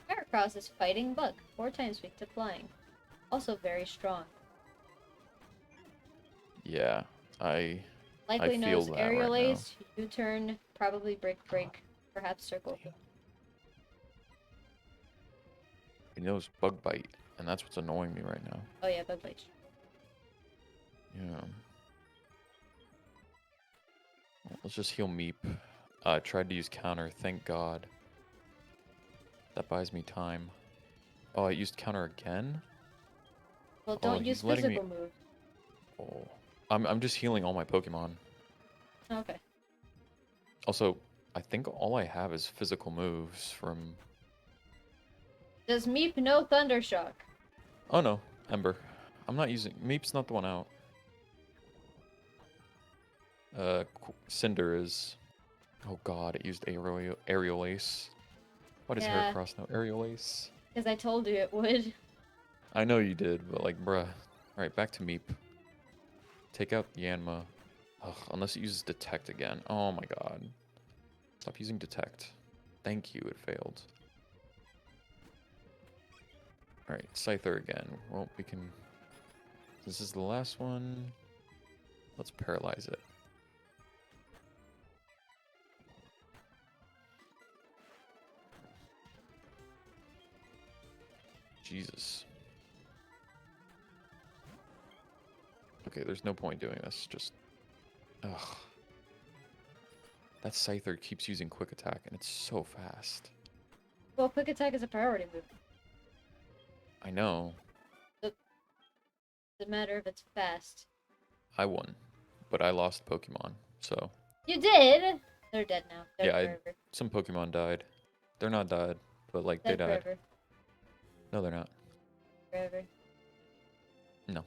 Speaker 1: Heracross is fighting Bug, 4 times weak to flying. Also very strong.
Speaker 2: yeah. I
Speaker 1: Likely
Speaker 2: feel
Speaker 1: knows
Speaker 2: that
Speaker 1: Aerial
Speaker 2: right now.
Speaker 1: Ace, U-turn, probably Break, perhaps Circle.
Speaker 2: Damn. He knows Bug Bite, and that's what's annoying me right now.
Speaker 1: Oh yeah, Bug Bite.
Speaker 2: Yeah. Well, let's just heal Meep. Tried to use counter, thank God. That buys me time. Oh, I used counter again?
Speaker 1: Well,
Speaker 2: Oh,
Speaker 1: don't use
Speaker 2: he's letting me...
Speaker 1: physical moves.
Speaker 2: Oh. I'm just healing all my Pokemon.
Speaker 1: Okay.
Speaker 2: Also, I think all I have is physical moves from...
Speaker 1: Does Meep know Thundershock?
Speaker 2: Oh no, Ember. I'm not using... Meep's not the one out. Cinder is... Oh god, it used Aerial Ace. Why does
Speaker 1: Yeah,
Speaker 2: Heracross know Aerial Ace?
Speaker 1: because I told you it would.
Speaker 2: I know you did, but like, bruh. Alright, back to Meep. Take out Yanma. Ugh, unless it uses Detect again. Oh my god. Stop using Detect. Thank you, it failed. Alright, Scyther again. Well, we can... This is the last one. Let's paralyze it. Jesus. Okay, there's no point doing this. Just... Ugh. That Scyther keeps using Quick Attack, and it's so fast.
Speaker 1: Well, Quick Attack is a priority move.
Speaker 2: I know.
Speaker 1: It's a matter of it's fast.
Speaker 2: I won, but I lost Pokemon, so...
Speaker 1: You did! They're dead now. Dead
Speaker 2: Yeah,
Speaker 1: forever.
Speaker 2: some Pokemon died. They're not died, but like
Speaker 1: Dead
Speaker 2: they died.
Speaker 1: forever.
Speaker 2: No, they're not.
Speaker 1: Forever.
Speaker 2: No.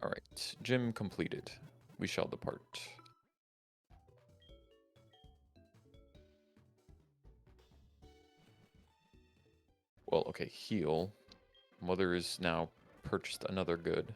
Speaker 2: Alright, gym completed. We shall depart. Well, okay, heal. Mother is now purchased another good.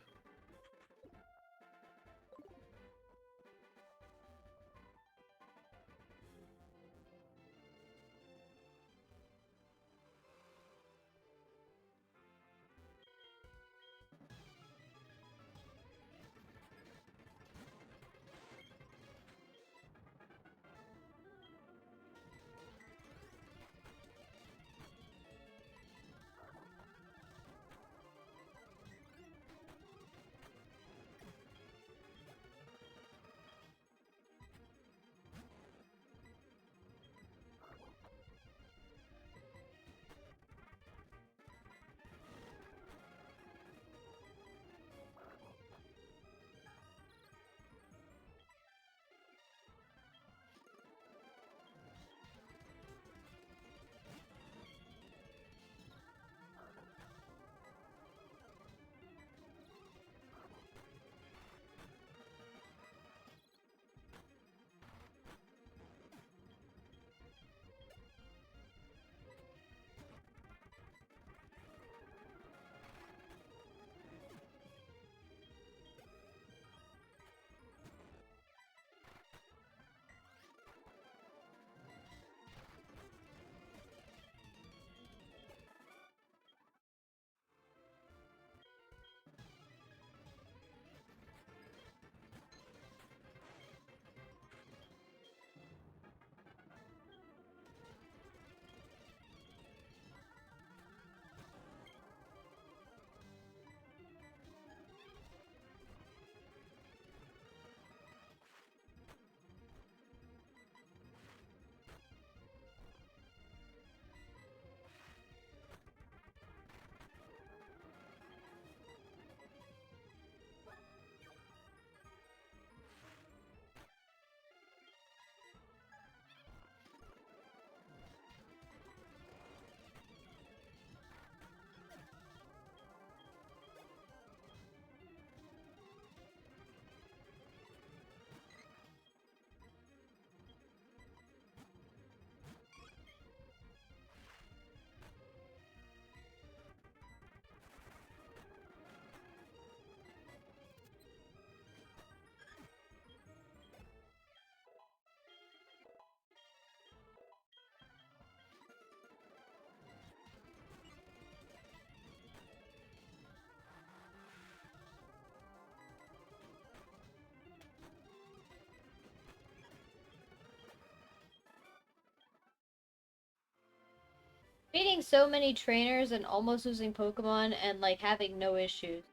Speaker 1: Beating so many trainers and almost losing Pokemon and like having no issues.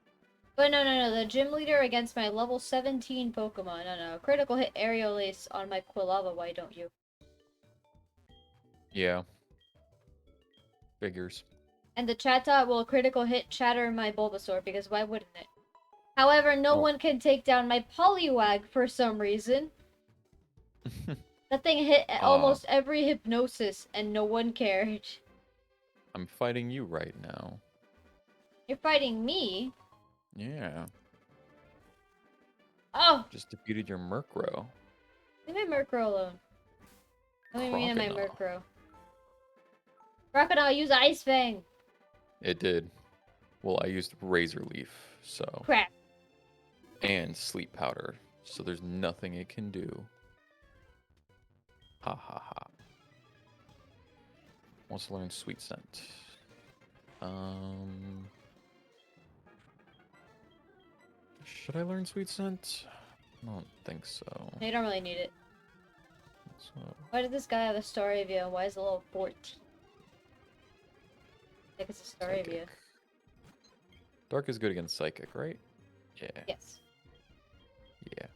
Speaker 1: But no, the gym leader against my level 17 Pokemon. No. Critical hit Aerial Ace on my Quilava, why don't you?
Speaker 2: Yeah. Figures.
Speaker 1: And the Chatot will critical hit Chatter my Bulbasaur, because why wouldn't it? However, no
Speaker 2: Oh.
Speaker 1: one can take down my Poliwag for some reason. That thing hit almost every Hypnosis, and no one cared.
Speaker 2: I'm fighting you right now.
Speaker 1: You're fighting me?
Speaker 2: Yeah.
Speaker 1: Oh!
Speaker 2: Just defeated your Murkrow.
Speaker 1: Leave my Murkrow alone. Let me read my
Speaker 2: Crocodile.
Speaker 1: Murkrow. Crocodile, use Ice Fang!
Speaker 2: It did. Well, I used Razor Leaf, so.
Speaker 1: Crap.
Speaker 2: And Sleep Powder, so there's nothing it can do. Ha ha ha. Wants to learn Sweet Scent. Should I learn Sweet Scent? I don't think so.
Speaker 1: You don't really need it.
Speaker 2: So,
Speaker 1: Why did this guy have a Staravia? Why is it level 14? I think it's a Staravia.
Speaker 2: Psychic. Dark is good against Psychic, right? Yeah.
Speaker 1: Yes.
Speaker 2: Yeah.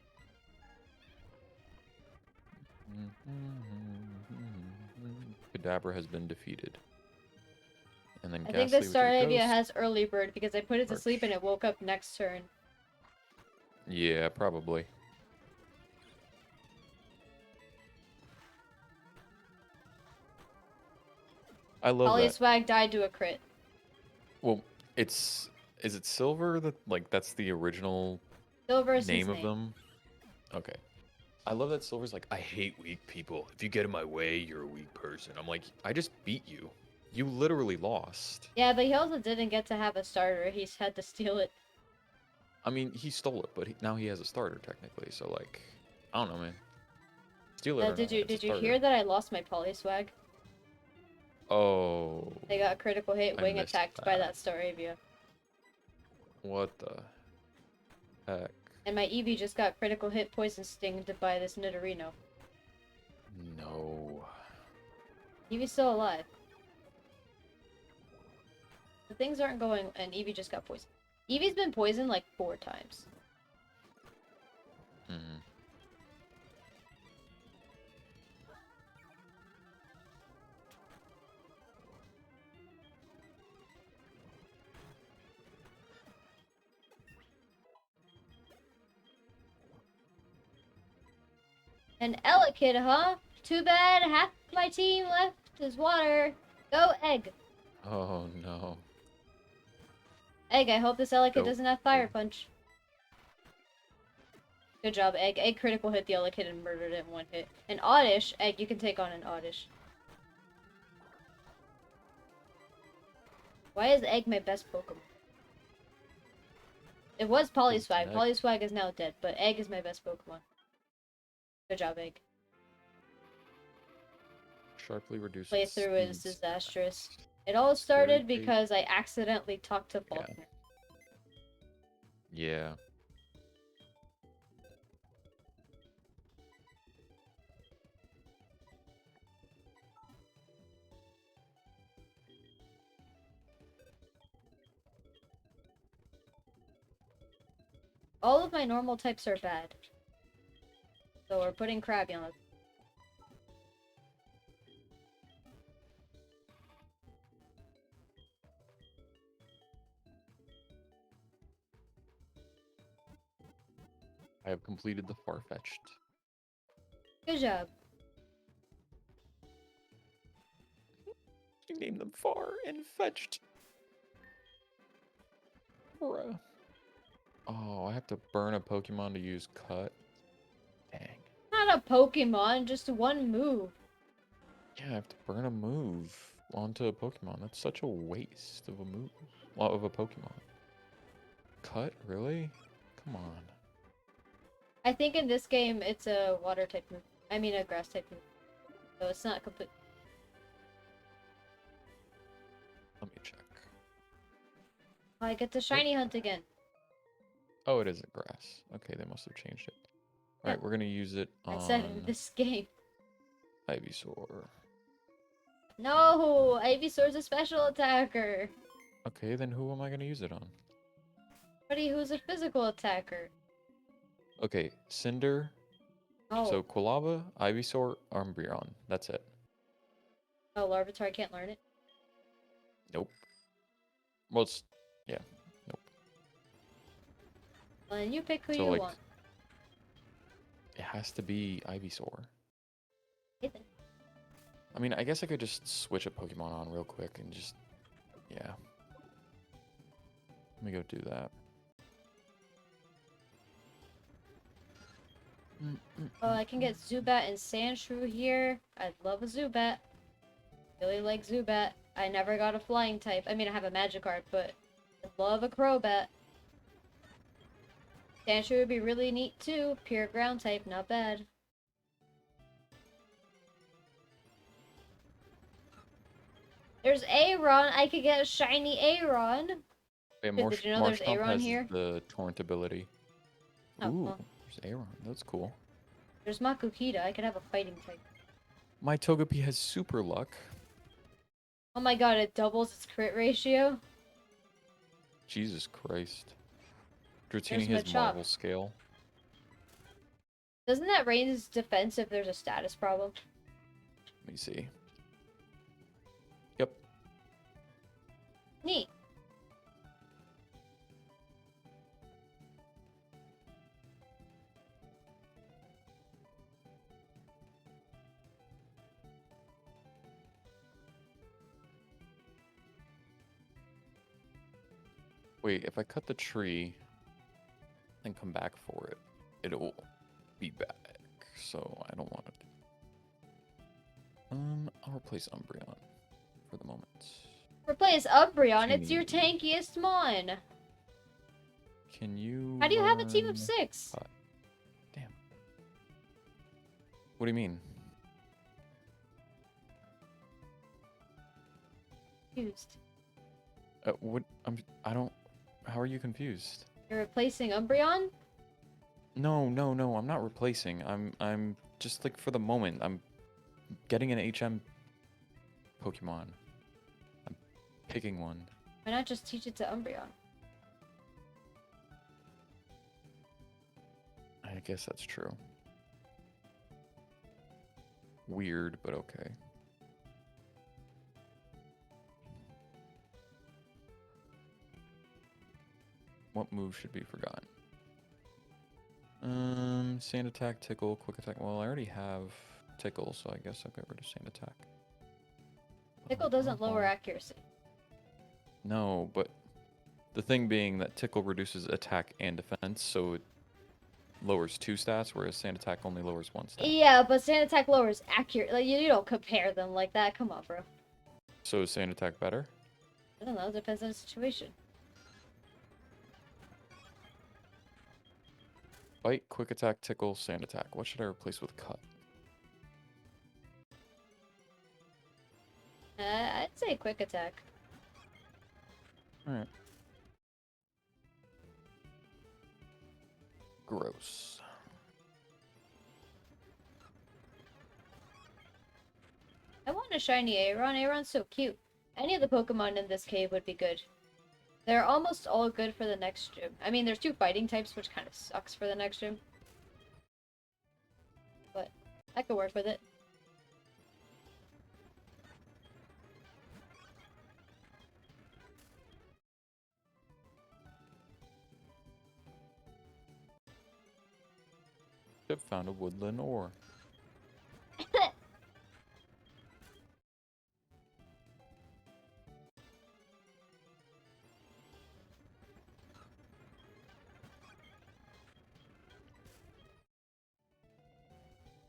Speaker 2: Kadabra has been defeated. And then
Speaker 1: I think the
Speaker 2: Ghastly, which is a
Speaker 1: Staravia
Speaker 2: ghost.
Speaker 1: has early bird because I put it to
Speaker 2: Harsh.
Speaker 1: sleep and it woke up next turn.
Speaker 2: Yeah, probably. I love that.
Speaker 1: Polyswag died to a crit.
Speaker 2: Well, is it Silver that that's the original
Speaker 1: Silver is
Speaker 2: name
Speaker 1: his
Speaker 2: of
Speaker 1: name.
Speaker 2: them? Okay. I love that Silver's like, I hate weak people. If you get in my way, you're a weak person. I'm like, I just beat you. You literally lost.
Speaker 1: Yeah, but he also didn't get to have a starter. He's had to steal it.
Speaker 2: I mean, he stole it, but now he has a starter technically. So like, I don't know, man. Steal it or not,
Speaker 1: Did
Speaker 2: it's a
Speaker 1: you
Speaker 2: starter.
Speaker 1: hear that I lost my Polyswag?
Speaker 2: Oh.
Speaker 1: They got a critical hit,
Speaker 2: I
Speaker 1: wing
Speaker 2: missed
Speaker 1: attacked by that Staravia.
Speaker 2: What the heck?
Speaker 1: And my Eevee just got critical hit poison stinged by this Nidorino.
Speaker 2: No.
Speaker 1: Eevee's still alive. The things aren't going, and Eevee just got poisoned. Eevee's been poisoned like 4 times.
Speaker 2: Mm.
Speaker 1: An Elekid, huh? Too bad half my team left is water. Go Egg.
Speaker 2: Oh no.
Speaker 1: Egg, I hope this Elekid
Speaker 2: Go
Speaker 1: doesn't have Fire
Speaker 2: Egg.
Speaker 1: Punch. Good job, Egg. Egg critical hit the Elekid and murdered it in 1 hit. An Oddish, Egg, you can take on an Oddish. Why is Egg my best Pokemon? It was Polyswag.
Speaker 2: Egg.
Speaker 1: Polyswag is now dead, but Egg is my best Pokemon. Good job, Egg.
Speaker 2: Sharply reduces
Speaker 1: Playthrough is
Speaker 2: speeds.
Speaker 1: disastrous. It all started because I accidentally talked to Faulkner.
Speaker 2: Yeah.
Speaker 1: All of my normal types are bad. So we're putting Krabby on it.
Speaker 2: I have completed the Farfetch'd.
Speaker 1: Good job.
Speaker 2: You named them Far and Fetched. Bruh. Oh, I have to burn a Pokemon to use Cut. Dang.
Speaker 1: Not a Pokemon, just one move.
Speaker 2: Yeah, I have to burn a move onto a Pokemon. That's such a waste of a move. Well, of a Pokemon. Cut? Really? Come on.
Speaker 1: I think in this game it's a water type move. I mean a grass type move. So it's not complete.
Speaker 2: Let me check.
Speaker 1: I get to shiny hunt again.
Speaker 2: Oh, it isn't grass. Okay, they must have changed it.
Speaker 1: Yeah.
Speaker 2: Alright, we're gonna use it
Speaker 1: I
Speaker 2: on
Speaker 1: said in this game.
Speaker 2: Ivysaur.
Speaker 1: No, Ivysaur's a special attacker.
Speaker 2: Okay, then who am I gonna use it on?
Speaker 1: Buddy, who's a physical attacker?
Speaker 2: Okay, Cinder.
Speaker 1: Oh,
Speaker 2: So Quilava, Ivysaur, Umbreon. That's it.
Speaker 1: oh, Larvitar, I can't learn it.
Speaker 2: Nope. Well, it's yeah. Nope.
Speaker 1: Well, then you pick who
Speaker 2: So
Speaker 1: you
Speaker 2: like,
Speaker 1: want.
Speaker 2: it has to be Ivysaur.
Speaker 1: Okay, then.
Speaker 2: I mean, I guess I could just switch a Pokemon on real quick and just, yeah. Let me go do that.
Speaker 1: Oh, I can get Zubat and Sandshrew here. I'd love a Zubat. Really like Zubat. I never got a flying type. I mean, I have a Magikarp, but I'd love a Crobat. Sandshrew would be really neat too. Pure ground type, not bad. There's Aeron. I could get a shiny Aeron.
Speaker 2: Wait,
Speaker 1: Did you know there's
Speaker 2: Marshtomp
Speaker 1: Aeron
Speaker 2: has
Speaker 1: here?
Speaker 2: the Torrent ability.
Speaker 1: Oh,
Speaker 2: Ooh,
Speaker 1: well.
Speaker 2: there's Aeron. That's cool.
Speaker 1: There's Makuhita. I could have a fighting type.
Speaker 2: My Togepi has super luck.
Speaker 1: Oh my god, it doubles its crit ratio.
Speaker 2: Jesus Christ. Dratini
Speaker 1: There's
Speaker 2: has
Speaker 1: Machop.
Speaker 2: Marvel Scale.
Speaker 1: Doesn't that raise defense if there's a status problem?
Speaker 2: Let me see. Yep.
Speaker 1: Neat.
Speaker 2: Wait, if I cut the tree and come back for it, it'll be back. So I don't want it. I'll replace Umbreon for the moment.
Speaker 1: Replace Umbreon. It's your
Speaker 2: Teeny.
Speaker 1: tankiest mon.
Speaker 2: Can you?
Speaker 1: How do you have a team of
Speaker 2: learn-
Speaker 1: 6?
Speaker 2: Damn. What do you mean?
Speaker 1: Confused.
Speaker 2: What? I don't. How are you confused?
Speaker 1: You're replacing Umbreon?
Speaker 2: No, I'm not replacing. I'm just like for the moment. I'm getting an HM Pokemon. I'm picking one.
Speaker 1: Why not just teach it to Umbreon?
Speaker 2: I guess that's true. Weird, but okay. What move should be forgotten? Sand attack, tickle, quick attack. Well, I already have tickle, so I guess I'll get rid of sand attack.
Speaker 1: Tickle doesn't lower accuracy.
Speaker 2: No, but the thing being that tickle reduces attack and defense, so it lowers 2 stats, whereas sand attack only lowers 1 stat.
Speaker 1: Yeah, but sand attack lowers accurate. Like, you don't compare them like that. Come on, bro.
Speaker 2: So is sand attack better?
Speaker 1: I don't know. It depends on the situation.
Speaker 2: Bite, quick attack, tickle, sand attack. What should I replace with cut?
Speaker 1: I'd say quick attack.
Speaker 2: Alright. Gross.
Speaker 1: I want a shiny Aeron. Aeron's so cute. Any of the Pokemon in this cave would be good. They're almost all good for the next gym. I mean, there's 2 fighting types, which kind of sucks for the next gym. But I could work with it.
Speaker 2: I've found a woodland ore.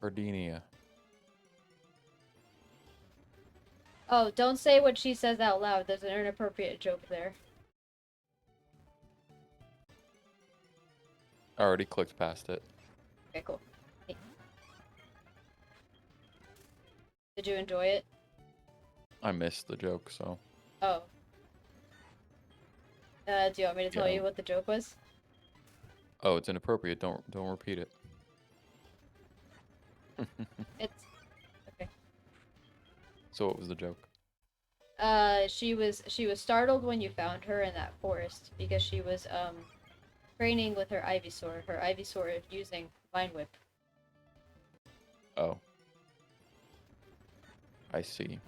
Speaker 2: Gardenia.
Speaker 1: Oh, don't say what she says out loud. There's an inappropriate joke there.
Speaker 2: I already clicked past it.
Speaker 1: Okay, cool. Hey. Did you enjoy it?
Speaker 2: I missed the joke, so.
Speaker 1: Oh. Do you want me to tell
Speaker 2: Yeah.
Speaker 1: you what the joke was?
Speaker 2: Oh, it's inappropriate. Don't repeat it.
Speaker 1: It's... Okay.
Speaker 2: So what was the joke?
Speaker 1: She was startled when you found her in that forest because she was training with her Ivysaur. Her Ivysaur using Vine Whip.
Speaker 2: Oh. I see.
Speaker 1: Isn't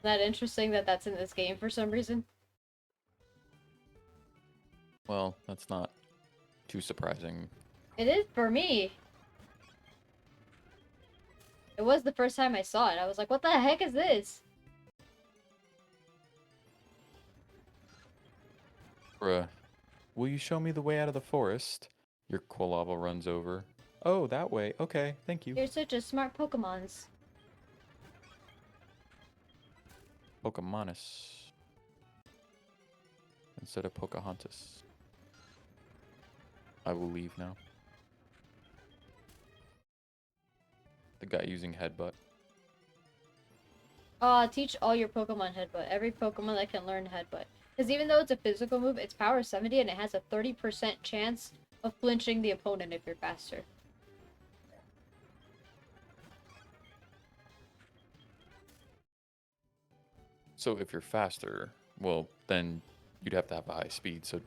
Speaker 1: that interesting that that's in this game for some reason?
Speaker 2: Well, that's not too surprising.
Speaker 1: It is for me. It was the first time I saw it. I was like, what the heck is this?
Speaker 2: Bruh. Will you show me the way out of the forest? Your Quilava runs over. Oh, that way. Okay, thank you.
Speaker 1: You're such a smart Pokemons.
Speaker 2: Pokemonus. Instead of Pocahontas. I will leave now. The guy using headbutt.
Speaker 1: Teach all your Pokemon Headbutt. Every Pokemon that can learn Headbutt. Because even though it's a physical move, it's power 70 and it has a 30% chance of flinching the opponent if you're faster.
Speaker 2: So if you're faster, well, then you'd have to have a high speed. So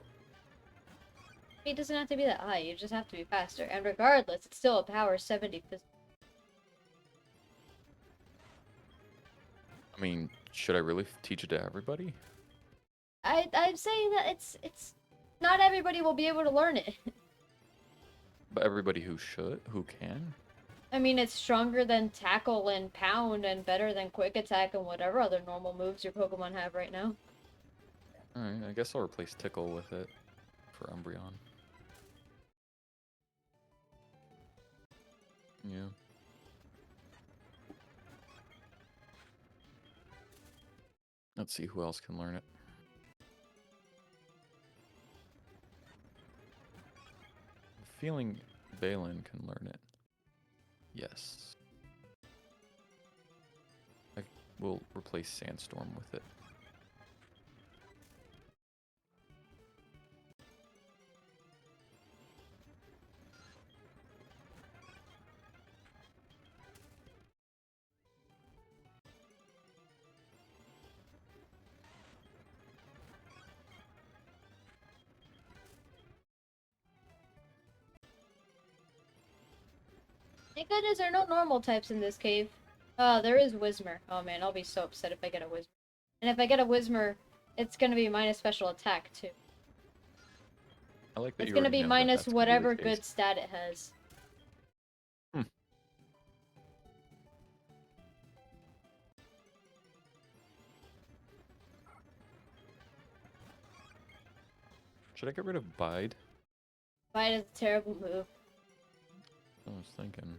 Speaker 1: It doesn't have to be that high, you just have to be faster. And regardless, it's still a power 70 physical.
Speaker 2: I mean, should I really teach it to everybody?
Speaker 1: I'm saying that it's not everybody will be able to learn it.
Speaker 2: But everybody who can.
Speaker 1: I mean, it's stronger than Tackle and Pound and better than Quick Attack and whatever other normal moves your Pokemon have right now.
Speaker 2: Alright, I guess I'll replace Tickle with it for Umbreon. Yeah. Let's see who else can learn it. Feeling Balin can learn it. Yes. I will replace Sandstorm with it.
Speaker 1: Thank goodness there are no normal types in this cave. There is Whismur. Oh man, I'll be so upset if I get a Whismur. And if I get a Whismur, it's gonna be minus special attack too.
Speaker 2: I like that
Speaker 1: It's
Speaker 2: you
Speaker 1: gonna
Speaker 2: already
Speaker 1: be
Speaker 2: know that
Speaker 1: minus
Speaker 2: that's gonna be the
Speaker 1: whatever
Speaker 2: case.
Speaker 1: good stat it has.
Speaker 2: Should I get rid of Bide?
Speaker 1: Bite is a terrible move.
Speaker 2: I was thinking.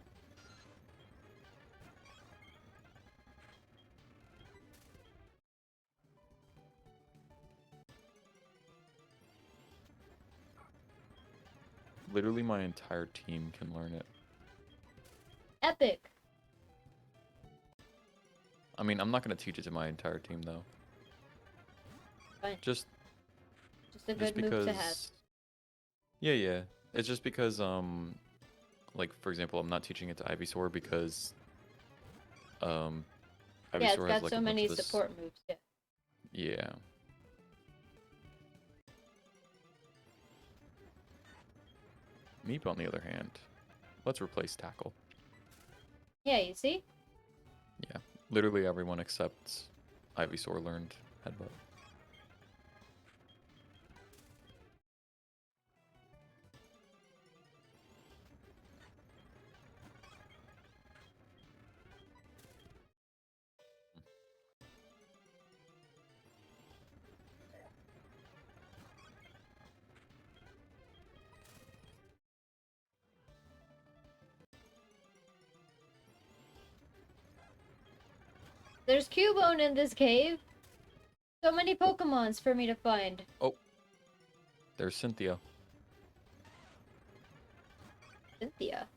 Speaker 2: Literally my entire team can learn it.
Speaker 1: Epic.
Speaker 2: I mean, I'm not going to teach it to my entire team, though.
Speaker 1: Fine.
Speaker 2: Just
Speaker 1: a good move
Speaker 2: because...
Speaker 1: to have.
Speaker 2: Yeah. It's just because, like, for example, I'm not teaching it to Ivysaur because, Ivysaur
Speaker 1: Yeah, it's got
Speaker 2: has, like,
Speaker 1: so
Speaker 2: a bunch
Speaker 1: many
Speaker 2: of this...
Speaker 1: support moves, yeah.
Speaker 2: Yeah. Meep, on the other hand, let's replace Tackle.
Speaker 1: Yeah, you see?
Speaker 2: Yeah. Literally everyone except Ivysaur learned Headbutt.
Speaker 1: There's Cubone in this cave. So many Pokemons for me to find.
Speaker 2: Oh. There's Cynthia.
Speaker 1: Cynthia.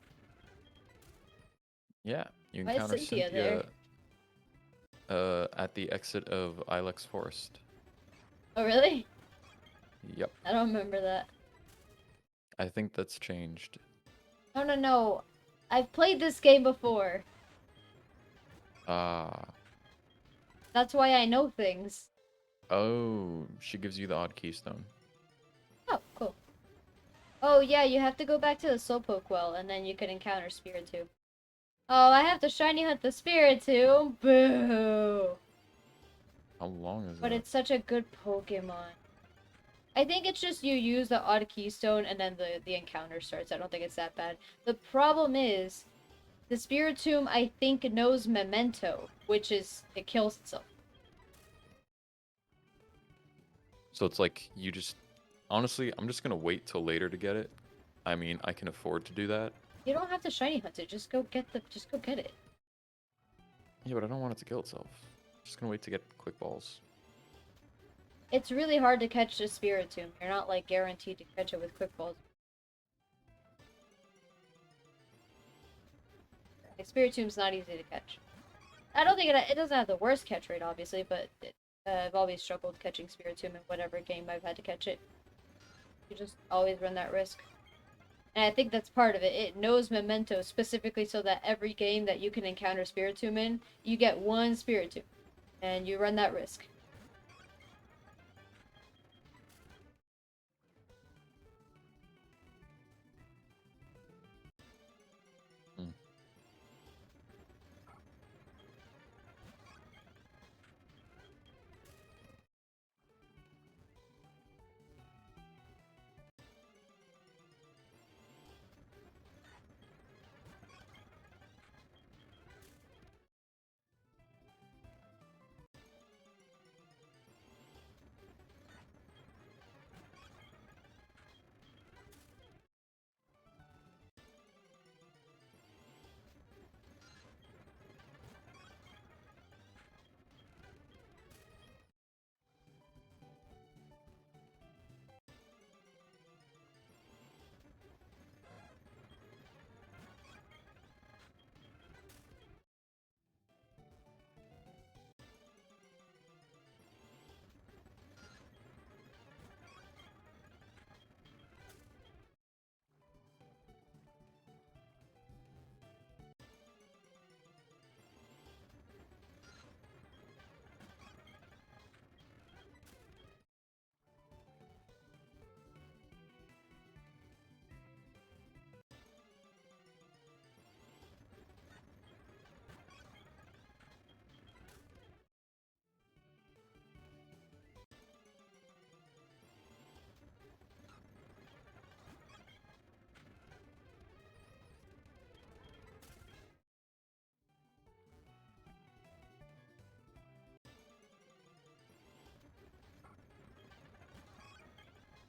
Speaker 2: Yeah, you
Speaker 1: Why is
Speaker 2: encounter
Speaker 1: Cynthia
Speaker 2: Cynthia at the exit of Ilex Forest.
Speaker 1: Oh, really?
Speaker 2: Yep.
Speaker 1: I don't remember that.
Speaker 2: I think that's changed.
Speaker 1: No. I've played this game before.
Speaker 2: Ah.
Speaker 1: That's why I know things.
Speaker 2: Oh, she gives you the odd keystone.
Speaker 1: Oh, cool. Oh yeah, you have to go back to the Slowpoke Well, and then you can encounter Spiritomb. Oh, I have to shiny hunt the Spiritomb. Boo!
Speaker 2: How long is
Speaker 1: But
Speaker 2: that?
Speaker 1: it's such a good Pokemon. I think it's just you use the odd keystone and then the encounter starts. I don't think it's that bad. The problem is the Spiritomb I think knows Memento, which is it kills itself.
Speaker 2: So it's like you just honestly, I'm just gonna wait till later to get it. I mean, I can afford to do that.
Speaker 1: You don't have to shiny hunt it. Just go get it.
Speaker 2: Yeah, but I don't want it to kill itself. Just gonna wait to get quick balls.
Speaker 1: It's really hard to catch the Spiritomb. You're not like guaranteed to catch it with quick balls. Like, Spiritomb's not easy to catch. I don't think it doesn't have the worst catch rate, obviously, but I've always struggled catching Spiritomb in whatever game I've had to catch it. You just always run that risk. And I think that's part of it. It knows Memento specifically so that every game that you can encounter Spiritomb in, you get one Spiritomb. And you run that risk.
Speaker 2: Hmm.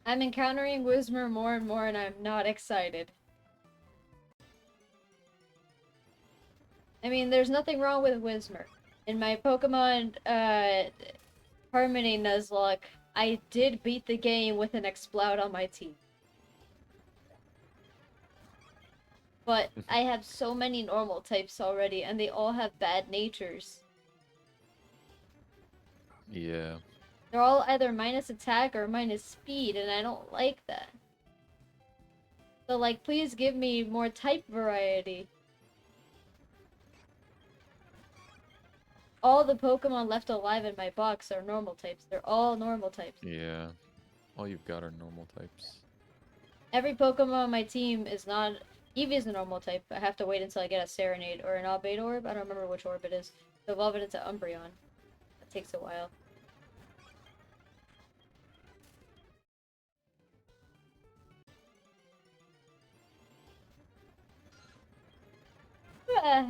Speaker 1: I'm encountering Whismur more and more and I'm not excited. I mean, there's nothing wrong with Whismur. In my Pokemon Harmony Nuzlocke, I did beat the game with an Exploud on my team. But I have so many normal types already, and they all have bad natures.
Speaker 2: Yeah.
Speaker 1: They're all either minus attack or minus speed, and I don't like that. So, like, please give me more type variety. All the Pokemon left alive in my box are normal types. They're all normal types.
Speaker 2: Yeah. All you've got are normal types.
Speaker 1: Every Pokemon on my team is not... Eevee is a normal type. I have to wait until I get a Serenade or an Albedo Orb. I don't remember which orb it is. To evolve it into Umbreon. That takes a while. Ah.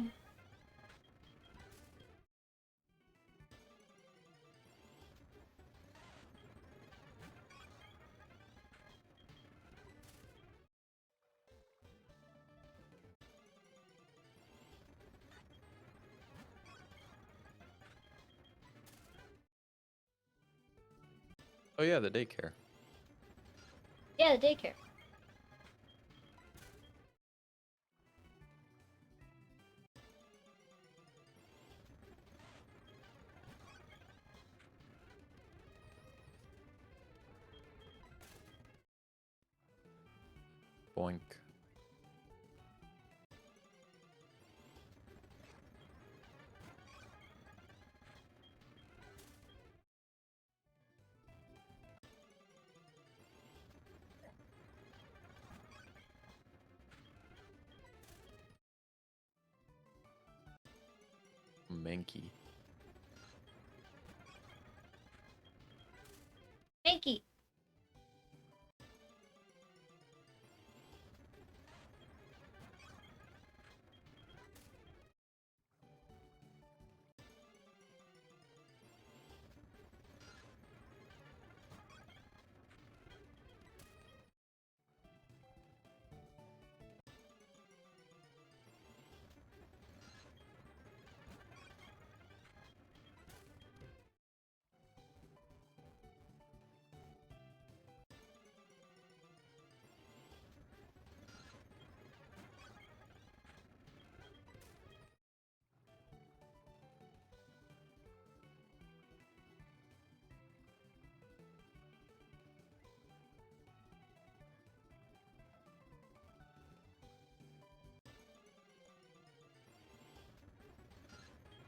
Speaker 2: Oh yeah, the daycare.
Speaker 1: Yeah, the daycare.
Speaker 2: Boink. Mankey.
Speaker 1: Hanky.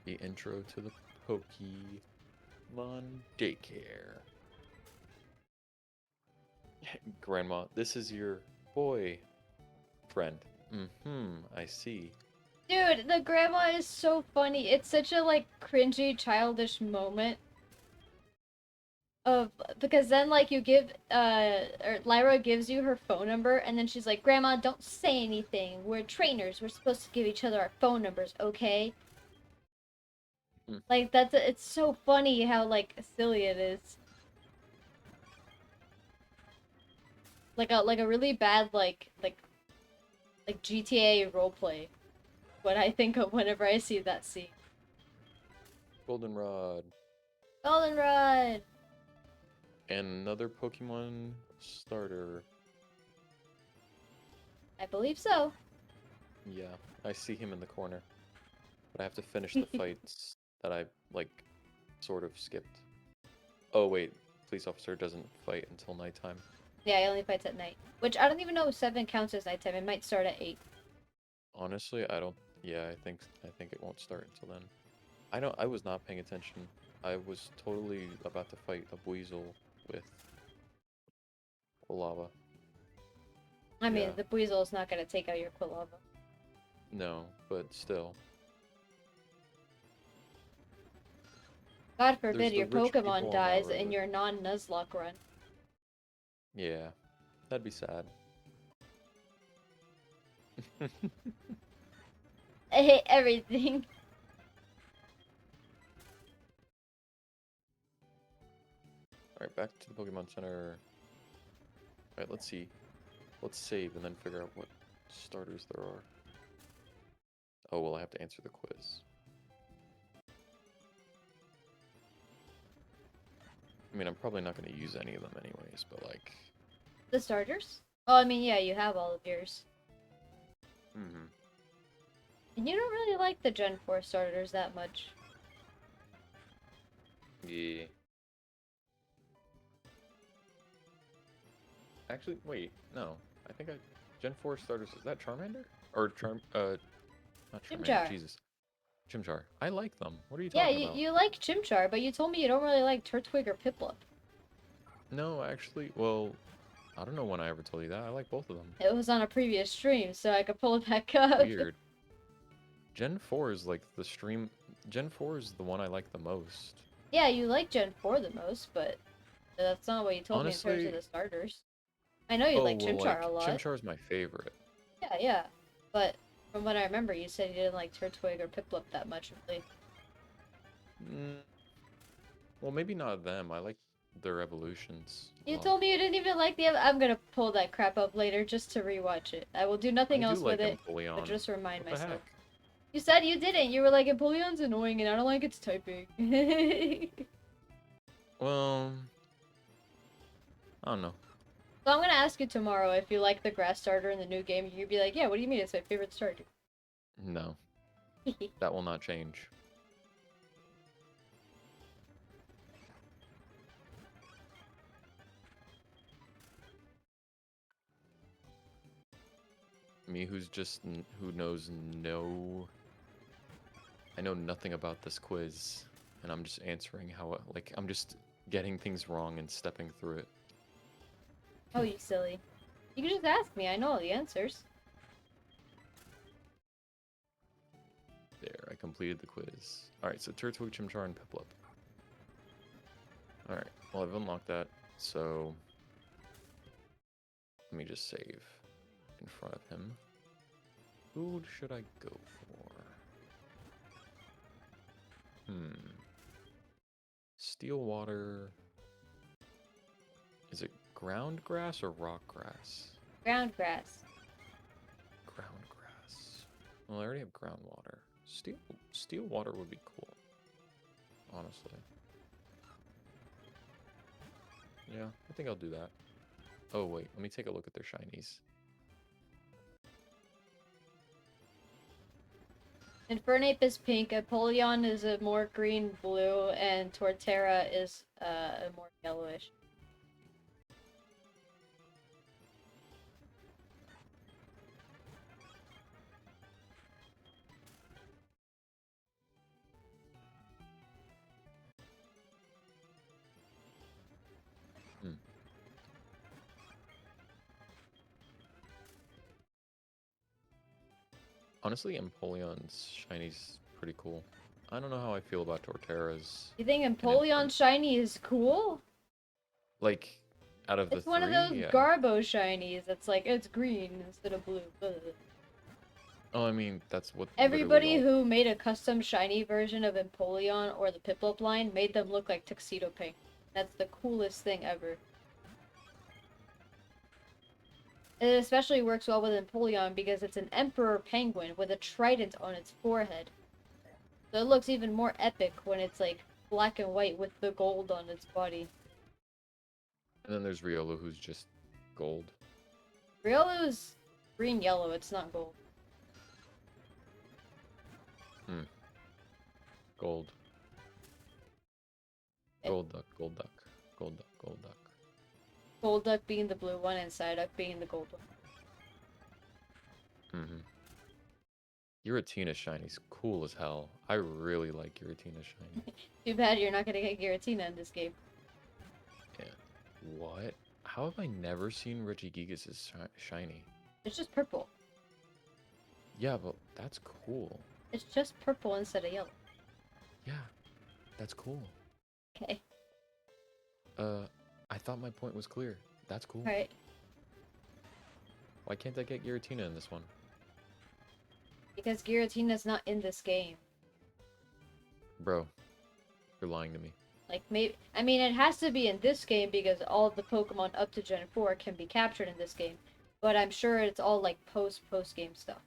Speaker 2: The intro to the Pokemon daycare. Grandma, this is your boy friend. I see.
Speaker 1: Dude, the grandma is so funny. It's such a like cringy, childish moment of because then like you give or Lyra gives you her phone number and then she's like, "Grandma, don't say anything. We're trainers. We're supposed to give each other our phone numbers, okay?" Like it's so funny how like silly it is. Like a really bad like GTA roleplay. What I think of whenever I see that scene.
Speaker 2: Goldenrod.
Speaker 1: Goldenrod!
Speaker 2: And another Pokemon starter.
Speaker 1: I believe so.
Speaker 2: Yeah, I see him in the corner. But I have to finish the fights that I, like, sort of skipped. Oh, wait. Police officer doesn't fight until nighttime.
Speaker 1: Yeah, he only fights at night. Which I don't even know if 7 counts as nighttime. It might start at 8.
Speaker 2: Honestly, I don't... Yeah, I think it won't start until then. I was not paying attention. I was totally about to fight a Buizel with Lava.
Speaker 1: I mean,
Speaker 2: Yeah.
Speaker 1: the Buizel is not going to take out your Quilava.
Speaker 2: No, but still.
Speaker 1: God
Speaker 2: There's
Speaker 1: forbid
Speaker 2: the
Speaker 1: your
Speaker 2: rich people
Speaker 1: Pokemon
Speaker 2: on that
Speaker 1: dies in
Speaker 2: road.
Speaker 1: your non-Nuzlocke run.
Speaker 2: Yeah, that'd be sad.
Speaker 1: I hate everything.
Speaker 2: Alright, back to the Pokemon Center. Alright, let's see. Let's save and then figure out what starters there are. Oh, well, I have to answer the quiz. I mean, I'm probably not going to use any of them anyways, but like...
Speaker 1: The starters? Oh, I mean, yeah, you have all of yours. And you don't really like the Gen 4 starters that much.
Speaker 2: Yeah. Actually, wait, no. I think Gen 4 starters, is that Charmander? Or not Charmander,
Speaker 1: Chimchar.
Speaker 2: Jesus. Chimchar. I like them. What are you
Speaker 1: Yeah,
Speaker 2: talking about?
Speaker 1: you like Chimchar, but you told me you don't really like Turtwig or Piplup.
Speaker 2: No, actually, well, I don't know when I ever told you that. I like both of them.
Speaker 1: It was on a previous stream, so I could pull it back up.
Speaker 2: Weird. Gen 4 is like the stream... Gen 4 is the one I like the most.
Speaker 1: Yeah, you like Gen 4 the most, but that's not what you told me in terms
Speaker 2: Honestly...
Speaker 1: of the starters. I know you like Chimchar a lot.
Speaker 2: Chimchar is my favorite.
Speaker 1: Yeah, yeah. But from what I remember, you said you didn't like Turtwig or Piplup that much, really.
Speaker 2: Well, maybe not them. I like their evolutions.
Speaker 1: You told me you didn't even like the... I'm gonna pull that crap up later just to rewatch it. I will do nothing else with it, but just remind myself.
Speaker 2: Heck?
Speaker 1: You said you didn't. You were like, Empoleon's annoying and I don't like its typing.
Speaker 2: Well... I don't know.
Speaker 1: So I'm gonna ask you tomorrow if you like the grass starter in the new game. You'd be like, yeah, what do you mean? It's my favorite starter.
Speaker 2: No. That will not change. Me who knows no... I know nothing about this quiz, and I'm just answering how, like, I'm just getting things wrong and stepping through it.
Speaker 1: Oh, you silly. You can just ask me. I know all the answers.
Speaker 2: There, I completed the quiz. Alright, so Turtwig, Chimchar, and Piplup. Alright, well, I've unlocked that, so let me just save in front of him. Who should I go for? Steel water. Is it ground grass or rock grass?
Speaker 1: Ground grass.
Speaker 2: Ground grass. Well, I already have groundwater. Steel water would be cool. Honestly. Yeah, I think I'll do that. Oh wait, let me take a look at their shinies.
Speaker 1: Infernape is pink, Apollyon is a more green-blue, and Torterra is a more yellowish.
Speaker 2: Honestly, Empoleon's shiny's pretty cool. I don't know how I feel about Torterra's.
Speaker 1: You think
Speaker 2: and
Speaker 1: Empoleon shiny is cool?
Speaker 2: Like, out of the
Speaker 1: It's one of
Speaker 2: three,
Speaker 1: those
Speaker 2: yeah.
Speaker 1: Garbo shinies that's like, it's green instead of blue. Ugh.
Speaker 2: Oh, I mean, that's what
Speaker 1: Everybody
Speaker 2: literally all...
Speaker 1: who made a custom shiny version of Empoleon or the Piplup line made them look like Tuxedo Pink. That's the coolest thing ever. It especially works well with Empoleon because it's an Emperor Penguin with a trident on its forehead. So it looks even more epic when it's like black and white with the gold on its body.
Speaker 2: And then there's Riolu, who's just gold.
Speaker 1: Riolu's green-yellow, it's not gold.
Speaker 2: Gold. Gold duck, gold duck, gold duck, gold duck.
Speaker 1: Golduck being the blue one and Psyduck being the gold one.
Speaker 2: Giratina shiny's cool as hell. I really like Giratina shiny.
Speaker 1: Too bad you're not gonna get Giratina in this game.
Speaker 2: Yeah. What? How have I never seen Regigigas' shiny?
Speaker 1: It's just purple.
Speaker 2: Yeah, but that's cool.
Speaker 1: It's just purple instead of yellow.
Speaker 2: Yeah, that's cool.
Speaker 1: Okay.
Speaker 2: I thought my point was clear. That's cool.
Speaker 1: Alright.
Speaker 2: Why can't I get Giratina in this one?
Speaker 1: Because Giratina's not in this game.
Speaker 2: Bro, you're lying to me.
Speaker 1: Like, maybe... I mean, it has to be in this game because all of the Pokemon up to Gen 4 can be captured in this game. But I'm sure it's all, like, post-game stuff.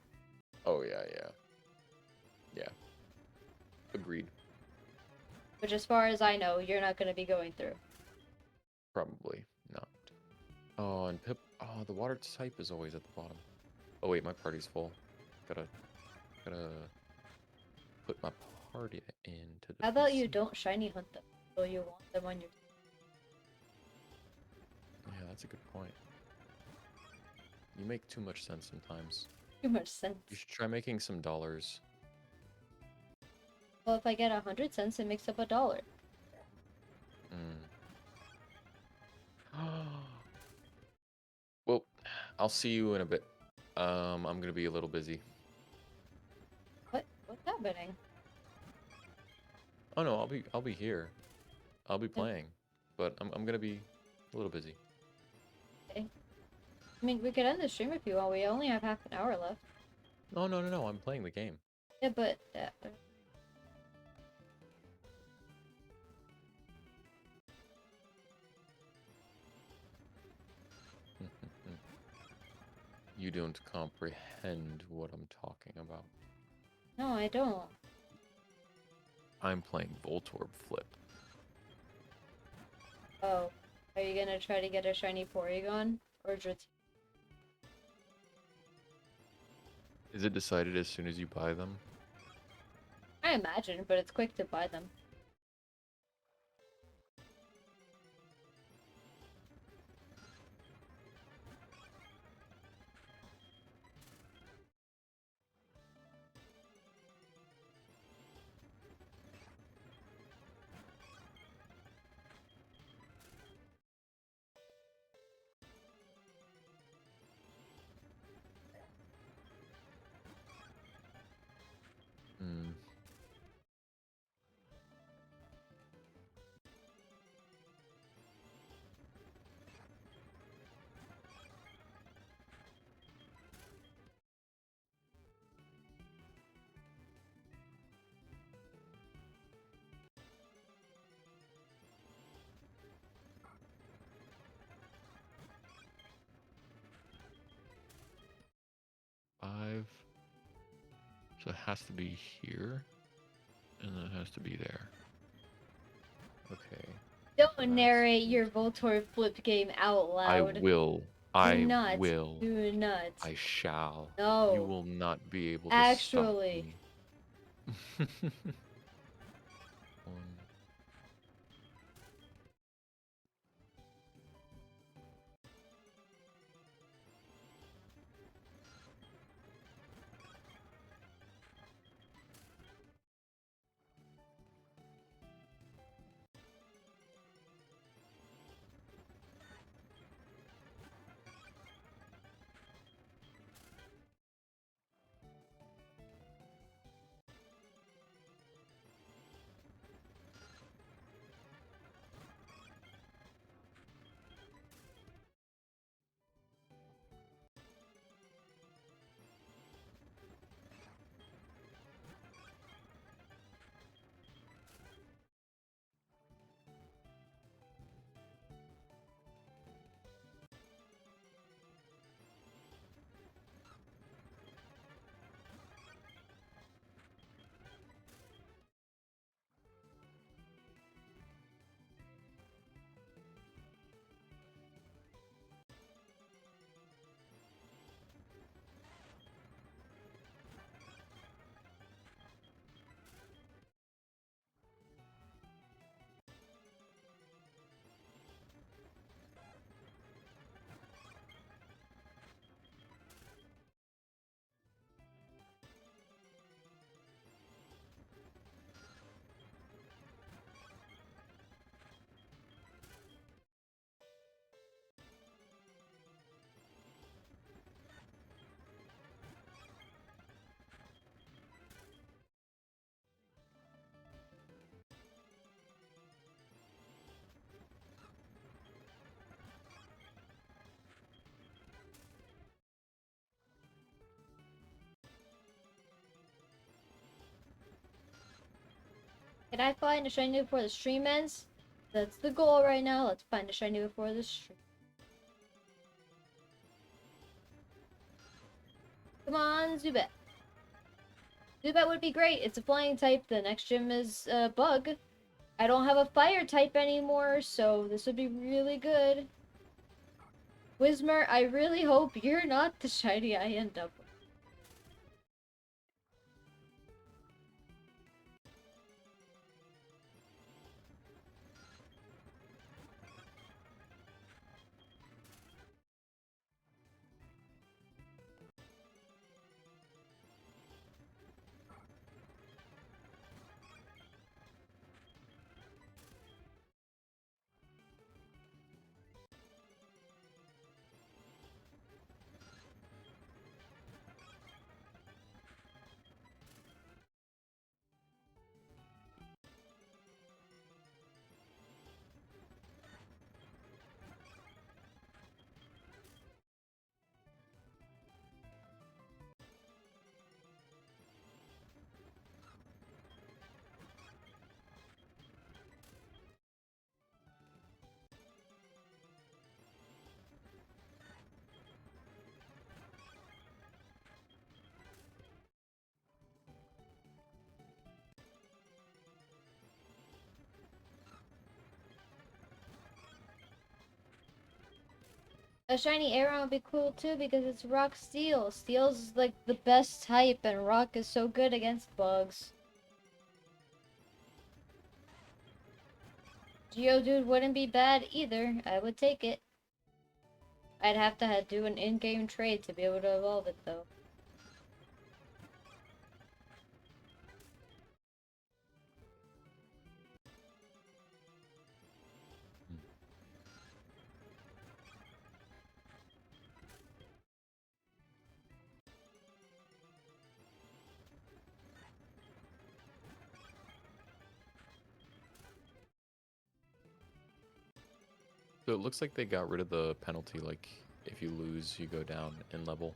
Speaker 2: Oh, yeah, yeah. Yeah. Agreed.
Speaker 1: Which, as far as I know, you're not gonna be going through.
Speaker 2: Probably not. Oh, and Oh, the water type is always at the bottom. Oh, wait, my party's full. Gotta put my party into the...
Speaker 1: How about you don't shiny hunt them, so you want them on your...
Speaker 2: Yeah, that's a good point. You make too much sense sometimes.
Speaker 1: Too much sense.
Speaker 2: You should try making some dollars.
Speaker 1: Well, if I get 100 cents, it makes up $1.
Speaker 2: Well, I'll see you in a bit. I'm gonna be a little busy.
Speaker 1: What's happening?
Speaker 2: Oh no, I'll be here. I'll be playing, but I'm gonna be a little busy.
Speaker 1: Okay. I mean, we could end the stream if you want. We only have half an hour left.
Speaker 2: No, no, no, no. I'm playing the game.
Speaker 1: Yeah, but
Speaker 2: You don't comprehend what I'm talking about.
Speaker 1: no, I don't.
Speaker 2: I'm playing Voltorb Flip.
Speaker 1: Oh, are you gonna try to get a shiny Porygon or Dratini?
Speaker 2: Is it decided as soon as you buy them?
Speaker 1: I imagine, but it's quick to buy them.
Speaker 2: So it has to be here, and then it has to be there. Okay.
Speaker 1: Don't
Speaker 2: Nice.
Speaker 1: narrate your Voltorb flip game out
Speaker 2: I
Speaker 1: loud.
Speaker 2: will.
Speaker 1: Do not.
Speaker 2: will.
Speaker 1: Do not.
Speaker 2: I shall.
Speaker 1: No.
Speaker 2: You will not be able to
Speaker 1: Actually.
Speaker 2: stop me. One.
Speaker 1: Can I find a shiny before the stream ends? That's the goal right now. Let's find a shiny before the stream. Come on, Zubat. Zubat would be great. It's a flying type. The next gym is Bug. I don't have a fire type anymore, so this would be really good. Whismer, I really hope you're not the shiny I end up with. A shiny Aron would be cool too because it's Rock Steel. Steel's like the best type and Rock is so good against bugs. Geodude wouldn't be bad either. I would take it. I'd have to do an in-game trade to be able to evolve it though.
Speaker 2: So it looks like they got rid of the penalty, like if you lose, you go down in level.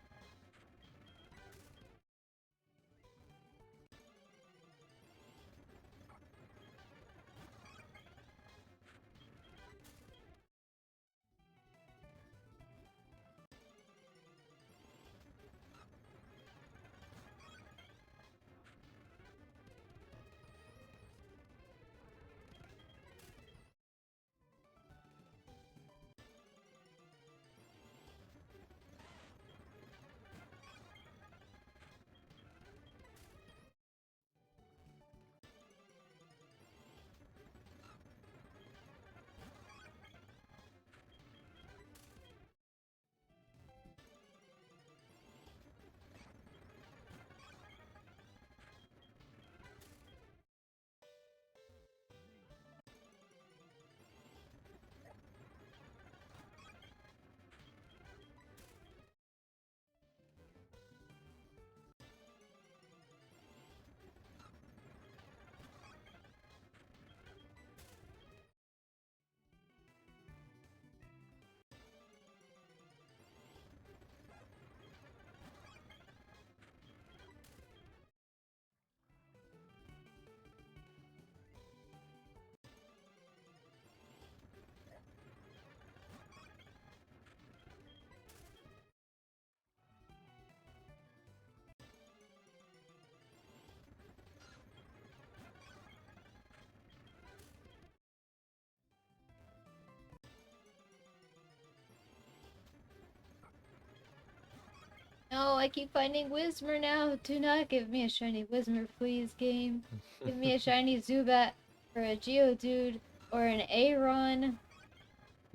Speaker 1: I keep finding Whismur now. Do not give me a shiny Whismur, please, game. Give me a shiny Zubat, or a Geodude, or an Aeron.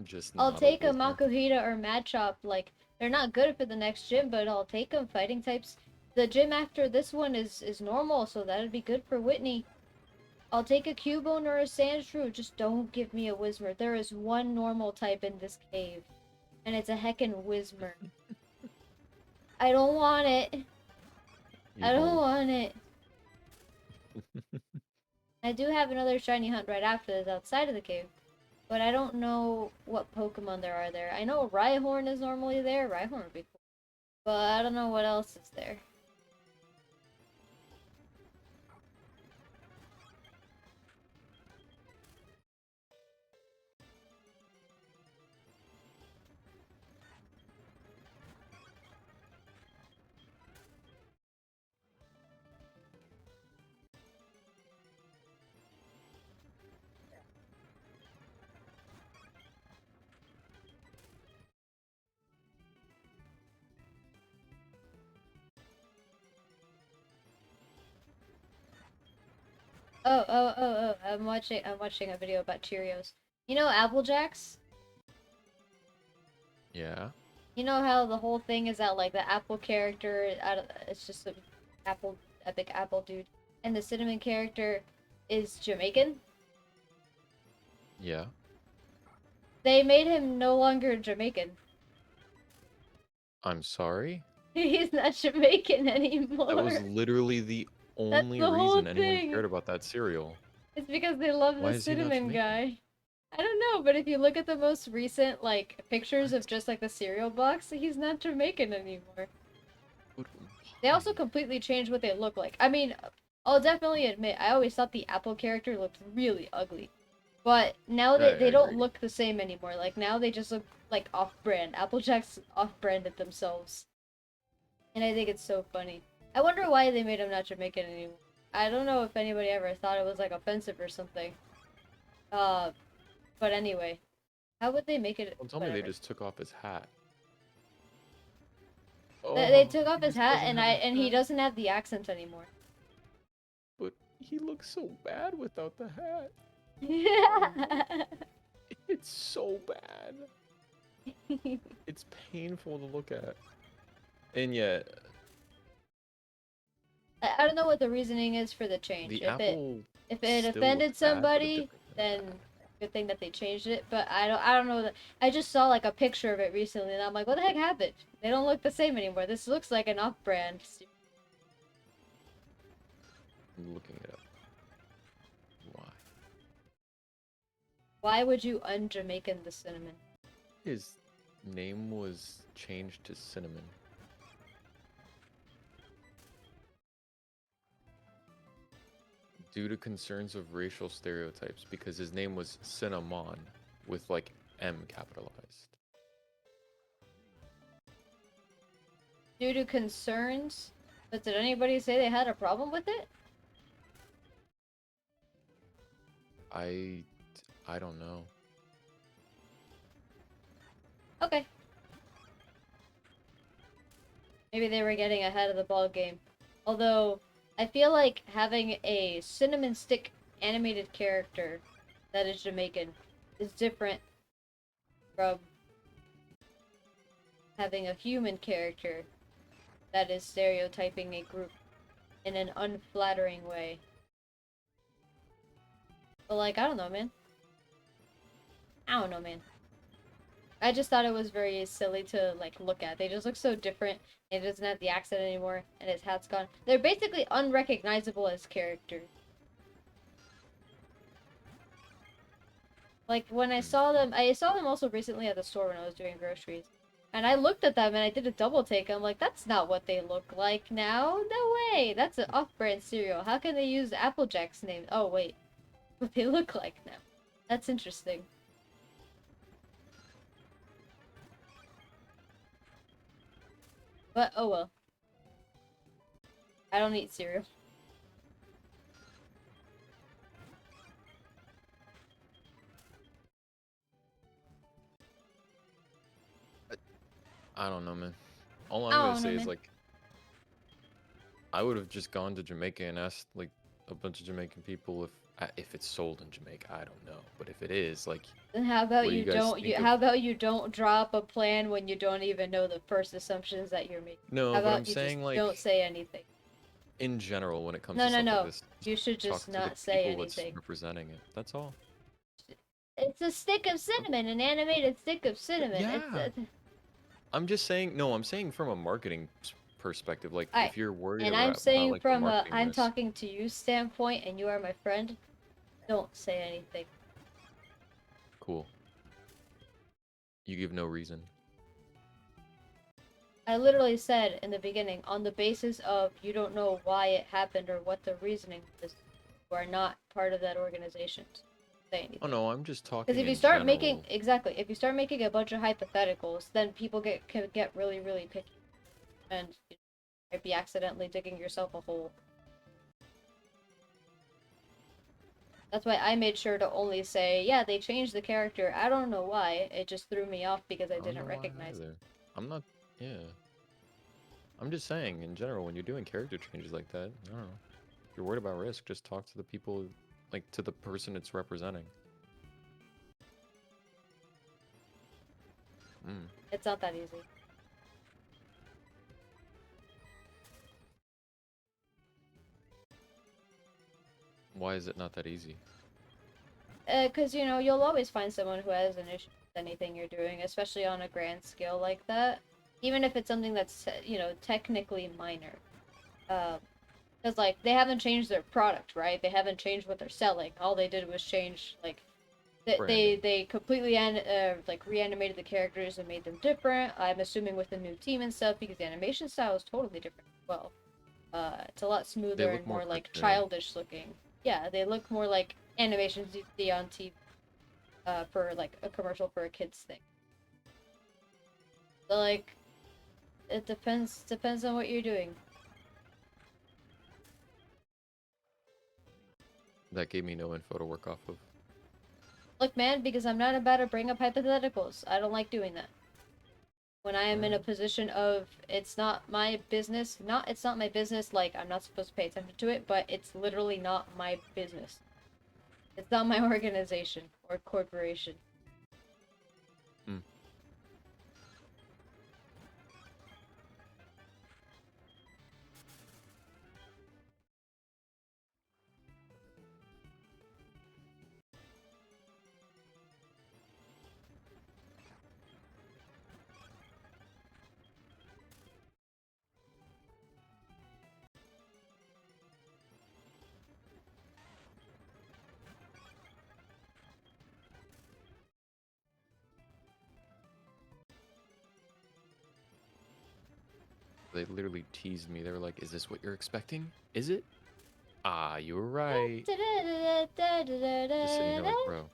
Speaker 2: Just
Speaker 1: I'll
Speaker 2: not a
Speaker 1: take a
Speaker 2: Whismur.
Speaker 1: Makuhita or Machop. Like, they're not good for the next gym, but I'll take them. Fighting types. The gym after this one is normal, so that'd be good for Whitney. I'll take a Cubone or a Sandshrew. Just don't give me a Whismur. There is one normal type in this cave, and it's a heckin' Whismur. I don't want it.
Speaker 2: You
Speaker 1: I don't
Speaker 2: won't.
Speaker 1: want it. I do have another shiny hunt right after this outside of the cave, but I don't know what Pokemon there are there. I know Rhyhorn is normally there. Rhyhorn would be cool, but I don't know what else is there. Oh, I'm watching a video about Cheerios. You know Apple Jacks?
Speaker 2: Yeah.
Speaker 1: You know how the whole thing is that like the Apple character, it's just a Apple epic Apple dude, and the Cinnamon character is Jamaican?
Speaker 2: Yeah.
Speaker 1: They made him no longer Jamaican.
Speaker 2: I'm sorry.
Speaker 1: He's not Jamaican anymore.
Speaker 2: That was literally the
Speaker 1: That's
Speaker 2: only
Speaker 1: the whole
Speaker 2: reason anyone
Speaker 1: thing.
Speaker 2: cared about that cereal.
Speaker 1: It's because they love
Speaker 2: Why
Speaker 1: the
Speaker 2: is he not
Speaker 1: cinnamon
Speaker 2: Jamaican?
Speaker 1: guy. I don't know, but if you look at the most recent like pictures of
Speaker 2: What?
Speaker 1: just like the cereal box, he's not Jamaican anymore.
Speaker 2: What-
Speaker 1: They also
Speaker 2: why?
Speaker 1: completely changed what they look like. I mean, I'll definitely admit I always thought the Apple character looked really ugly. But now
Speaker 2: I
Speaker 1: they don't
Speaker 2: agree.
Speaker 1: look the same anymore. Like now they just look like off-brand. Applejack's off-branded themselves. And I think it's so funny. I wonder why they made him not Jamaican anymore. I don't know if anybody ever thought it was like offensive or something. Uh, but anyway, how would they make it?
Speaker 2: Don't tell me they
Speaker 1: Whatever.
Speaker 2: just took off his hat.
Speaker 1: They
Speaker 2: Oh,
Speaker 1: took off
Speaker 2: he
Speaker 1: his
Speaker 2: just
Speaker 1: hat,
Speaker 2: doesn't
Speaker 1: and
Speaker 2: have a
Speaker 1: he
Speaker 2: hat.
Speaker 1: doesn't have the accent anymore.
Speaker 2: But he looks so bad without the hat.
Speaker 1: Yeah.
Speaker 2: It's so bad. It's painful to look at. And yet,
Speaker 1: I don't know what the reasoning is for the change.
Speaker 2: the apple
Speaker 1: If it
Speaker 2: still
Speaker 1: offended
Speaker 2: looks bad, but a
Speaker 1: somebody,
Speaker 2: different kind of
Speaker 1: then
Speaker 2: bad.
Speaker 1: good thing that they changed it. But I don't know that. I just saw like a picture of it recently, and I'm like, what the heck happened? They don't look the same anymore. This looks like an off-brand.
Speaker 2: I'm looking it up. Why?
Speaker 1: Why would you un-Jamaican the cinnamon?
Speaker 2: His name was changed to Cinnamon. Due to concerns of racial stereotypes, because his name was Cinnamon with like M capitalized.
Speaker 1: Due to concerns, but did anybody say they had a problem with it?
Speaker 2: I don't know.
Speaker 1: Okay. Maybe they were getting ahead of the ball game. Although, I feel like having a cinnamon stick animated character that is Jamaican is different from having a human character that is stereotyping a group in an unflattering way. But like, I don't know, man. I don't know, man. I just thought it was very silly to like look at. They just look so different. It doesn't have the accent anymore, and his hat's gone. They're basically unrecognizable as characters. Like when I saw them also recently at the store when I was doing groceries. And I looked at them and I did a double take. I'm like, that's not what they look like now. No way. That's an off-brand cereal. How can they use Applejack's name? Oh wait, what they look like now. That's interesting. But oh well. I don't eat cereal.
Speaker 2: I don't know, man. All I'm
Speaker 1: I
Speaker 2: gonna
Speaker 1: don't know,
Speaker 2: say is
Speaker 1: man.
Speaker 2: like I would have just gone to Jamaica and asked like a bunch of Jamaican people if it's sold in Jamaica. I don't know, but if it is, like,
Speaker 1: Then how about
Speaker 2: what do
Speaker 1: you
Speaker 2: you guys
Speaker 1: don't
Speaker 2: think of?
Speaker 1: how about you don't drop a plan when you don't even know the first assumptions that you're making? How
Speaker 2: No, but I'm
Speaker 1: about you just
Speaker 2: saying
Speaker 1: don't
Speaker 2: like
Speaker 1: say anything?
Speaker 2: in general when it comes
Speaker 1: No,
Speaker 2: to
Speaker 1: no,
Speaker 2: stuff like
Speaker 1: no.
Speaker 2: this, just
Speaker 1: You should just
Speaker 2: talk to the
Speaker 1: not say
Speaker 2: people that's
Speaker 1: anything.
Speaker 2: representing it. That's all.
Speaker 1: It's a stick of cinnamon, an animated stick of cinnamon. It's
Speaker 2: Yeah. I'm just saying, no, I'm saying from a marketing perspective, like
Speaker 1: alright.
Speaker 2: if you're worried
Speaker 1: And I'm
Speaker 2: about
Speaker 1: saying
Speaker 2: like the
Speaker 1: from a
Speaker 2: marketing
Speaker 1: I'm
Speaker 2: risk.
Speaker 1: talking to you standpoint, and you are my friend. Don't say anything.
Speaker 2: Cool. You give no reason.
Speaker 1: I literally said in the beginning, on the basis of you don't know why it happened or what the reasoning was, you are not part of that organization. Say
Speaker 2: Oh
Speaker 1: anything.
Speaker 2: no, I'm just
Speaker 1: Because
Speaker 2: talking
Speaker 1: if you
Speaker 2: in
Speaker 1: start making
Speaker 2: general.
Speaker 1: exactly, if you start making a bunch of hypotheticals, then people can get really, really picky, and you might be accidentally digging yourself a hole. That's why I made sure to only say, yeah, they changed the character. I don't know why. It just threw me off because I
Speaker 2: I don't
Speaker 1: didn't
Speaker 2: know why
Speaker 1: recognize it.
Speaker 2: either. I'm not. Yeah. I'm just saying in general when you're doing character changes like that. I don't know. If you're worried about risk, just talk to the people, like to the person it's representing. Mm.
Speaker 1: It's not that easy.
Speaker 2: Why is it not that easy?
Speaker 1: Because, you know, you'll always find someone who has an issue with anything you're doing, especially on a grand scale like that. Even if it's something that's, you know, technically minor. Because, like, they haven't changed their product, right? They haven't changed what they're selling. All they did was change, like,
Speaker 2: Branding.
Speaker 1: they completely like reanimated the characters and made them different. I'm assuming with the new team and stuff because the animation style is totally different as well. It's a lot
Speaker 2: They
Speaker 1: smoother
Speaker 2: look
Speaker 1: and
Speaker 2: more
Speaker 1: more like
Speaker 2: cartoony.
Speaker 1: childish looking. Yeah, they look more like animations you see on TV for like a commercial for a kids thing. So like it depends on what you're doing.
Speaker 2: That gave me no info to work off of.
Speaker 1: Look, man, because I'm not about to bring up hypotheticals. I don't like doing that. When I am in a
Speaker 2: Alright.
Speaker 1: position of it's not my business, not it's not my business like I'm not supposed to pay attention to it, but it's literally not my business. It's not my organization or corporation.
Speaker 2: Mm. They literally teased me. They were like, "Is this what you're expecting? Is it? Ah, you were right." Just sitting here like, bro.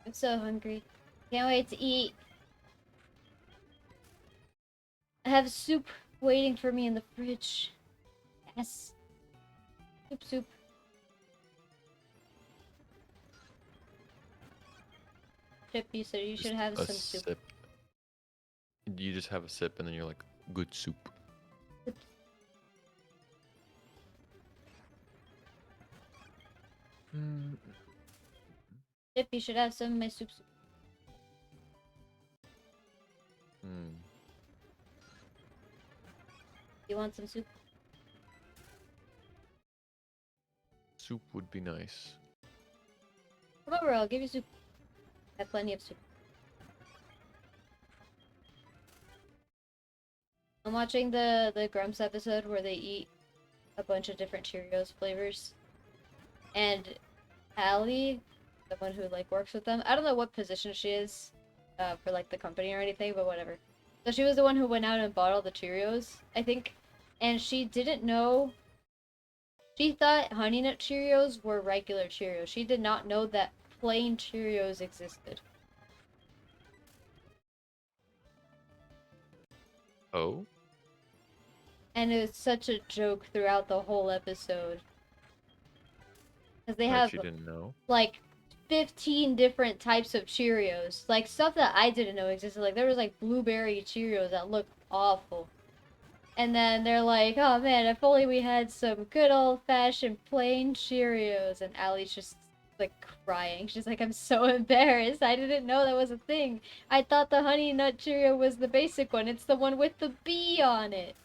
Speaker 1: I'm so hungry. Can't wait to eat. I have soup waiting for me in the fridge. Yes. Soup. Chip, you said you should
Speaker 2: Just
Speaker 1: have
Speaker 2: a
Speaker 1: some soup.
Speaker 2: sip. You just have a sip and then you're like, good soup. Mm.
Speaker 1: Chip, you should have some of my soup.
Speaker 2: Mm.
Speaker 1: You want some soup?
Speaker 2: Soup would be nice.
Speaker 1: Come over, I'll give you soup. I have plenty of soup. I'm watching the Grumps episode where they eat a bunch of different Cheerios flavors. And Allie, the one who like works with them, I don't know what position she is for like the company or anything, but whatever. So she was the one who went out and bought all the Cheerios, I think. And she didn't know. She thought Honey Nut Cheerios were regular Cheerios. She did not know that plain Cheerios existed.
Speaker 2: Oh?
Speaker 1: And it was such a joke throughout the whole episode. Because they
Speaker 2: Like
Speaker 1: have,
Speaker 2: she didn't know?
Speaker 1: like, 15 different types of Cheerios. Like, stuff that I didn't know existed. Like, there was, like, blueberry Cheerios that looked awful. And then they're like, oh man, if only we had some good old-fashioned plain Cheerios. And Allie's just, like, crying. She's like, I'm so embarrassed. I didn't know that was a thing. I thought the Honey Nut Cheerio was the basic one. It's the one with the bee on it.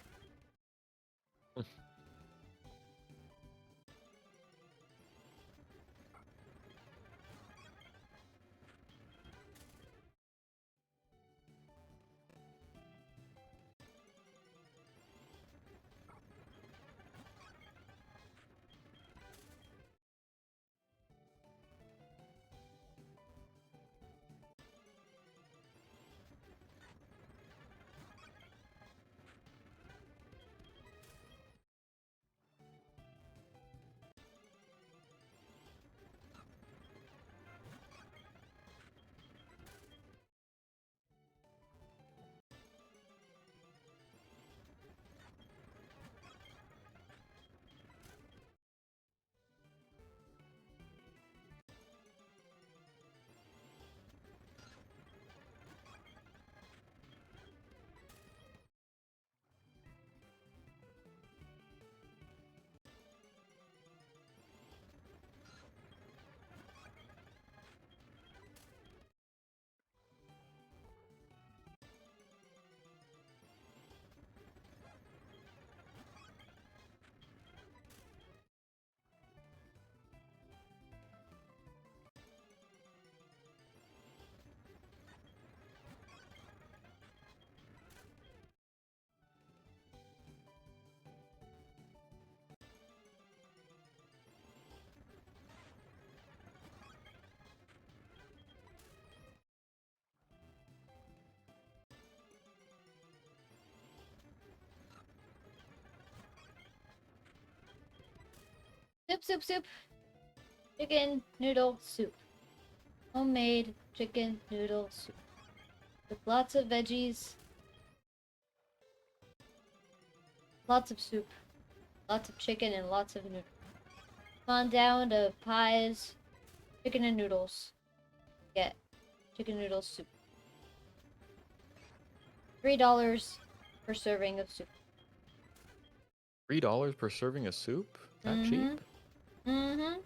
Speaker 1: Soup. Chicken noodle soup. Homemade chicken noodle soup. With lots of veggies. Lots of soup. Lots of chicken and lots of noodles. Come on down to pies, chicken and noodles. Get chicken noodle soup. $3 per serving of soup.
Speaker 2: $3 per serving of soup? That cheap?
Speaker 1: Mm-hmm.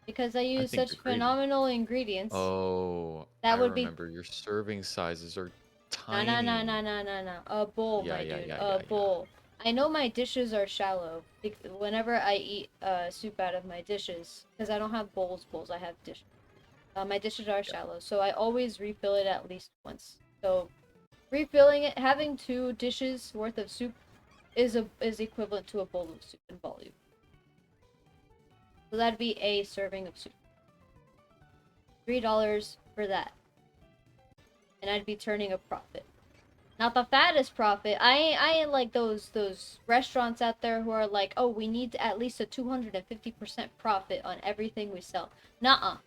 Speaker 1: Because I use
Speaker 2: think
Speaker 1: such
Speaker 2: you're crazy.
Speaker 1: phenomenal ingredients.
Speaker 2: Oh,
Speaker 1: That
Speaker 2: I
Speaker 1: would be
Speaker 2: remember. Your serving sizes are
Speaker 1: no.
Speaker 2: tiny.
Speaker 1: A bowl,
Speaker 2: Yeah,
Speaker 1: my
Speaker 2: yeah,
Speaker 1: dude.
Speaker 2: yeah,
Speaker 1: A
Speaker 2: yeah,
Speaker 1: bowl. I know my dishes are shallow. Whenever I eat soup out of my dishes, because I don't have bowls, I have dishes. My dishes are shallow, so I always refill it at least once. So, refilling it, having 2 dishes worth of soup, is equivalent to a bowl of soup in volume. So that'd be a serving of soup. $3 for that, and I'd be turning a profit. Not the fattest profit. I ain't like those restaurants out there who are like, oh, we need at least a 250% profit on everything we sell. Nuh-uh.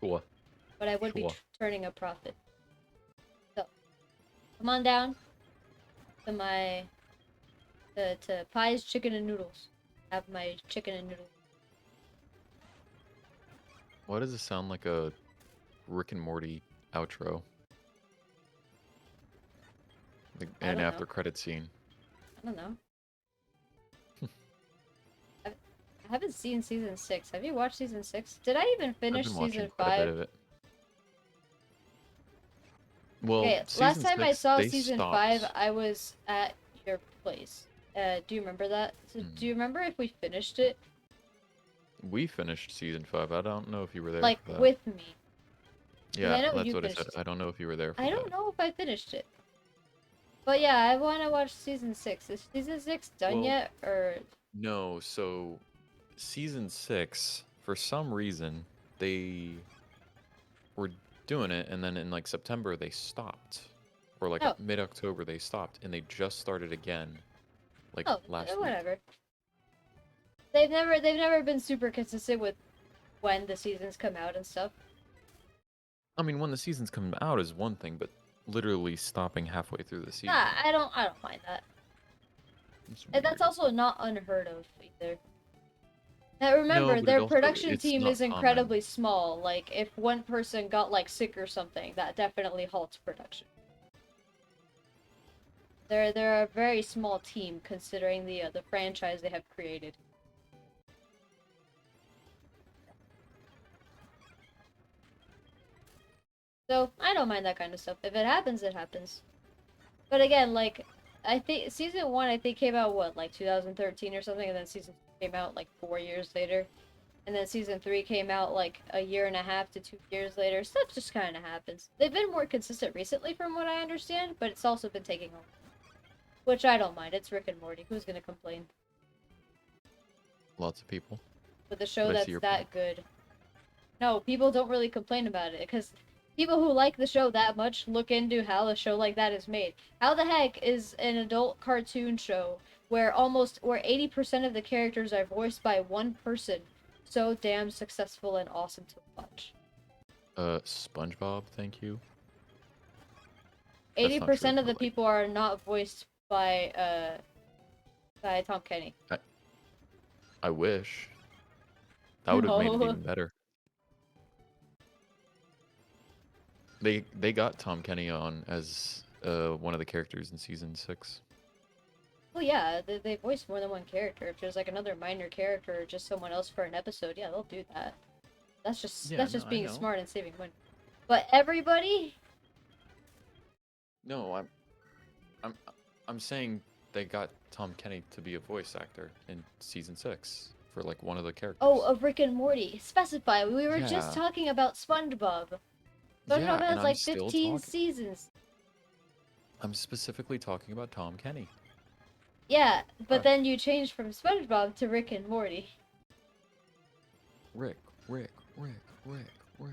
Speaker 2: Sure.
Speaker 1: but I would be
Speaker 2: Sure.
Speaker 1: turning a profit. So, come on down to my to Pie's Chicken and Noodles. Have my chicken and noodles.
Speaker 2: Why does it sound like a Rick and Morty outro? Like
Speaker 1: I
Speaker 2: an
Speaker 1: don't know.
Speaker 2: after credit scene.
Speaker 1: I don't know. I haven't seen season 6. Have you watched season 6? Did I even
Speaker 2: I've
Speaker 1: finish
Speaker 2: been watching
Speaker 1: season
Speaker 2: quite a bit
Speaker 1: 5?
Speaker 2: of it. Well,
Speaker 1: Okay, last
Speaker 2: season
Speaker 1: time I
Speaker 2: 6,
Speaker 1: saw
Speaker 2: they
Speaker 1: season 5,
Speaker 2: stopped.
Speaker 1: I was at your place. Do you remember that? So,
Speaker 2: Hmm.
Speaker 1: do you remember if we finished it?
Speaker 2: We finished season 5. I don't know if you were there
Speaker 1: Like,
Speaker 2: for that.
Speaker 1: with me. 'Cause
Speaker 2: Yeah,
Speaker 1: I know
Speaker 2: that's
Speaker 1: you
Speaker 2: what I said.
Speaker 1: finished.
Speaker 2: I don't know if you were there for
Speaker 1: I
Speaker 2: that.
Speaker 1: don't know if I finished it. But yeah, I want to watch season 6. Is season 6 done
Speaker 2: Well,
Speaker 1: yet? Or.
Speaker 2: no, so season 6, for some reason, they were doing it, and then in like September they stopped. Or like
Speaker 1: Oh,
Speaker 2: mid-October they stopped, and they just started again like
Speaker 1: oh,
Speaker 2: last week.
Speaker 1: whatever. They've never been super consistent with when the seasons come out and stuff.
Speaker 2: I mean, when the seasons come out is one thing, but literally stopping halfway through the season.
Speaker 1: Nah, I don't mind that.
Speaker 2: It's
Speaker 1: And that's
Speaker 2: weird.
Speaker 1: also not unheard of either. Now
Speaker 2: No,
Speaker 1: remember,
Speaker 2: but
Speaker 1: their production
Speaker 2: it's
Speaker 1: team
Speaker 2: not
Speaker 1: is
Speaker 2: common.
Speaker 1: incredibly small. Like, if one person got, like, sick or something, that definitely halts production. They're a very small team, considering the franchise they have created. So, I don't mind that kind of stuff. If it happens, it happens. But again, like, I think season 1, I think, came out, what, like 2013 or something, and then season 2 came out, like, 4 years later. And then season 3 came out, like, a year and a half to 2 years later. Stuff just kind of happens. They've been more consistent recently, from what I understand, but it's also been taking long. Which I don't mind. It's Rick and Morty. Who's gonna complain?
Speaker 2: Lots of people.
Speaker 1: With a show
Speaker 2: But I see
Speaker 1: that's
Speaker 2: your
Speaker 1: that
Speaker 2: point.
Speaker 1: good. No, people don't really complain about it, because people who like the show that much look into how a show like that is made. How the heck is an adult cartoon show where 80% of the characters are voiced by one person so damn successful and awesome to watch?
Speaker 2: SpongeBob, thank you.
Speaker 1: Eighty
Speaker 2: That's not true,
Speaker 1: percent of the
Speaker 2: but like,
Speaker 1: people are not voiced by Tom Kenny.
Speaker 2: I wish. That would have made it
Speaker 1: No.
Speaker 2: even better. They got Tom Kenny on as one of the characters in season 6.
Speaker 1: Well, yeah, they voice more than one character. If there's like another minor character or just someone else for an episode, yeah, they'll do that. That's just
Speaker 2: Yeah,
Speaker 1: that's
Speaker 2: no,
Speaker 1: just
Speaker 2: I
Speaker 1: being
Speaker 2: know.
Speaker 1: smart and saving money. But everybody,
Speaker 2: No, I'm I'm saying they got Tom Kenny to be a voice actor in season 6 for like one of the characters.
Speaker 1: oh, of Rick and Morty. Specify. We were just
Speaker 2: Yeah.
Speaker 1: talking about SpongeBob.
Speaker 2: Yeah,
Speaker 1: SpongeBob
Speaker 2: and
Speaker 1: has
Speaker 2: I'm
Speaker 1: like
Speaker 2: still
Speaker 1: 15
Speaker 2: talking.
Speaker 1: seasons.
Speaker 2: I'm specifically talking about Tom Kenny.
Speaker 1: Yeah, but
Speaker 2: Huh.
Speaker 1: then you changed from SpongeBob to Rick and Morty.
Speaker 2: Rick, Rick, Rick, Rick, Rick,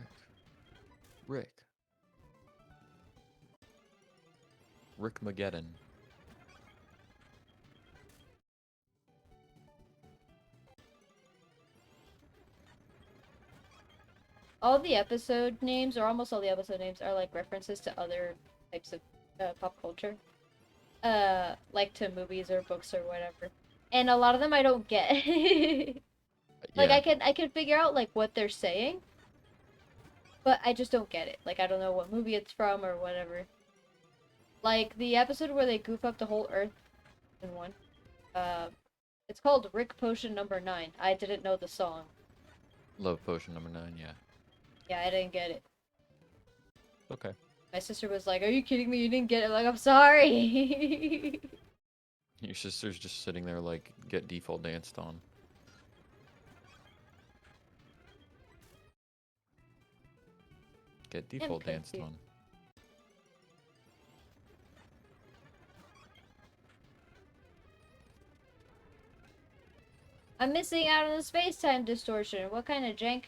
Speaker 2: Rick. Rick Mageddon.
Speaker 1: All the episode names, or almost all the episode names, are like references to other types of pop culture. Like to movies or books or whatever. And a lot of them I don't get. Like
Speaker 2: Yeah,
Speaker 1: I can figure out like what they're saying, but I just don't get it. Like I don't know what movie it's from or whatever. Like the episode where they goof up the whole Earth in one. Uh, it's called Rick Potion Number 9. I didn't know the song.
Speaker 2: Love Potion number 9, yeah.
Speaker 1: Yeah, I didn't get it.
Speaker 2: Okay.
Speaker 1: My sister was like, "Are you kidding me? You didn't get it?" Like, I'm sorry.
Speaker 2: Your sister's just sitting there like, get default danced on. Get
Speaker 1: I'm
Speaker 2: default danced
Speaker 1: confused.
Speaker 2: on.
Speaker 1: I'm missing out on the space-time distortion. What kind of jank?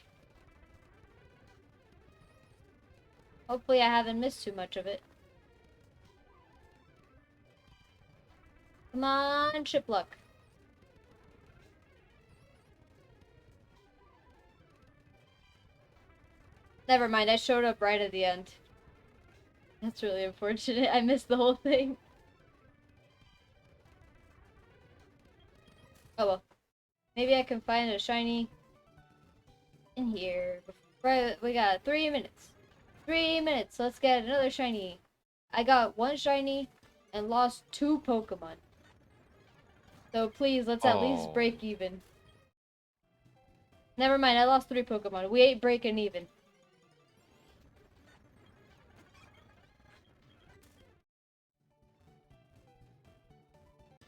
Speaker 1: Hopefully I haven't missed too much of it. Come on, Chipluck. Never mind, I showed up right at the end. That's really unfortunate. I missed the whole thing. Oh well. Maybe I can find a shiny in here. Right, we got 3 minutes. 3 minutes. Let's get another shiny. I got 1 shiny and lost 2 Pokemon. So please, let's at least
Speaker 2: Oh.
Speaker 1: break even. Never mind, I lost 3 Pokemon. We ain't breaking even.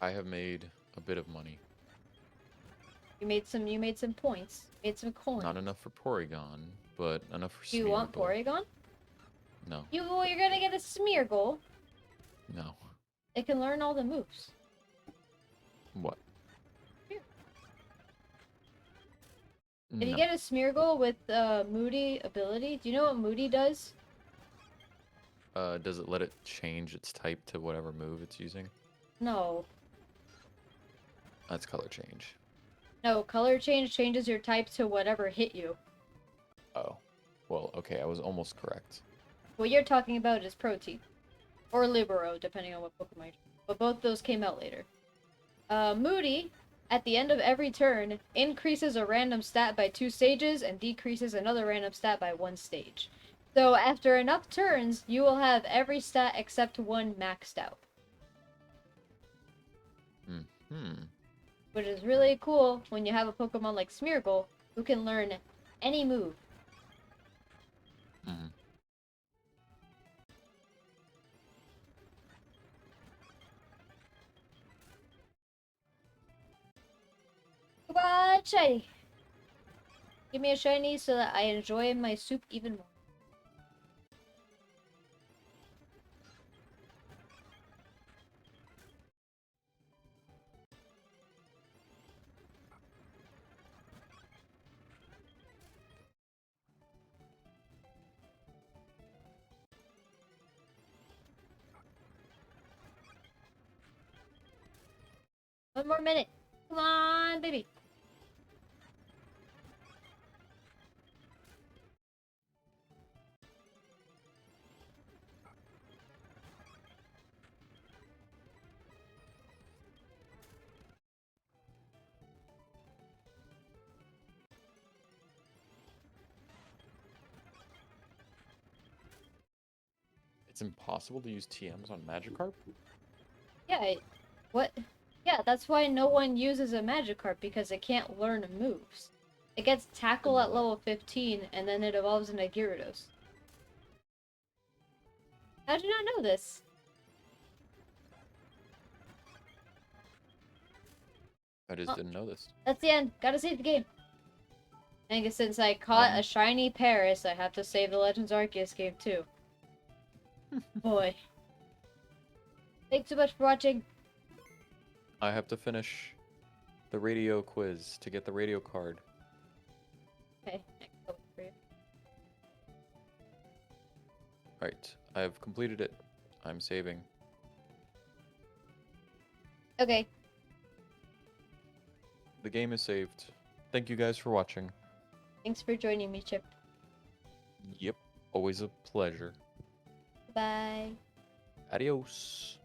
Speaker 2: I have made a bit of money.
Speaker 1: You made some points. Made some coins.
Speaker 2: Not enough for Porygon, but enough for
Speaker 1: Do you want
Speaker 2: Smeargle.
Speaker 1: Porygon?
Speaker 2: No.
Speaker 1: You're gonna get a Smeargle.
Speaker 2: No.
Speaker 1: It can learn all the moves.
Speaker 2: What?
Speaker 1: If you
Speaker 2: No.
Speaker 1: get a Smeargle with Moody ability, do you know what Moody does?
Speaker 2: Does it let it change its type to whatever move it's using?
Speaker 1: No.
Speaker 2: That's color change.
Speaker 1: No, color change changes your type to whatever hit you.
Speaker 2: Oh. Well, okay, I was almost correct.
Speaker 1: What you're talking about is Protein. Or Libero, depending on what Pokemon you're. But both those came out later. Moody, at the end of every turn, increases a random stat by 2 stages and decreases another random stat by 1 stage. So after enough turns, you will have every stat except 1 maxed out.
Speaker 2: Hmm.
Speaker 1: Which is really cool when you have a Pokemon like Smeargle, who can learn any move.
Speaker 2: Hmm.
Speaker 1: Come on, shiny! Give me a shiny so that I enjoy my soup even more. One more minute. Come on, baby.
Speaker 2: It's impossible to use TMs on Magikarp?
Speaker 1: Yeah, what? Yeah, that's why no one uses a Magikarp, because it can't learn moves. It gets Tackle
Speaker 2: Didn't
Speaker 1: at
Speaker 2: know that.
Speaker 1: level 15, and then it evolves into Gyarados. How'd you not know this?
Speaker 2: I just
Speaker 1: Oh.
Speaker 2: didn't know this.
Speaker 1: That's the end. Gotta save the game. I think since I caught a shiny Paris, I have to save the Legends Arceus game too. Boy. Thanks so much for watching.
Speaker 2: I have to finish the radio quiz to get the radio card.
Speaker 1: Okay, I'll wait for you.
Speaker 2: Right, I've completed it. I'm saving.
Speaker 1: Okay.
Speaker 2: The game is saved. Thank you guys for watching.
Speaker 1: Thanks for joining me, Chip.
Speaker 2: Yep, always a pleasure.
Speaker 1: Bye.
Speaker 2: Adios.